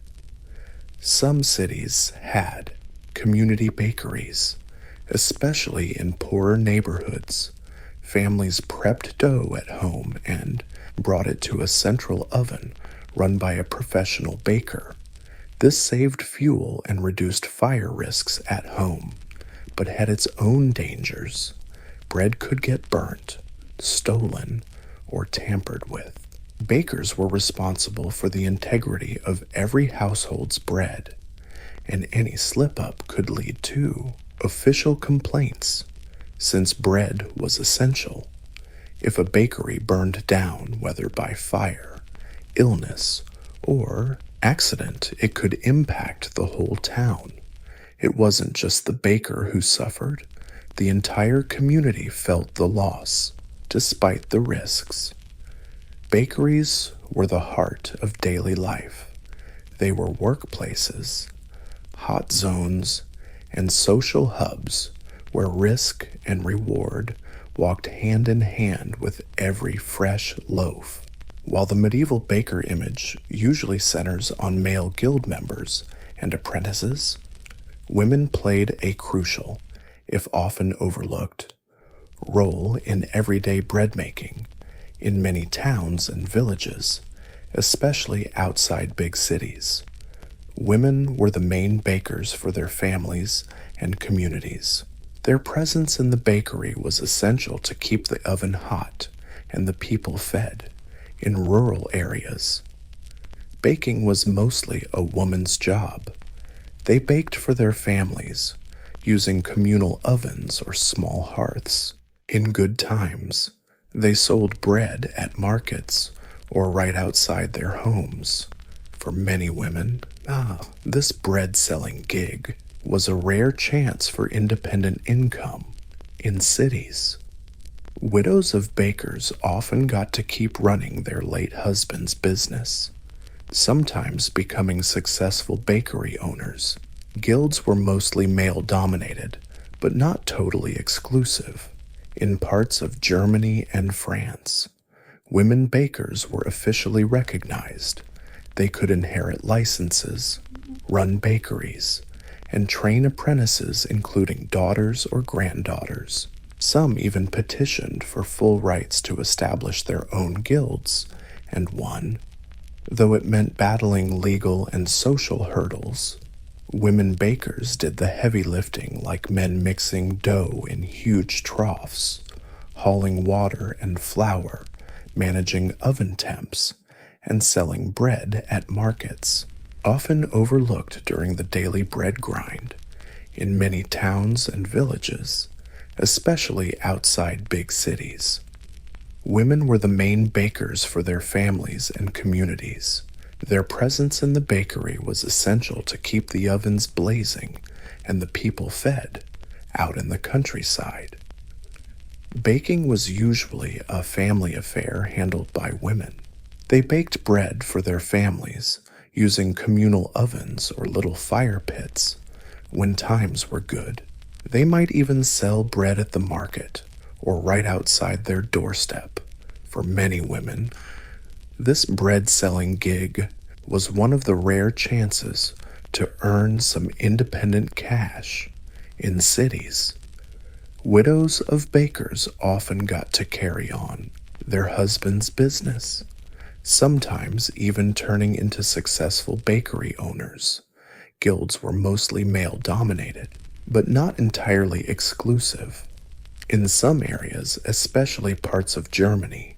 Some cities had community bakeries, especially in poorer neighborhoods. Families prepped dough at home and brought it to a central oven run by a professional baker. This saved fuel and reduced fire risks at home, but had its own dangers. Bread could get burnt, stolen, or tampered with. Bakers were responsible for the integrity of every household's bread, and any slip-up could lead to official complaints, since bread was essential. If a bakery burned down, whether by fire, illness, or accident, it could impact the whole town. It wasn't just the baker who suffered. The entire community felt the loss, despite the risks. Bakeries were the heart of daily life. They were workplaces, hot zones, and social hubs where risk and reward walked hand in hand with every fresh loaf. While the medieval baker image usually centers on male guild members and apprentices, women played a crucial, if often overlooked, role in everyday bread making in many towns and villages, especially outside big cities. Women were the main bakers for their families and communities. Their presence in the bakery was essential to keep the oven hot and the people fed. In rural areas, baking was mostly a woman's job. They baked for their families, using communal ovens or small hearths. In good times, they sold bread at markets or right outside their homes. For many women, this bread-selling gig was a rare chance for independent income. In cities, widows of bakers often got to keep running their late husband's business. sometimes becoming successful bakery owners. Guilds were mostly male-dominated, but not totally exclusive. In parts of Germany and France, women bakers were officially recognized. They could inherit licenses, run bakeries, and train apprentices, including daughters or granddaughters. Some even petitioned for full rights to establish their own guilds, and won, though it meant battling legal and social hurdles. Women bakers did the heavy lifting, like men mixing dough in huge troughs, hauling water and flour, managing oven temps, and selling bread at markets, often overlooked during the daily bread grind. In many towns and villages, especially outside big cities, women were the main bakers for their families and communities. Their presence in the bakery was essential to keep the ovens blazing and the people fed out in the countryside. Baking was usually a family affair handled by women. They baked bread for their families using communal ovens or little fire pits. When times were good, they might even sell bread at the market or right outside their doorstep. For many women, this bread-selling gig was one of the rare chances to earn some independent cash. In cities, widows of bakers often got to carry on their husband's business, sometimes even turning into successful bakery owners. Guilds were mostly male-dominated, but not entirely exclusive. In some areas, especially parts of Germany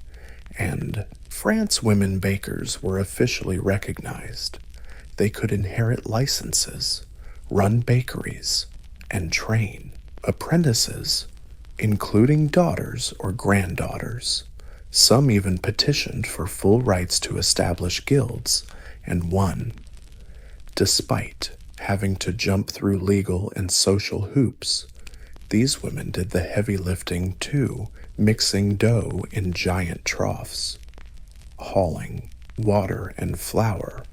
and France, women bakers were officially recognized. They could inherit licenses, run bakeries, and train apprentices, including daughters or granddaughters. Some even petitioned for full rights to establish guilds and won, despite having to jump through legal and social hoops. These women did the heavy lifting too, mixing dough in giant troughs, hauling water and flour,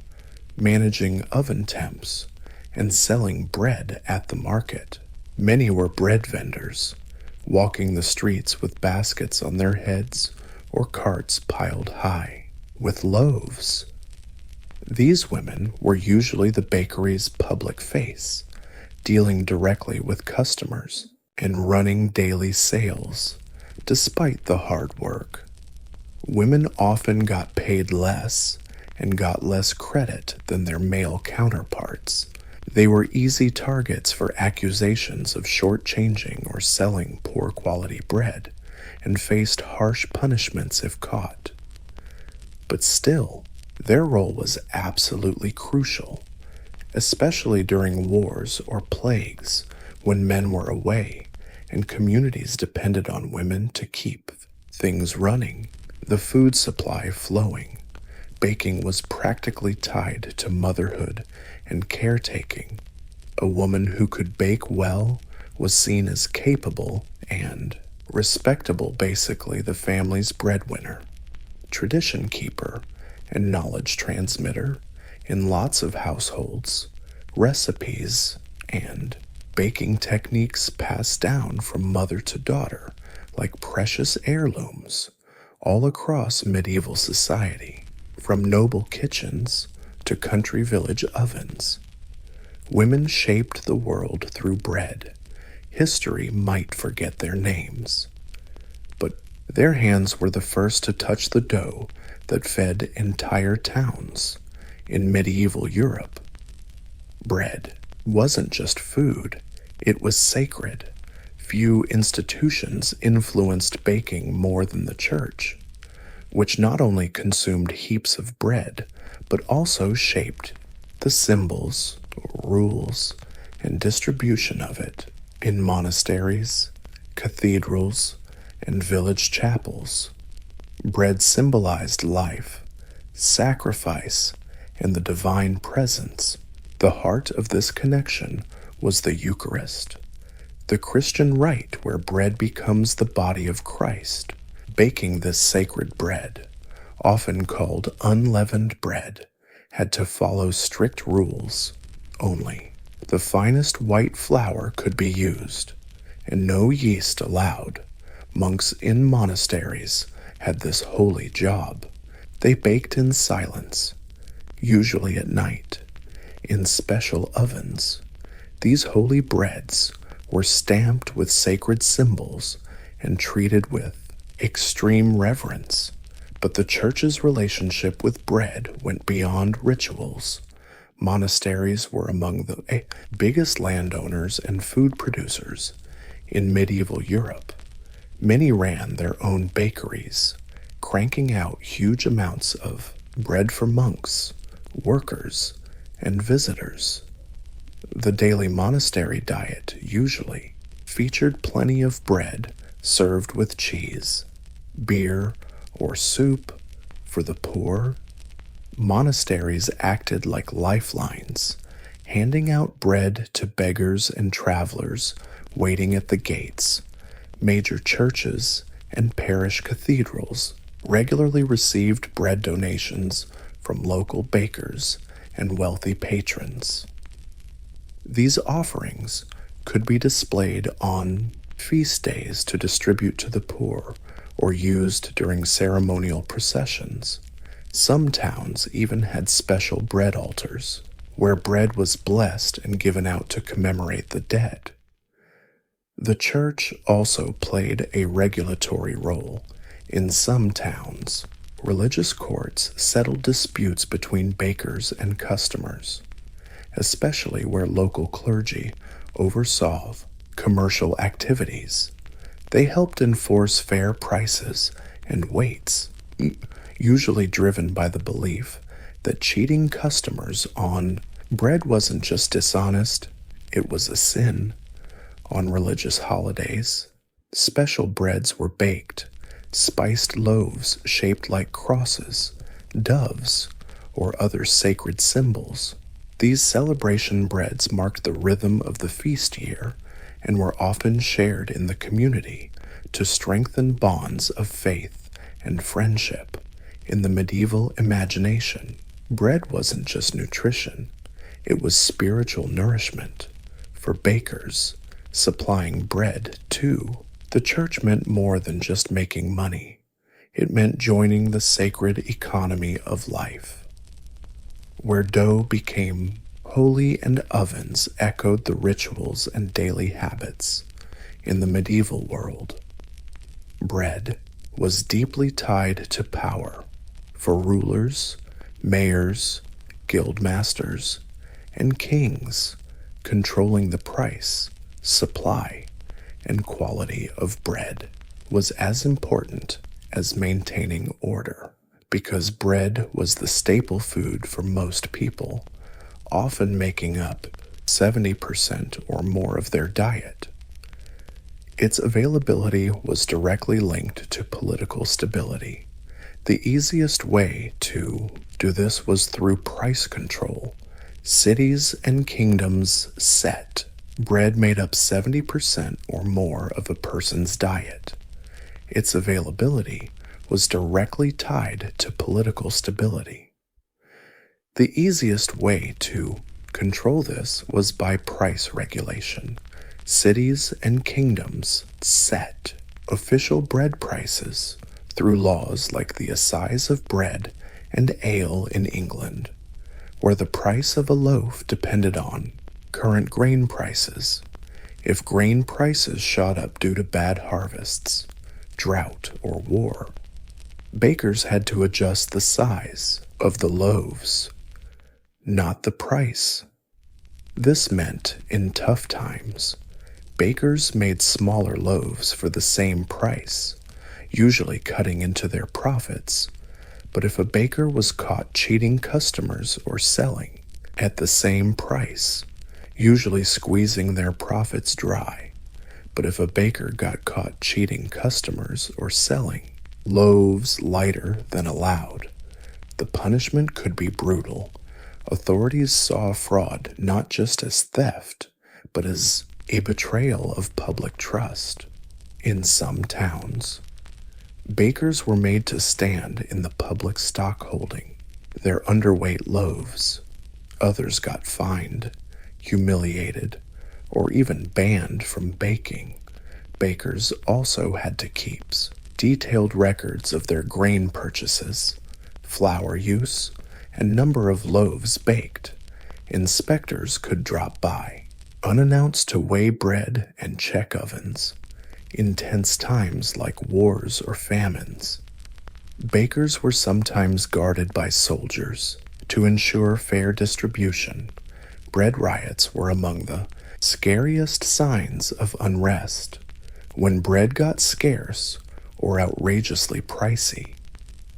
managing oven temps, and selling bread at the market. Many were bread vendors, walking the streets with baskets on their heads or carts piled high with loaves. These women were usually the bakery's public face, dealing directly with customers and running daily sales. Despite the hard work, women often got paid less and got less credit than their male counterparts. They were easy targets for accusations of shortchanging or selling poor quality bread, and faced harsh punishments if caught. But still, their role was absolutely crucial, especially during wars or plagues when men were away and communities depended on women to keep things running, the food supply flowing. Baking was practically tied to motherhood and caretaking. A woman who could bake well was seen as capable and respectable, basically the family's breadwinner, tradition keeper, and knowledge transmitter in lots of households. Recipes and baking techniques passed down from mother to daughter like precious heirlooms all across medieval society. From noble kitchens to country village ovens, women shaped the world through bread. History might forget their names, but their hands were the first to touch the dough that fed entire towns. In medieval Europe, bread wasn't just food, it was sacred. Few institutions influenced baking more than the church, which not only consumed heaps of bread, but also shaped the symbols, rules, and distribution of it. In monasteries, cathedrals, and village chapels, bread symbolized life, sacrifice, and the divine presence. The heart of this connection was the Eucharist, the Christian rite where bread becomes the body of Christ. Baking this sacred bread, often called unleavened bread, had to follow strict rules. Only the finest white flour could be used, and no yeast allowed. Monks in monasteries had this holy job. They baked in silence, usually at night, in special ovens. These holy breads were stamped with sacred symbols and treated with extreme reverence. But the church's relationship with bread went beyond rituals. Monasteries were among the biggest landowners and food producers in medieval Europe. Many ran their own bakeries, cranking out huge amounts of bread for monks, workers, and visitors. The daily monastery diet usually featured plenty of bread served with cheese, beer, or soup for the poor. Monasteries acted like lifelines, handing out bread to beggars and travelers waiting at the gates. Major churches and parish cathedrals regularly received bread donations from local bakers and wealthy patrons. These offerings could be displayed on feast days to distribute to the poor or used during ceremonial processions. Some towns even had special bread altars, where bread was blessed and given out to commemorate the dead. The church also played a regulatory role. In some towns, religious courts settled disputes between bakers and customers, especially where local clergy oversaw commercial activities. They helped enforce fair prices and weights, usually driven by the belief that cheating customers on bread wasn't just dishonest, it was a sin. On religious holidays, special breads were baked, spiced loaves shaped like crosses, doves, or other sacred symbols. These celebration breads marked the rhythm of the feast year and were often shared in the community to strengthen bonds of faith and friendship. In the medieval imagination, bread wasn't just nutrition, it was spiritual nourishment. For bakers, supplying bread, too, the church meant more than just making money. It meant joining the sacred economy of life, where dough became holy and ovens echoed the rituals and daily habits. In the medieval world, bread was deeply tied to power. For rulers, mayors, guildmasters, and kings, controlling the price, supply, and quality of bread was as important as maintaining order, because bread was the staple food for most people, often making up 70% or more of their diet. Its availability was directly linked to political stability. The easiest way to do this was through price control. Cities and kingdoms set bread made up 70% or more of a person's diet. Its availability was directly tied to political stability. The easiest way to control this was by price regulation. Cities and kingdoms set official bread prices through laws like the assize of bread and ale in England, where the price of a loaf depended on current grain prices. If grain prices shot up due to bad harvests, drought, or war, bakers had to adjust the size of the loaves, not the price. This meant, in tough times, bakers made smaller loaves for the same price, usually cutting into their profits. But if a baker was caught cheating customers or selling at the same price, usually squeezing their profits dry, but if a baker got caught cheating customers or selling loaves lighter than allowed, the punishment could be brutal. Authorities saw fraud not just as theft, but as a betrayal of public trust. In some towns, bakers were made to stand in the public stockholding their underweight loaves. Others got fined, humiliated, or even banned from baking. Bakers also had to keep detailed records of their grain purchases, flour use, and number of loaves baked. Inspectors could drop by, unannounced, to weigh bread and check ovens. In tense times like wars or famines, bakers were sometimes guarded by soldiers to ensure fair distribution. Bread riots were among the scariest signs of unrest. When bread got scarce or outrageously pricey,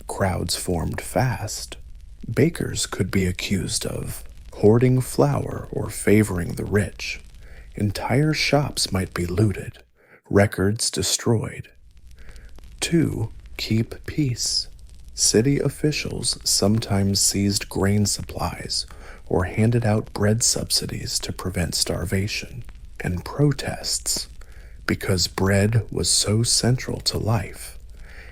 crowds formed fast. Bakers could be accused of hoarding flour or favoring the rich. Entire shops might be looted, records destroyed. 2. Keep peace. City officials sometimes seized grain supplies or handed out bread subsidies to prevent starvation. And protests. Because bread was so central to life,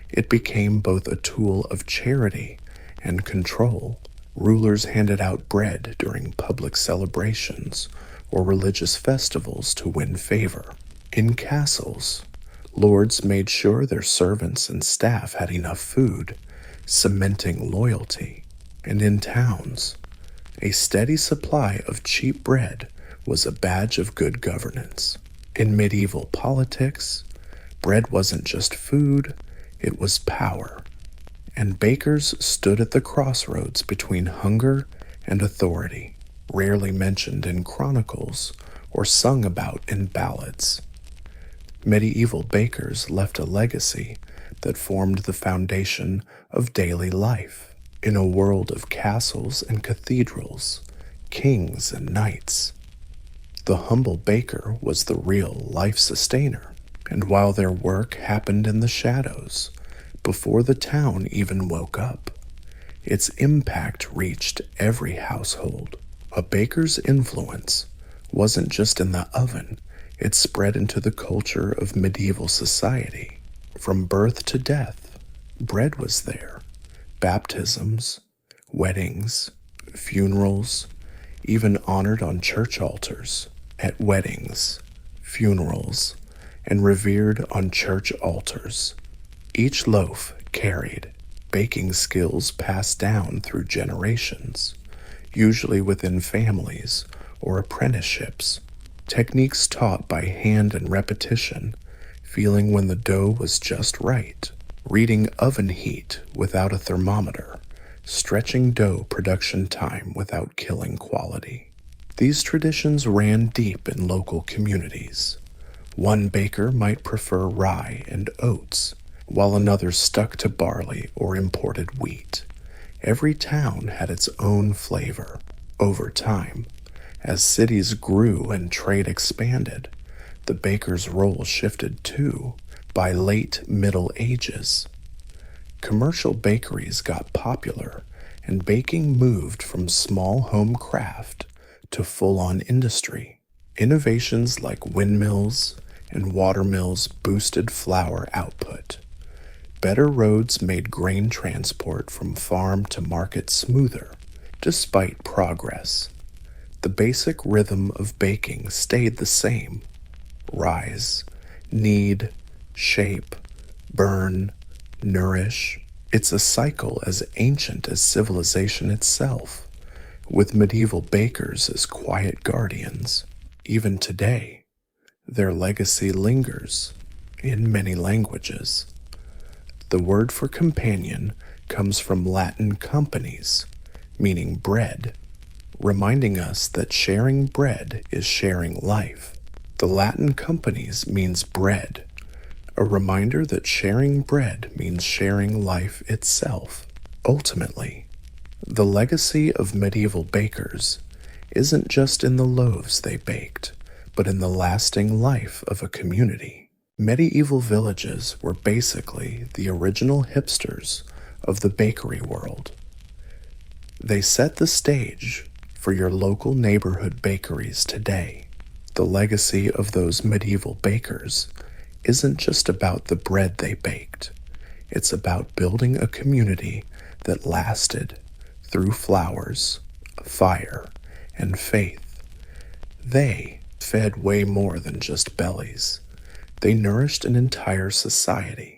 it became both a tool of charity and control. Rulers handed out bread during public celebrations or religious festivals to win favor. In castles, lords made sure their servants and staff had enough food, cementing loyalty. And in towns, a steady supply of cheap bread was a badge of good governance. In medieval politics, bread wasn't just food, it was power. And bakers stood at the crossroads between hunger and authority, rarely mentioned in chronicles or sung about in ballads. Medieval bakers left a legacy that formed the foundation of daily life. In a world of castles and cathedrals, kings and knights, the humble baker was the real life sustainer. And while their work happened in the shadows, before the town even woke up, its impact reached every household. A baker's influence wasn't just in the oven, it spread into the culture of medieval society. From birth to death, bread was there. Baptisms, weddings, funerals, even honored on church altars. At weddings, funerals, and revered on church altars, each loaf carried baking skills passed down through generations, usually within families or apprenticeships. Techniques taught by hand and repetition, feeling when the dough was just right, reading oven heat without a thermometer, stretching dough production time without killing quality. These traditions ran deep in local communities. One baker might prefer rye and oats, while another stuck to barley or imported wheat. Every town had its own flavor. Over time, as cities grew and trade expanded, the baker's role shifted too. By late Middle Ages, commercial bakeries got popular, and baking moved from small home craft to full-on industry. Innovations like windmills and water mills boosted flour output. Better roads made grain transport from farm to market smoother. Despite progress, the basic rhythm of baking stayed the same. Rise, knead, shape, burn, nourish. It's a cycle as ancient as civilization itself, with medieval bakers as quiet guardians. Even today, their legacy lingers in many languages. The word for companion comes from Latin companies, meaning bread, reminding us that sharing bread is sharing life. The Latin companies means bread, a reminder that sharing bread means sharing life itself. Ultimately, the legacy of medieval bakers isn't just in the loaves they baked, but in the lasting life of a community. Medieval villages were basically the original hipsters of the bakery world. They set the stage for your local neighborhood bakeries today. The legacy of those medieval bakers isn't just about the bread they baked. It's about building a community that lasted through flowers, fire, and faith. They fed way more than just bellies. They nourished an entire society.